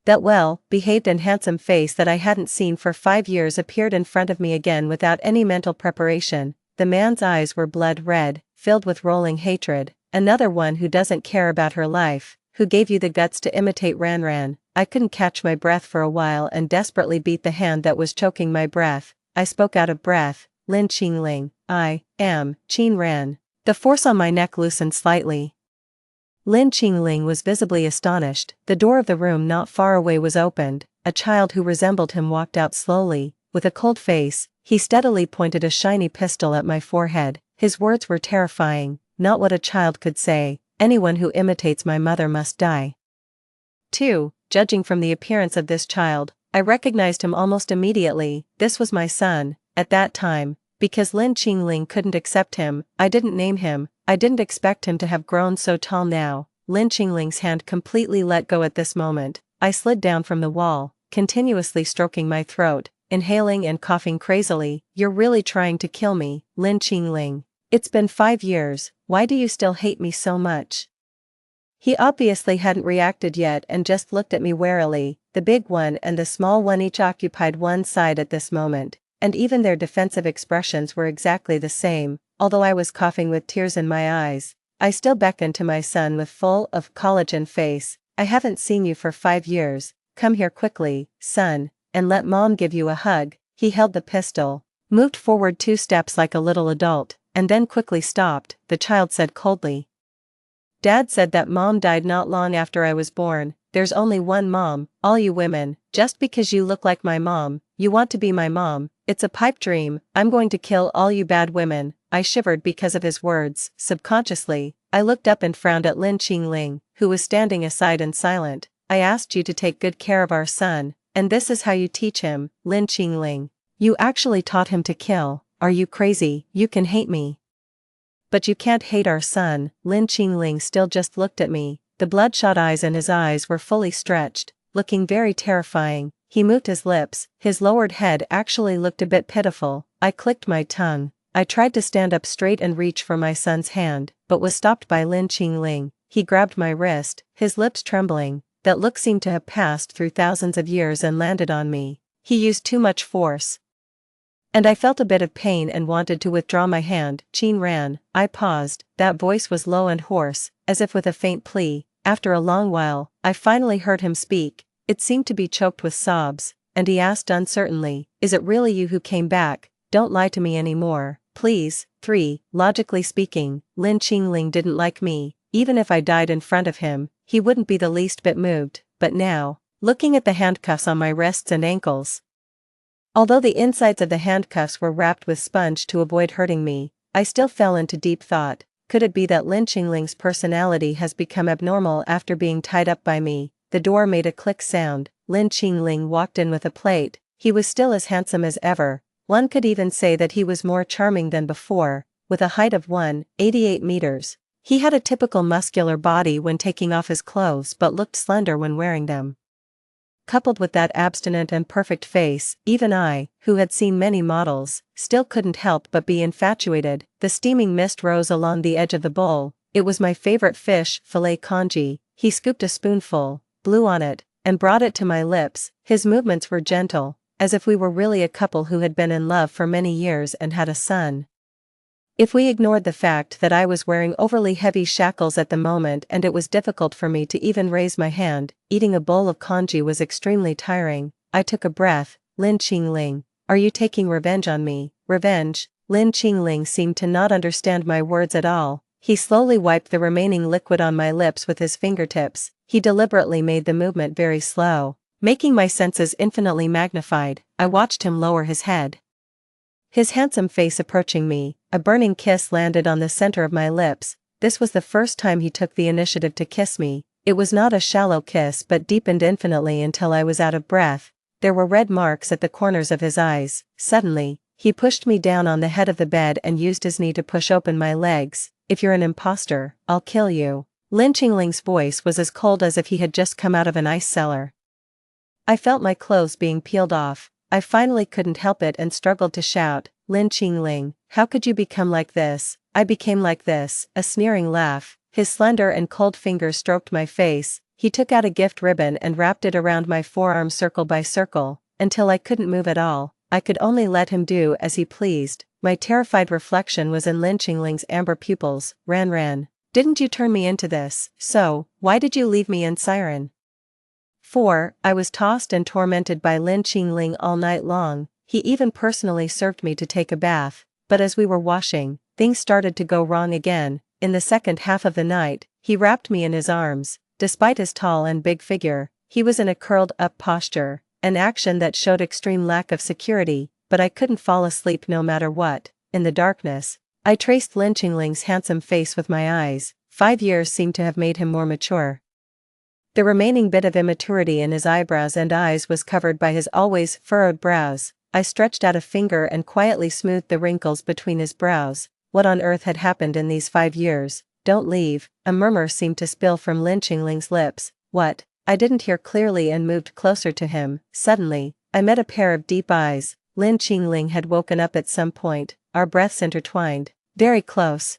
That well-behaved and handsome face that I hadn't seen for 5 years appeared in front of me again without any mental preparation. The man's eyes were blood red, filled with rolling hatred. "Another one who doesn't care about her life, who gave you the guts to imitate Ran." I couldn't catch my breath for a while and desperately beat the hand that was choking my breath. I spoke out of breath. "Lin Qingling, I am Qin Ran." The force on my neck loosened slightly. Lin Qingling was visibly astonished. The door of the room not far away was opened. A child who resembled him walked out slowly. With a cold face, he steadily pointed a shiny pistol at my forehead. His words were terrifying, not what a child could say. "Anyone who imitates my mother must die." 2. Judging from the appearance of this child, I recognized him almost immediately. This was my son. At that time, because Lin Qingling couldn't accept him, I didn't name him. I didn't expect him to have grown so tall now. Lin Qingling's hand completely let go at this moment. I slid down from the wall, continuously stroking my throat, inhaling and coughing crazily. "You're really trying to kill me, Lin Qingling. It's been 5 years, why do you still hate me so much?" He obviously hadn't reacted yet and just looked at me warily. The big one and the small one each occupied one side at this moment, and even their defensive expressions were exactly the same. Although I was coughing with tears in my eyes, I still beckoned to my son with full of collagen face. "I haven't seen you for 5 years, come here quickly, son, and let mom give you a hug." He held the pistol, moved forward 2 steps like a little adult, and then quickly stopped. The child said coldly, "Dad said that mom died not long after I was born. There's only one mom. All you women, just because you look like my mom, you want to be my mom. It's a pipe dream. I'm going to kill all you bad women." I shivered because of his words. Subconsciously, I looked up and frowned at Lin Qingling, who was standing aside and silent. "I asked you to take good care of our son, and this is how you teach him, Lin Qingling. You actually taught him to kill. Are you crazy? You can hate me, but you can't hate our son." Lin Qingling still just looked at me. The bloodshot eyes in his eyes were fully stretched, looking very terrifying. He moved his lips. His lowered head actually looked a bit pitiful. I clicked my tongue. I tried to stand up straight and reach for my son's hand, but was stopped by Lin Qingling. He grabbed my wrist, his lips trembling. That look seemed to have passed through thousands of years and landed on me. He used too much force, and I felt a bit of pain and wanted to withdraw my hand. "Qin Ran." I paused. That voice was low and hoarse, as if with a faint plea. After a long while, I finally heard him speak. It seemed to be choked with sobs, and he asked uncertainly, "Is it really you who came back? Don't lie to me anymore, please." 3. Logically speaking, Lin Qingling didn't like me. Even if I died in front of him, he wouldn't be the least bit moved. But now, looking at the handcuffs on my wrists and ankles, although the insides of the handcuffs were wrapped with sponge to avoid hurting me, I still fell into deep thought. Could it be that Lin Qingling's personality has become abnormal after being tied up by me? The door made a click sound. Lin Qingling walked in with a plate. He was still as handsome as ever. One could even say that he was more charming than before, with a height of 1.88 meters. He had a typical muscular body when taking off his clothes but looked slender when wearing them. Coupled with that abstinent and perfect face, even I, who had seen many models, still couldn't help but be infatuated. The steaming mist rose along the edge of the bowl. It was my favorite fish, filet congee. He scooped a spoonful, blew on it, and brought it to my lips. His movements were gentle, as if we were really a couple who had been in love for many years and had a son. If we ignored the fact that I was wearing overly heavy shackles at the moment and it was difficult for me to even raise my hand, eating a bowl of congee was extremely tiring, I took a breath. Lin Qingling, are you taking revenge on me? Revenge? Lin Qingling seemed to not understand my words at all. He slowly wiped the remaining liquid on my lips with his fingertips. He deliberately made the movement very slow, making my senses infinitely magnified. I watched him lower his head. His handsome face approaching me, a burning kiss landed on the center of my lips. This was the first time he took the initiative to kiss me. It was not a shallow kiss but deepened infinitely until I was out of breath. There were red marks at the corners of his eyes. Suddenly, he pushed me down on the head of the bed and used his knee to push open my legs. If you're an imposter, I'll kill you. Lin Qingling's voice was as cold as if he had just come out of an ice cellar. I felt my clothes being peeled off. I finally couldn't help it and struggled to shout, Lin Qingling, how could you become like this? I became like this, a sneering laugh. His slender and cold fingers stroked my face. He took out a gift ribbon and wrapped it around my forearm circle by circle, until I couldn't move at all. I could only let him do as he pleased. My terrified reflection was in Lin Qingling's amber pupils. Ran. Didn't you turn me into this? So, why did you leave me in Siren? 4. I was tossed and tormented by Lin Qingling all night long. He even personally served me to take a bath, but as we were washing, things started to go wrong again. In the second half of the night, he wrapped me in his arms. Despite his tall and big figure, he was in a curled-up posture, an action that showed extreme lack of security, but I couldn't fall asleep no matter what. In the darkness, I traced Lin Qingling's handsome face with my eyes. 5 years seemed to have made him more mature. The remaining bit of immaturity in his eyebrows and eyes was covered by his always furrowed brows. I stretched out a finger and quietly smoothed the wrinkles between his brows. What on earth had happened in these 5 years? Don't leave, a murmur seemed to spill from Lin Qingling's lips. What? I didn't hear clearly and moved closer to him. Suddenly, I met a pair of deep eyes. Lin Qingling had woken up at some point, our breaths intertwined. Very close.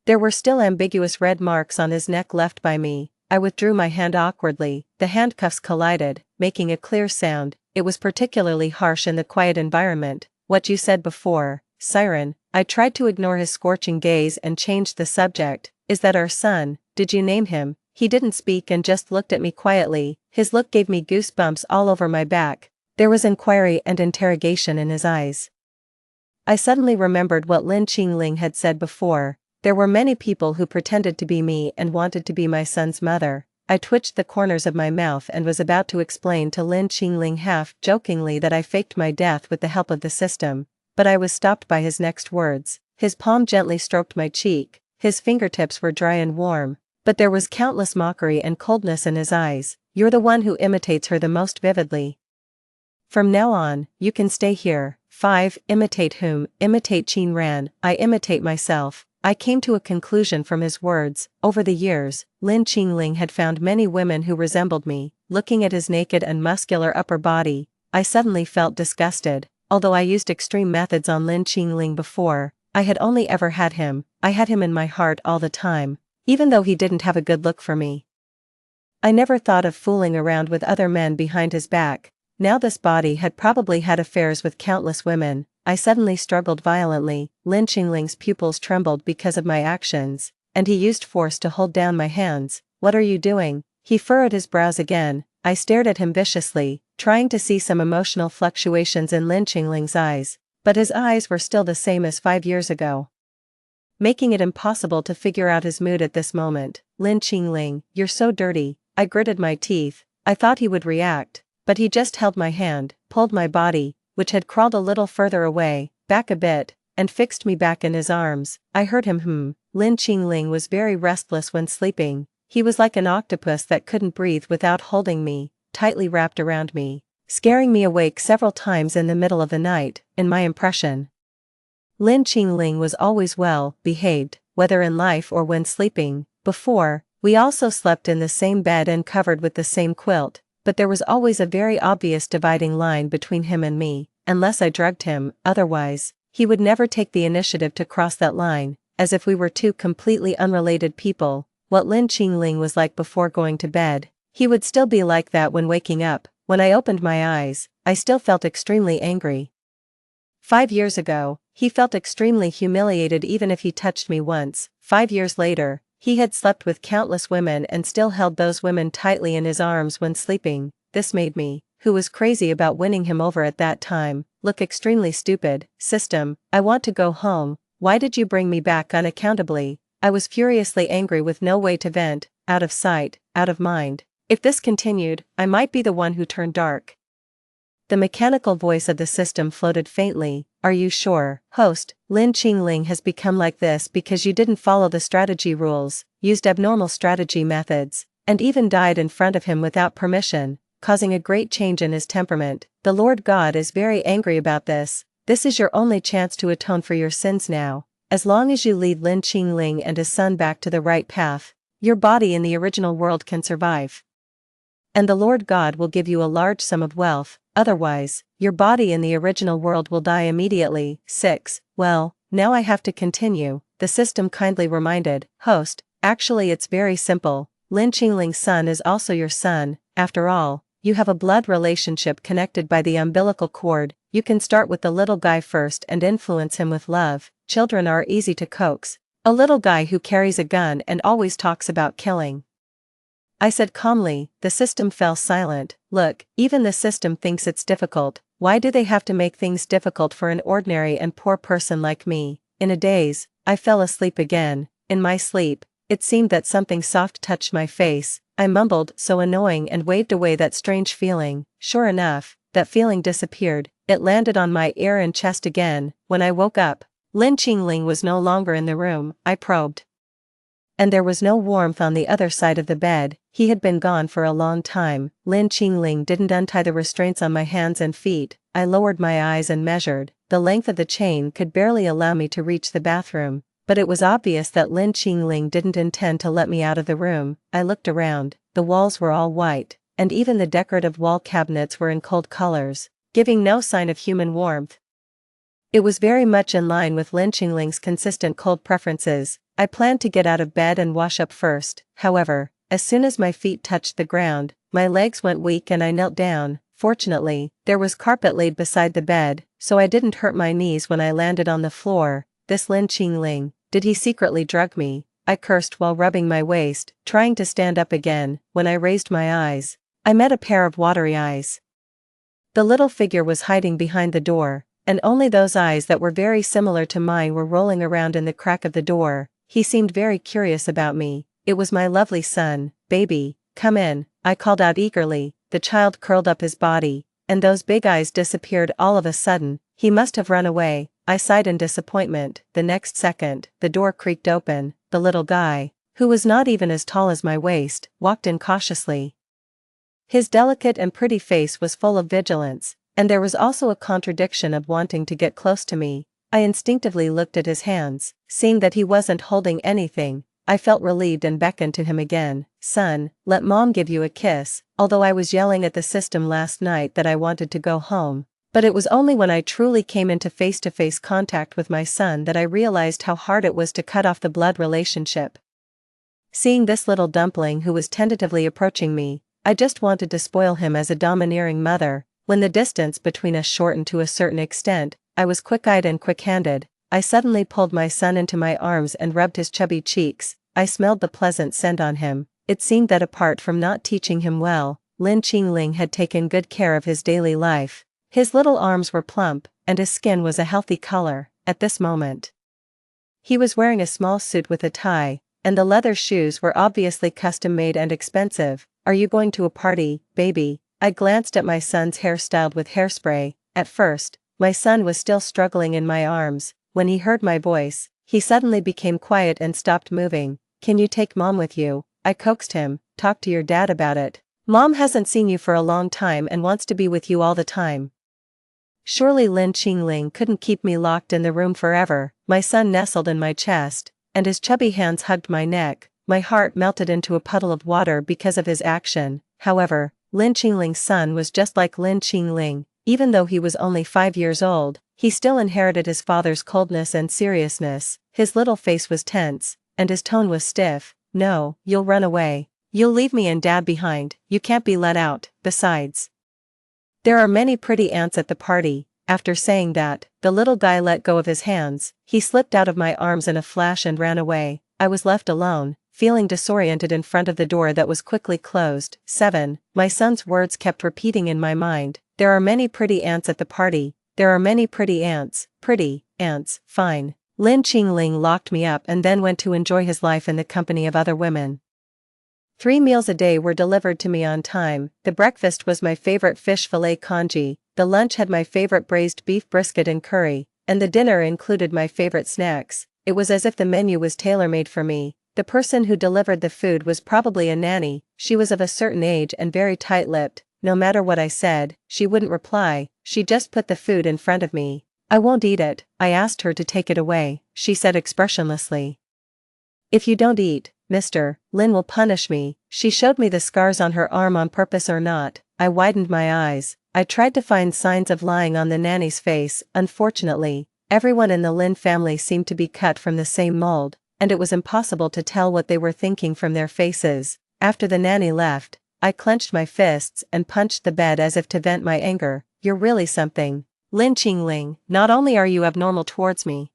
There were still ambiguous red marks on his neck left by me. I withdrew my hand awkwardly. The handcuffs collided, making a clear sound. It was particularly harsh in the quiet environment. What you said before, Siren. I tried to ignore his scorching gaze and changed the subject. Is that our son? Did you name him? He didn't speak and just looked at me quietly. His look gave me goosebumps all over my back. There was inquiry and interrogation in his eyes. I suddenly remembered what Lin Qingling had said before. There were many people who pretended to be me and wanted to be my son's mother. I twitched the corners of my mouth and was about to explain to Lin Qingling half-jokingly that I faked my death with the help of the system, but I was stopped by his next words. His palm gently stroked my cheek. His fingertips were dry and warm, but there was countless mockery and coldness in his eyes. You're the one who imitates her the most vividly. From now on, you can stay here. 5. Imitate whom? Imitate Qin Ran. I imitate myself. I came to a conclusion from his words. Over the years, Lin Qingling had found many women who resembled me. Looking at his naked and muscular upper body, I suddenly felt disgusted. Although I used extreme methods on Lin Qingling before, I had only ever had him. I had him in my heart all the time, even though he didn't have a good look for me. I never thought of fooling around with other men behind his back. Now this body had probably had affairs with countless women. I suddenly struggled violently. Lin Qingling's pupils trembled because of my actions, and he used force to hold down my hands. What are you doing? He furrowed his brows again. I stared at him viciously, trying to see some emotional fluctuations in Lin Qingling's eyes, but his eyes were still the same as 5 years ago, making it impossible to figure out his mood at this moment. Lin Qingling, you're so dirty. I gritted my teeth. I thought he would react, but he just held my hand, pulled my body, which had crawled a little further away, back a bit, and fixed me back in his arms. I heard him Lin Qingling was very restless when sleeping. He was like an octopus that couldn't breathe without holding me, tightly wrapped around me, scaring me awake several times in the middle of the night. In my impression, Lin Qingling was always well behaved, whether in life or when sleeping. Before, we also slept in the same bed and covered with the same quilt, but there was always a very obvious dividing line between him and me, unless I drugged him. Otherwise, he would never take the initiative to cross that line, as if we were two completely unrelated people. What Lin Qingling was like before going to bed, he would still be like that when waking up. When I opened my eyes, I still felt extremely angry. 5 years ago, he felt extremely humiliated even if he touched me once. 5 years later, he had slept with countless women and still held those women tightly in his arms when sleeping. This made me, who was crazy about winning him over at that time, look extremely stupid. System, I want to go home. Why did you bring me back unaccountably? I was furiously angry with no way to vent, out of sight, out of mind. If this continued, I might be the one who turned dark. The mechanical voice of the system floated faintly. Are you sure? Host, Lin Qingling has become like this because you didn't follow the strategy rules, used abnormal strategy methods, and even died in front of him without permission, causing a great change in his temperament. The Lord God is very angry about this. This is your only chance to atone for your sins now. As long as you lead Lin Qingling and his son back to the right path, your body in the original world can survive. And the Lord God will give you a large sum of wealth, otherwise, your body in the original world will die immediately. 6. Well, now I have to continue, the system kindly reminded. Host, actually it's very simple. Lin Qingling's son is also your son. After all, you have a blood relationship connected by the umbilical cord. You can start with the little guy first and influence him with love. Children are easy to coax. A little guy who carries a gun and always talks about killing. I said calmly. The system fell silent. Look, even the system thinks it's difficult. Why do they have to make things difficult for an ordinary and poor person like me? In a daze, I fell asleep again. In my sleep, it seemed that something soft touched my face. I mumbled, so annoying, and waved away that strange feeling. Sure enough, that feeling disappeared. It landed on my ear and chest again. When I woke up, Lin Qingling was no longer in the room. I probed. And there was no warmth on the other side of the bed. He had been gone for a long time. Lin Qingling didn't untie the restraints on my hands and feet. I lowered my eyes and measured. The length of the chain could barely allow me to reach the bathroom, but it was obvious that Lin Qingling didn't intend to let me out of the room. I looked around. The walls were all white, and even the decorative wall cabinets were in cold colors, giving no sign of human warmth. It was very much in line with Lin Qingling's consistent cold preferences. I planned to get out of bed and wash up first. However, as soon as my feet touched the ground, my legs went weak and I knelt down. Fortunately, there was carpet laid beside the bed, so I didn't hurt my knees when I landed on the floor. This Lin Qingling, did he secretly drug me? I cursed while rubbing my waist, trying to stand up again. When I raised my eyes, I met a pair of watery eyes. The little figure was hiding behind the door, and only those eyes that were very similar to mine were rolling around in the crack of the door. He seemed very curious about me. It was my lovely son. Baby, come in, I called out eagerly. The child curled up his body, and those big eyes disappeared all of a sudden. He must have run away. I sighed in disappointment. The next second, the door creaked open. The little guy, who was not even as tall as my waist, walked in cautiously. His delicate and pretty face was full of vigilance, and there was also a contradiction of wanting to get close to me. I instinctively looked at his hands. Seeing that he wasn't holding anything, I felt relieved and beckoned to him again. Son, let mom give you a kiss. Although I was yelling at the system last night that I wanted to go home, but it was only when I truly came into face-to-face contact with my son that I realized how hard it was to cut off the blood relationship. Seeing this little dumpling who was tentatively approaching me, I just wanted to spoil him as a domineering mother. When the distance between us shortened to a certain extent, I was quick-eyed and quick-handed. I suddenly pulled my son into my arms and rubbed his chubby cheeks. I smelled the pleasant scent on him. It seemed that apart from not teaching him well, Lin Qingling had taken good care of his daily life. His little arms were plump, and his skin was a healthy color. At this moment, he was wearing a small suit with a tie, and the leather shoes were obviously custom-made and expensive. Are you going to a party, baby? I glanced at my son's hair styled with hairspray. At first, my son was still struggling in my arms. When he heard my voice, he suddenly became quiet and stopped moving. Can you take mom with you? I coaxed him. Talk to your dad about it. Mom hasn't seen you for a long time and wants to be with you all the time. Surely Lin Qingling couldn't keep me locked in the room forever. My son nestled in my chest, and his chubby hands hugged my neck. My heart melted into a puddle of water because of his action. However, Lin Qingling's son was just like Lin Qingling. Even though he was only 5 years old, he still inherited his father's coldness and seriousness. His little face was tense, and his tone was stiff. No, you'll run away. You'll leave me and dad behind. You can't be let out. Besides, There are many pretty ants at the party. After saying that, the little guy let go of his hands, he slipped out of my arms in a flash and ran away. I was left alone, feeling disoriented in front of the door that was quickly closed. 7. My son's words kept repeating in my mind. There are many pretty ants at the party. There are many pretty ants. Pretty ants, fine. Lin Qingling locked me up and then went to enjoy his life in the company of other women. 3 meals a day were delivered to me on time. The breakfast was my favorite fish fillet congee, the lunch had my favorite braised beef brisket and curry, and the dinner included my favorite snacks. It was as if the menu was tailor-made for me. The person who delivered the food was probably a nanny. She was of a certain age and very tight-lipped. No matter what I said, she wouldn't reply. She just put the food in front of me. I won't eat it. I asked her to take it away. She said expressionlessly, "If you don't eat, Mr. Lin will punish me." She showed me the scars on her arm on purpose or not. I widened my eyes. I tried to find signs of lying on the nanny's face. Unfortunately, everyone in the Lin family seemed to be cut from the same mold, and it was impossible to tell what they were thinking from their faces. After the nanny left, I clenched my fists and punched the bed as if to vent my anger. "You're really something, Lin Qingling. Not only are you abnormal towards me,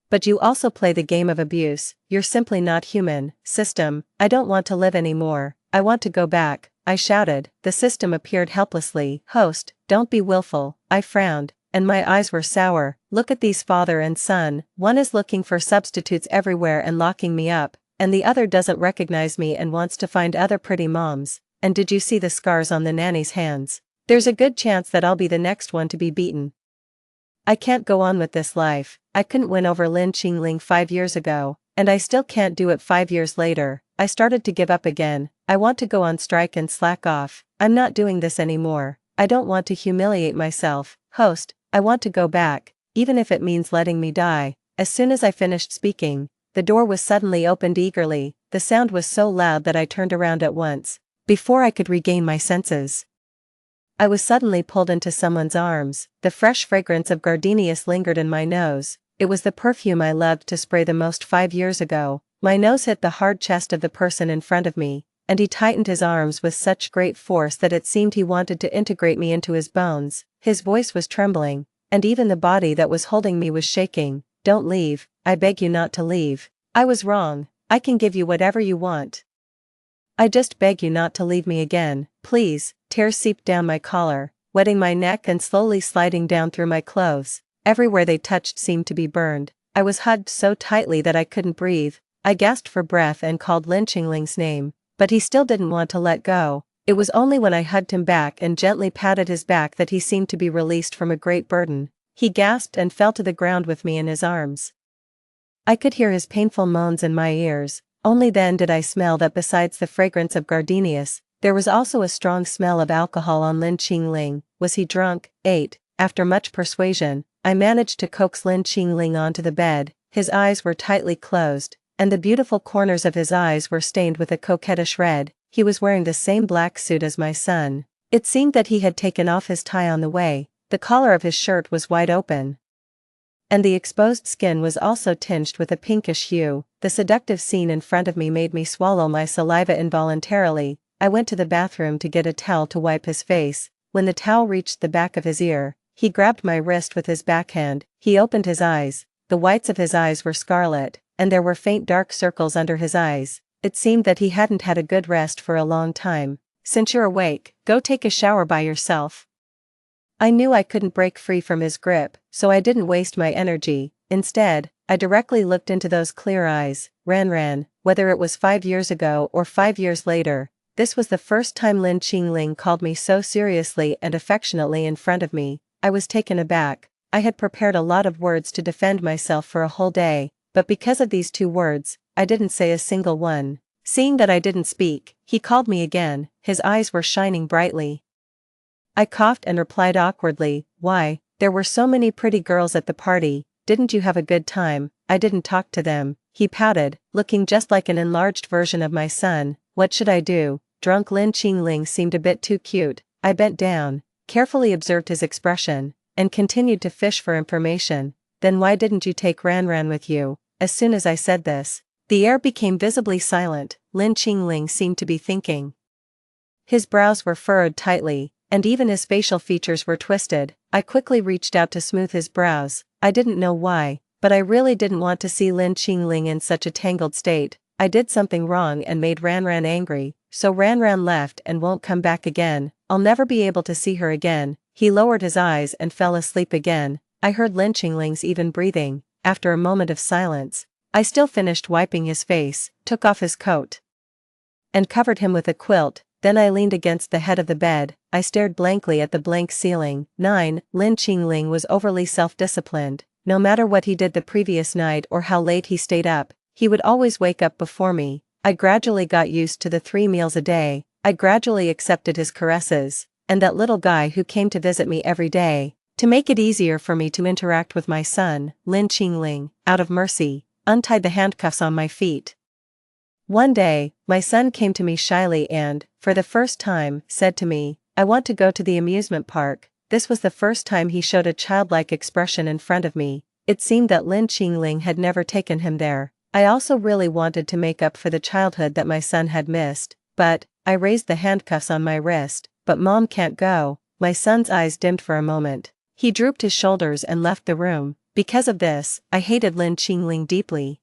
but you also play the game of abuse. You're simply not human. System, I don't want to live anymore. I want to go back," I shouted. The system appeared helplessly. "Host, don't be willful." I frowned, and my eyes were sour. "Look at these father and son. One is looking for substitutes everywhere and locking me up, and the other doesn't recognize me and wants to find other pretty moms. And did you see the scars on the nanny's hands? There's a good chance that I'll be the next one to be beaten. I can't go on with this life. I couldn't win over Lin Qingling 5 years ago, and I still can't do it 5 years later." I started to give up again. I want to go on strike and slack off. I'm not doing this anymore. I don't want to humiliate myself. Host, I want to go back, even if it means letting me die. As soon as I finished speaking, the door was suddenly opened eagerly. The sound was so loud that I turned around at once. Before I could regain my senses, I was suddenly pulled into someone's arms. The fresh fragrance of gardenias lingered in my nose. It was the perfume I loved to spray the most 5 years ago. My nose hit the hard chest of the person in front of me, and he tightened his arms with such great force that it seemed he wanted to integrate me into his bones. His voice was trembling, and even the body that was holding me was shaking. "Don't leave, I beg you not to leave." I was wrong. I can give you whatever you want. I just beg you not to leave me again, please. Tears seeped down my collar, wetting my neck and slowly sliding down through my clothes. Everywhere they touched seemed to be burned. I was hugged so tightly that I couldn't breathe. I gasped for breath and called Lin Qingling's name, but he still didn't want to let go. It was only when I hugged him back and gently patted his back that he seemed to be released from a great burden. He gasped and fell to the ground with me in his arms. I could hear his painful moans in my ears. Only then did I smell that besides the fragrance of gardenias, there was also a strong smell of alcohol on Lin Qingling. Was he drunk? 8. After much persuasion, I managed to coax Lin Qingling onto the bed. His eyes were tightly closed, and the beautiful corners of his eyes were stained with a coquettish red. He was wearing the same black suit as my son. It seemed that he had taken off his tie on the way. The collar of his shirt was wide open, and the exposed skin was also tinged with a pinkish hue. The seductive scene in front of me made me swallow my saliva involuntarily. I went to the bathroom to get a towel to wipe his face. When the towel reached the back of his ear, he grabbed my wrist with his backhand. He opened his eyes. The whites of his eyes were scarlet, and there were faint dark circles under his eyes. It seemed that he hadn't had a good rest for a long time. "Since you're awake, go take a shower by yourself." I knew I couldn't break free from his grip, so I didn't waste my energy. Instead, I directly looked into those clear eyes. Ran, whether it was 5 years ago or 5 years later, this was the first time Lin Qingling called me so seriously and affectionately in front of me. I was taken aback. I had prepared a lot of words to defend myself for a whole day, but because of these 2 words, I didn't say a single one. Seeing that I didn't speak, he called me again. His eyes were shining brightly. I coughed and replied awkwardly, "Why, there were so many pretty girls at the party. Didn't you have a good time?" "I didn't talk to them." He pouted, looking just like an enlarged version of my son. "What should I do?" Drunk Lin Qingling seemed a bit too cute. I bent down, carefully observed his expression, and continued to fish for information. "Then why didn't you take Ran with you?" As soon as I said this, the air became visibly silent. Lin Qingling seemed to be thinking. His brows were furrowed tightly, and even his facial features were twisted. I quickly reached out to smooth his brows. I didn't know why, but I really didn't want to see Lin Qingling in such a tangled state. I did something wrong and made Ran angry, so Ran left and won't come back again. I'll never be able to see her again. He lowered his eyes and fell asleep again. I heard Lin Qingling's even breathing. After a moment of silence, I still finished wiping his face, took off his coat, and covered him with a quilt. Then I leaned against the head of the bed. I stared blankly at the blank ceiling. 9. Lin Qingling was overly self-disciplined. No matter what he did the previous night or how late he stayed up, he would always wake up before me. I gradually got used to the 3 meals a day. I gradually accepted his caresses, and that little guy who came to visit me every day. To make it easier for me to interact with my son, Lin Qingling, out of mercy, untied the handcuffs on my feet. One day, my son came to me shyly and, for the first time, said to me, "I want to go to the amusement park." This was the first time he showed a childlike expression in front of me. It seemed that Lin Qingling had never taken him there. I also really wanted to make up for the childhood that my son had missed, but, I raised the handcuffs on my wrist. "But Mom can't go." My son's eyes dimmed for a moment. He drooped his shoulders and left the room. Because of this, I hated Lin Qingling deeply.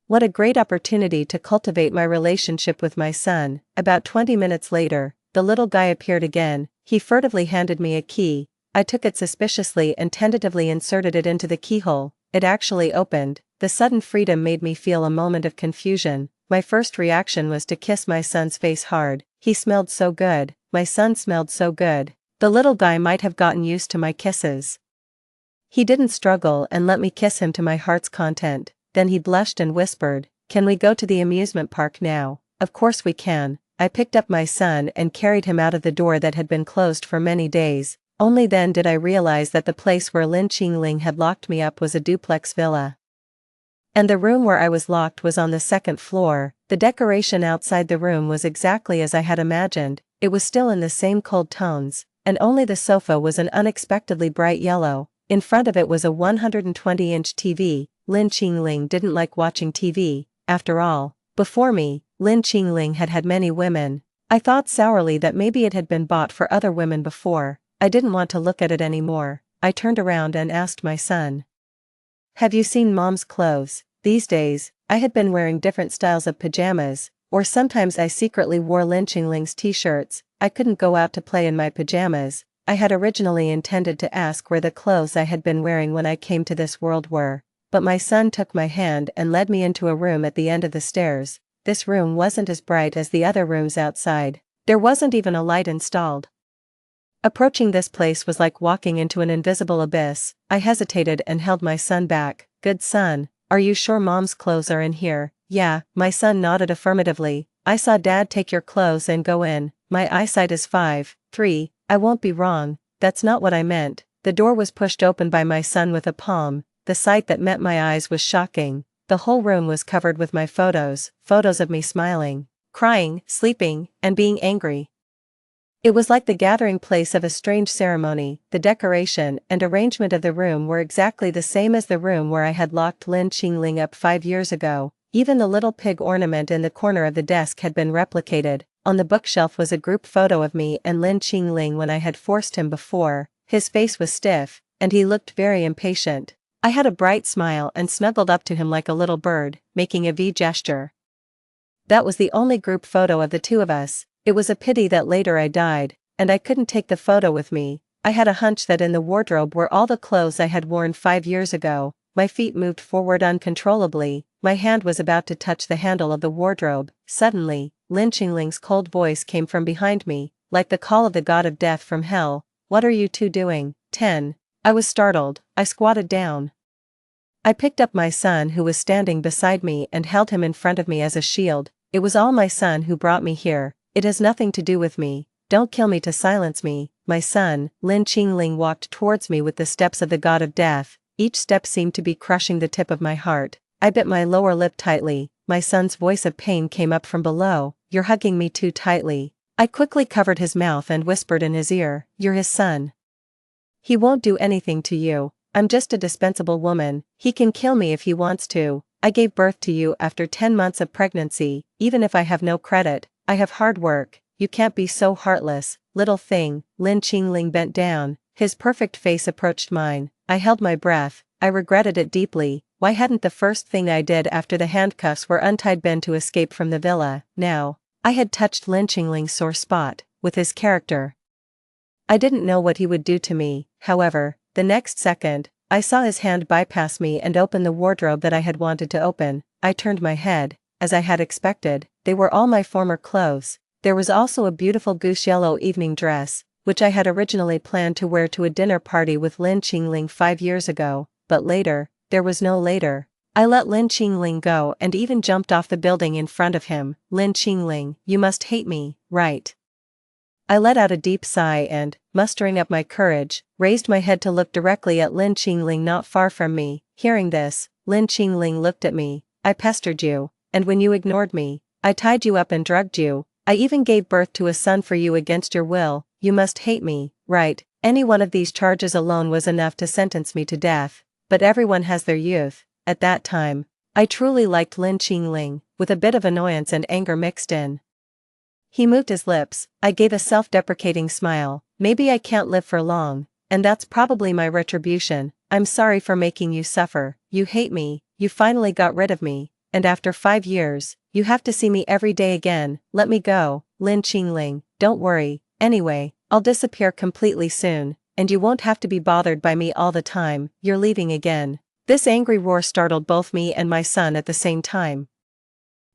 What a great opportunity to cultivate my relationship with my son. About 20 minutes later, the little guy appeared again. He furtively handed me a key. I took it suspiciously and tentatively inserted it into the keyhole. It actually opened. The sudden freedom made me feel a moment of confusion. My first reaction was to kiss my son's face hard. He smelled so good. My son smelled so good. The little guy might have gotten used to my kisses. He didn't struggle and let me kiss him to my heart's content. Then he blushed and whispered, "Can we go to the amusement park now?" "Of course we can." I picked up my son and carried him out of the door that had been closed for many days. Only then did I realize that the place where Lin Qingling had locked me up was a duplex villa. And the room where I was locked was on the 2nd floor. The decoration outside the room was exactly as I had imagined. It was still in the same cold tones, and only the sofa was an unexpectedly bright yellow. In front of it was a 120-inch TV. Lin Qingling didn't like watching TV, after all. Before me, Lin Qingling had had many women. I thought sourly that maybe it had been bought for other women before. I didn't want to look at it anymore. I turned around and asked my son, "Have you seen Mom's clothes?" These days, I had been wearing different styles of pajamas, or sometimes I secretly wore Lin Qingling's t-shirts. I couldn't go out to play in my pajamas. I had originally intended to ask where the clothes I had been wearing when I came to this world were. But my son took my hand and led me into a room at the end of the stairs. This room wasn't as bright as the other rooms outside. There wasn't even a light installed. Approaching this place was like walking into an invisible abyss. I hesitated and held my son back. "Good son, are you sure Mom's clothes are in here?" "Yeah." My son nodded affirmatively. "I saw Dad take your clothes and go in." My eyesight is 5.3. I won't be wrong, that's not what I meant. The door was pushed open by my son with a palm. The sight that met my eyes was shocking. The whole room was covered with my photos of me smiling, crying, sleeping, and being angry. It was like the gathering place of a strange ceremony. The decoration and arrangement of the room were exactly the same as the room where I had locked Lin Qingling up 5 years ago. Even the little pig ornament in the corner of the desk had been replicated. On the bookshelf was a group photo of me and Lin Qingling when I had forced him before. His face was stiff, and he looked very impatient. I had a bright smile and snuggled up to him like a little bird, making a V gesture. That was the only group photo of the two of us. It was a pity that later I died, and I couldn't take the photo with me. I had a hunch that in the wardrobe were all the clothes I had worn 5 years ago. My feet moved forward uncontrollably. My hand was about to touch the handle of the wardrobe. Suddenly, Lin Qingling's cold voice came from behind me, like the call of the god of death from hell. "What are you two doing?" 10. I was startled. I squatted down. I picked up my son who was standing beside me and held him in front of me as a shield. "It was all my son who brought me here. It has nothing to do with me. Don't kill me to silence me." My son, Lin Qingling, walked towards me with the steps of the god of death. Each step seemed to be crushing the tip of my heart. I bit my lower lip tightly. My son's voice of pain came up from below. "You're hugging me too tightly." I quickly covered his mouth and whispered in his ear, "You're his son. He won't do anything to you. I'm just a dispensable woman. He can kill me if he wants to. I gave birth to you after 10 months of pregnancy. Even if I have no credit, I have hard work. you can't be so heartless, little thing." Lin Qingling bent down, his perfect face approached mine. I held my breath. I regretted it deeply. Why hadn't the first thing I did after the handcuffs were untied been to escape from the villa? Now, I had touched Lin Qingling's sore spot, with his character. I didn't know what he would do to me, however. The next second, I saw his hand bypass me and open the wardrobe that I had wanted to open. I turned my head. As I had expected, they were all my former clothes. There was also a beautiful goose yellow evening dress, which I had originally planned to wear to a dinner party with Lin Qingling 5 years ago, but later, there was no later. I let Lin Qingling go and even jumped off the building in front of him. "Lin Qingling, you must hate me, right?" I let out a deep sigh and, mustering up my courage, raised my head to look directly at Lin Qingling not far from me. Hearing this, Lin Qingling looked at me. "I pestered you, and when you ignored me, I tied you up and drugged you. I even gave birth to a son for you against your will. You must hate me, right?" Any one of these charges alone was enough to sentence me to death, but everyone has their youth. At that time, I truly liked Lin Qingling, with a bit of annoyance and anger mixed in. He moved his lips. I gave a self-deprecating smile. "Maybe I can't live for long, and that's probably my retribution. I'm sorry for making you suffer. You hate me, you finally got rid of me, and after 5 years, you have to see me every day again. Let me go, Lin Qingling, don't worry. Anyway, I'll disappear completely soon, and you won't have to be bothered by me all the time. You're leaving again." This angry roar startled both me and my son at the same time.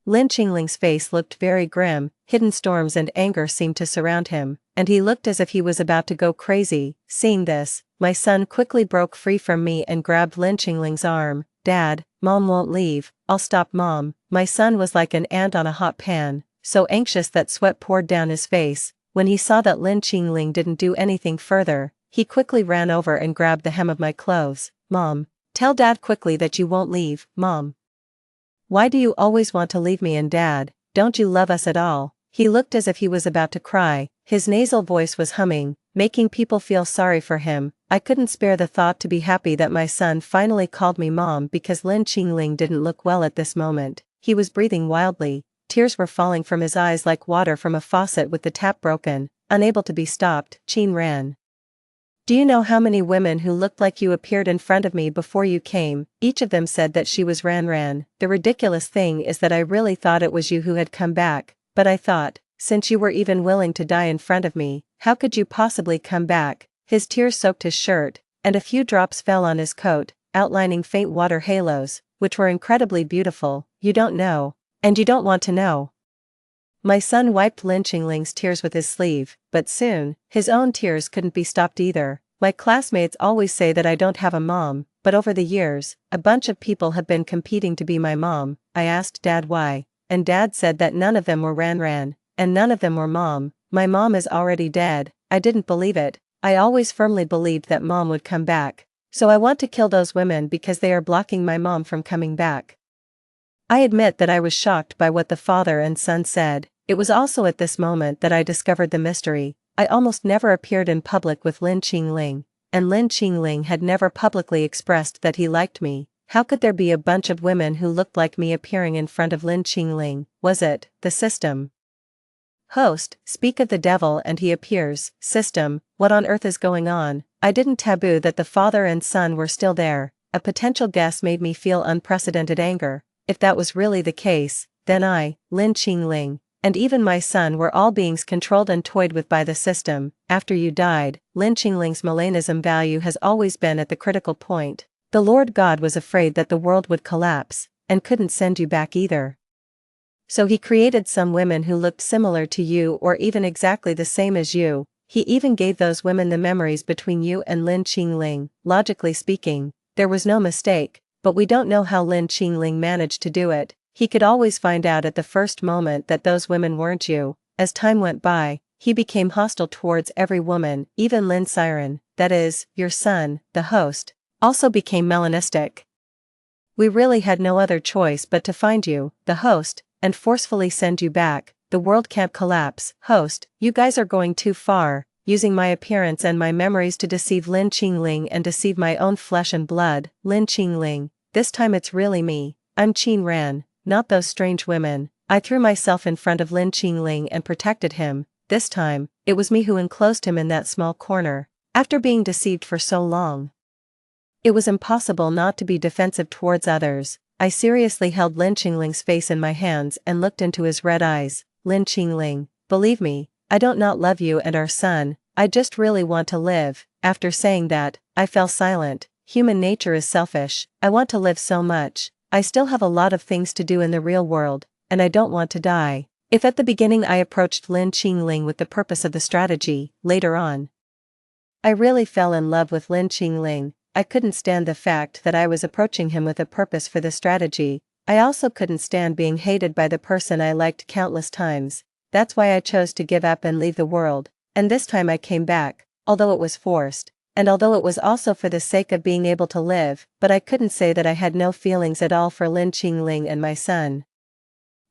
Lin Qingling's face looked very grim, hidden storms and anger seemed to surround him, and he looked as if he was about to go crazy. Seeing this, my son quickly broke free from me and grabbed Lin Qingling's arm. "Dad, Mom won't leave, I'll stop Mom." My son was like an ant on a hot pan, so anxious that sweat poured down his face. When he saw that Lin Qingling didn't do anything further, he quickly ran over and grabbed the hem of my clothes. "Mom, tell Dad quickly that you won't leave, Mom. Why do you always want to leave me and Dad? Don't you love us at all?" He looked as if he was about to cry. His nasal voice was humming, making people feel sorry for him. I couldn't spare the thought to be happy that my son finally called me Mom because Lin Qingling didn't look well at this moment. He was breathing wildly. Tears were falling from his eyes like water from a faucet with the tap broken. Unable to be stopped, Qin ran. "Do you know how many women who looked like you appeared in front of me before you came? Each of them said that she was Ran. The ridiculous thing is that I really thought it was you who had come back, but I thought, since you were even willing to die in front of me, how could you possibly come back?" His tears soaked his shirt, and a few drops fell on his coat, outlining faint water halos, which were incredibly beautiful. "You don't know, and you don't want to know." My son wiped Lin Qingling's tears with his sleeve, but soon, his own tears couldn't be stopped either. "My classmates always say that I don't have a mom, but over the years, a bunch of people have been competing to be my mom." I asked Dad why, and Dad said that none of them were Ran, and none of them were Mom. "My mom is already dead." I didn't believe it. I always firmly believed that Mom would come back. So I want to kill those women because they are blocking my mom from coming back. I admit that I was shocked by what the father and son said. It was also at this moment that I discovered the mystery. I almost never appeared in public with Lin Qingling, and Lin Qingling had never publicly expressed that he liked me. How could there be a bunch of women who looked like me appearing in front of Lin Qingling? Was it the system? Host, speak of the devil and he appears. System, what on earth is going on? I didn't taboo that the father and son were still there. A potential guess made me feel unprecedented anger. If that was really the case, then I, Lin Qingling, and even my son were all beings controlled and toyed with by the system. After you died, Lin Qingling's Melanism value has always been at the critical point. The Lord God was afraid that the world would collapse, and couldn't send you back either. So he created some women who looked similar to you or even exactly the same as you. He even gave those women the memories between you and Lin Qingling. Logically speaking, there was no mistake, but we don't know how Lin Qingling managed to do it. He could always find out at the first moment that those women weren't you. As time went by, he became hostile towards every woman, even Lin Siren, that is, your son, the host, also became melanistic. We really had no other choice but to find you, the host, and forcefully send you back. The world can't collapse. Host, you guys are going too far, using my appearance and my memories to deceive Lin Qingling and deceive my own flesh and blood. Lin Qingling, this time it's really me. I'm Qin Ran. Not those strange women. I threw myself in front of Lin Qingling and protected him. this time, it was me who enclosed him in that small corner, after being deceived for so long. It was impossible not to be defensive towards others. I seriously held Lin Qingling's face in my hands and looked into his red eyes. Lin Qingling, believe me, I don't not love you and our son, I just really want to live. After saying that, I fell silent. Human nature is selfish, I want to live so much, I still have a lot of things to do in the real world, and I don't want to die. If at the beginning I approached Lin Qingling with the purpose of the strategy, later on I really fell in love with Lin Qingling. I couldn't stand the fact that I was approaching him with a purpose for the strategy. I also couldn't stand being hated by the person I liked countless times. That's why I chose to give up and leave the world, and this time I came back, although it was forced, and although it was also for the sake of being able to live, but I couldn't say that I had no feelings at all for Lin Qingling and my son.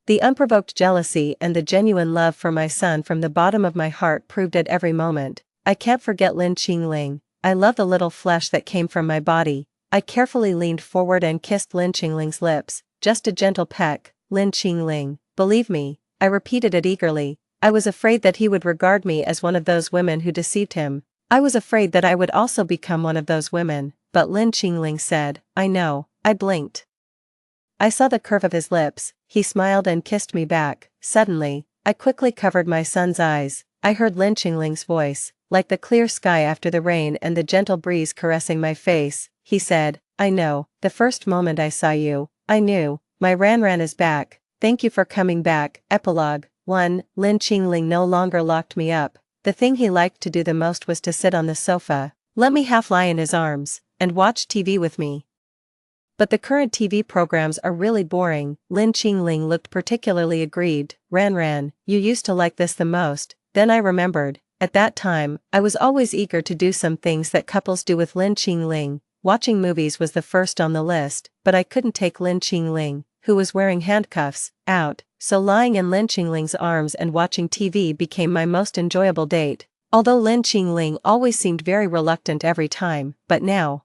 The unprovoked jealousy and the genuine love for my son from the bottom of my heart proved at every moment. I can't forget Lin Qingling. I love the little flesh that came from my body. I carefully leaned forward and kissed Lin Qingling's lips, just a gentle peck. Lin Qingling, believe me, I repeated it eagerly. I was afraid that he would regard me as one of those women who deceived him. I was afraid that I would also become one of those women, but Lin Qingling said, I know. I blinked. I saw the curve of his lips, he smiled and kissed me back. Suddenly, I quickly covered my son's eyes. I heard Lin Qingling's voice, like the clear sky after the rain and the gentle breeze caressing my face. He said, I know, the first moment I saw you, I knew, my Ranran is back, thank you for coming back. Epilogue 1. Lin Qingling no longer locked me up. The thing he liked to do the most was to sit on the sofa, let me half lie in his arms, and watch TV with me. But the current TV programs are really boring. Lin Qingling looked particularly aggrieved. Ranran, you used to like this the most. Then I remembered. At that time, I was always eager to do some things that couples do with Lin Qingling. Watching movies was the first on the list, but I couldn't take Lin Qingling, who was wearing handcuffs, out, so lying in Lin Qingling's arms and watching TV became my most enjoyable date. Although Lin Qingling always seemed very reluctant every time, but now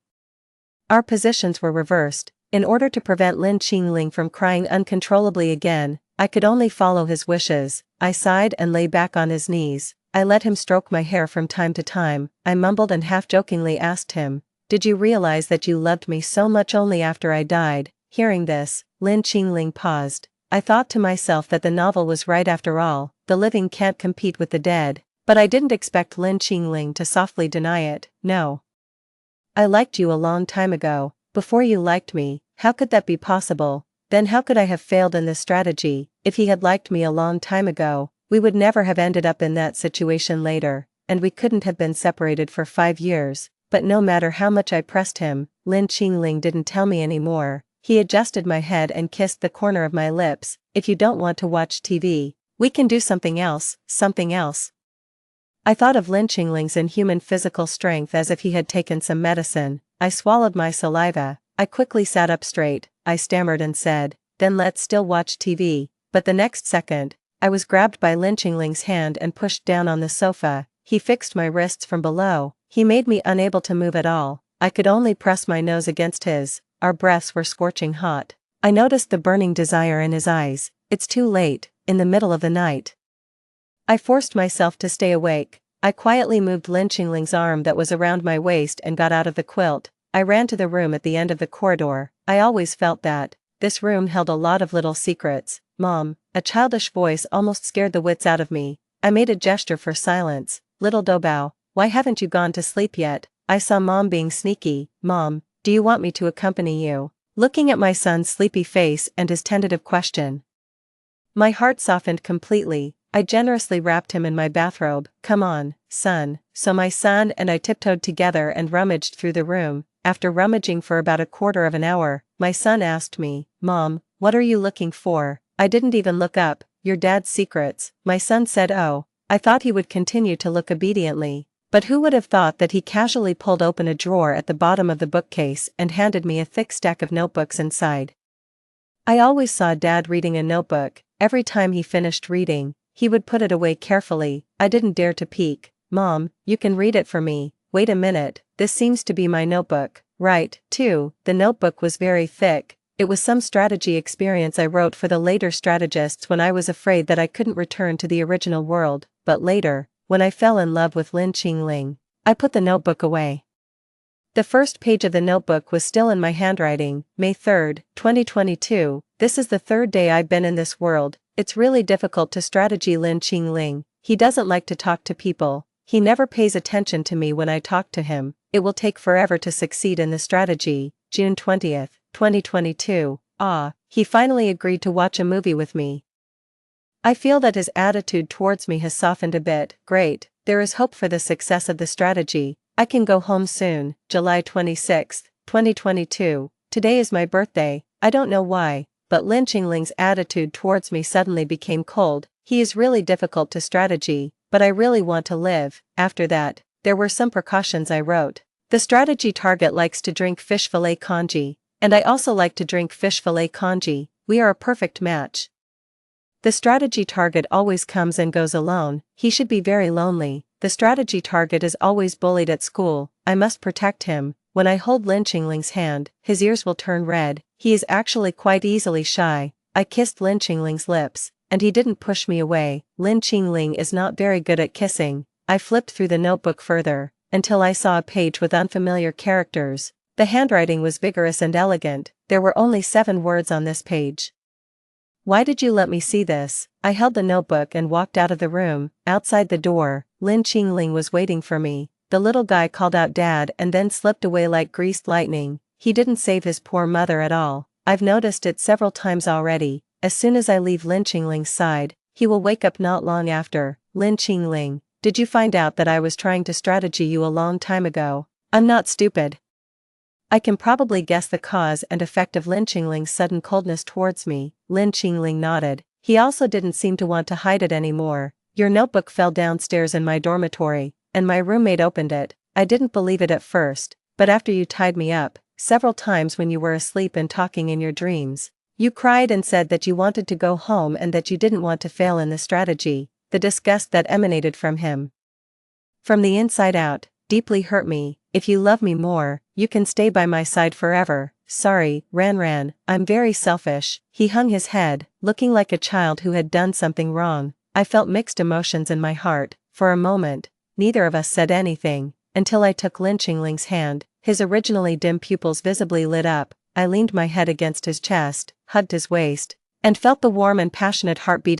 our positions were reversed. In order to prevent Lin Qingling from crying uncontrollably again, I could only follow his wishes. I sighed and lay back on his knees. I let him stroke my hair from time to time. I mumbled and half-jokingly asked him, did you realize that you loved me so much only after I died? Hearing this, Lin Qingling paused. I thought to myself that the novel was right after all, the living can't compete with the dead, but I didn't expect Lin Qingling to softly deny it. No. I liked you a long time ago, before you liked me. How could that be possible? Then how could I have failed in this strategy? If he had liked me a long time ago, we would never have ended up in that situation later, and we couldn't have been separated for 5 years. But no matter how much I pressed him, Lin Qingling didn't tell me anymore. He adjusted my head and kissed the corner of my lips. If you don't want to watch TV, we can do something else, something else. I thought of Lin Qingling's inhuman physical strength as if he had taken some medicine. I swallowed my saliva. I quickly sat up straight. I stammered and said, then let's still watch TV. But the next second, I was grabbed by Lin Qingling's hand and pushed down on the sofa. He fixed my wrists from below. He made me unable to move at all. I could only press my nose against his. Our breaths were scorching hot. I noticed the burning desire in his eyes. It's too late, in the middle of the night. I forced myself to stay awake. I quietly moved Lin Qingling's arm that was around my waist and got out of the quilt. I ran to the room at the end of the corridor. I always felt that this room held a lot of little secrets. Mom, a childish voice almost scared the wits out of me. I made a gesture for silence. Little Dobao, why haven't you gone to sleep yet? I saw Mom being sneaky. Mom, do you want me to accompany you? Looking at my son's sleepy face and his tentative question, my heart softened completely. I generously wrapped him in my bathrobe. Come on, son. So my son and I tiptoed together and rummaged through the room. After rummaging for about a quarter of an hour, my son asked me, Mom, what are you looking for? I didn't even look up. Your dad's secrets. My son said, oh. I thought he would continue to look obediently. But who would have thought that he casually pulled open a drawer at the bottom of the bookcase and handed me a thick stack of notebooks inside. I always saw Dad reading a notebook. Every time he finished reading, he would put it away carefully. I didn't dare to peek. Mom, you can read it for me. Wait a minute, this seems to be my notebook. Right, too. The notebook was very thick. It was some strategy experience I wrote for the later strategists when I was afraid that I couldn't return to the original world, but later, when I fell in love with Lin Qingling, I put the notebook away. The first page of the notebook was still in my handwriting, May 3, 2022, this is the third day I've been in this world, it's really difficult to strategy Lin Qingling, he doesn't like to talk to people, he never pays attention to me when I talk to him, it will take forever to succeed in the strategy, June 20, 2022, he finally agreed to watch a movie with me. I feel that his attitude towards me has softened a bit, great, there is hope for the success of the strategy. I can go home soon, July 26, 2022, today is my birthday, I don't know why, but Lin Qingling's attitude towards me suddenly became cold, he is really difficult to strategy, but I really want to live. After that, there were some precautions I wrote. The strategy target likes to drink fish fillet congee, and I also like to drink fish fillet congee, we are a perfect match. The strategy target always comes and goes alone, he should be very lonely. The strategy target is always bullied at school, I must protect him. When I hold Lin Qingling's hand, his ears will turn red, he is actually quite easily shy. I kissed Lin Qingling's lips, and he didn't push me away. Lin Qingling is not very good at kissing. I flipped through the notebook further, until I saw a page with unfamiliar characters. The handwriting was vigorous and elegant, there were only 7 words on this page. Why did you let me see this? I held the notebook and walked out of the room. Outside the door, Lin Qingling was waiting for me. The little guy called out Dad and then slipped away like greased lightning. He didn't save his poor mother at all. I've noticed it several times already. As soon as I leave Lin Qingling's side, he will wake up not long after. Lin Qingling, did you find out that I was trying to strategy you a long time ago? I'm not stupid. I can probably guess the cause and effect of Lin Qingling's sudden coldness towards me. Lin Qingling nodded. He also didn't seem to want to hide it anymore. Your notebook fell downstairs in my dormitory, and my roommate opened it. I didn't believe it at first, but after you tied me up, several times when you were asleep and talking in your dreams, you cried and said that you wanted to go home and that you didn't want to fail in the strategy. The disgust that emanated from him, from the inside out, deeply hurt me. If you love me more, you can stay by my side forever. Sorry, Ran, I'm very selfish. He hung his head, looking like a child who had done something wrong. I felt mixed emotions in my heart. For a moment, neither of us said anything, until I took Lin Qingling's hand, his originally dim pupils visibly lit up. I leaned my head against his chest, hugged his waist, and felt the warm and passionate heartbeat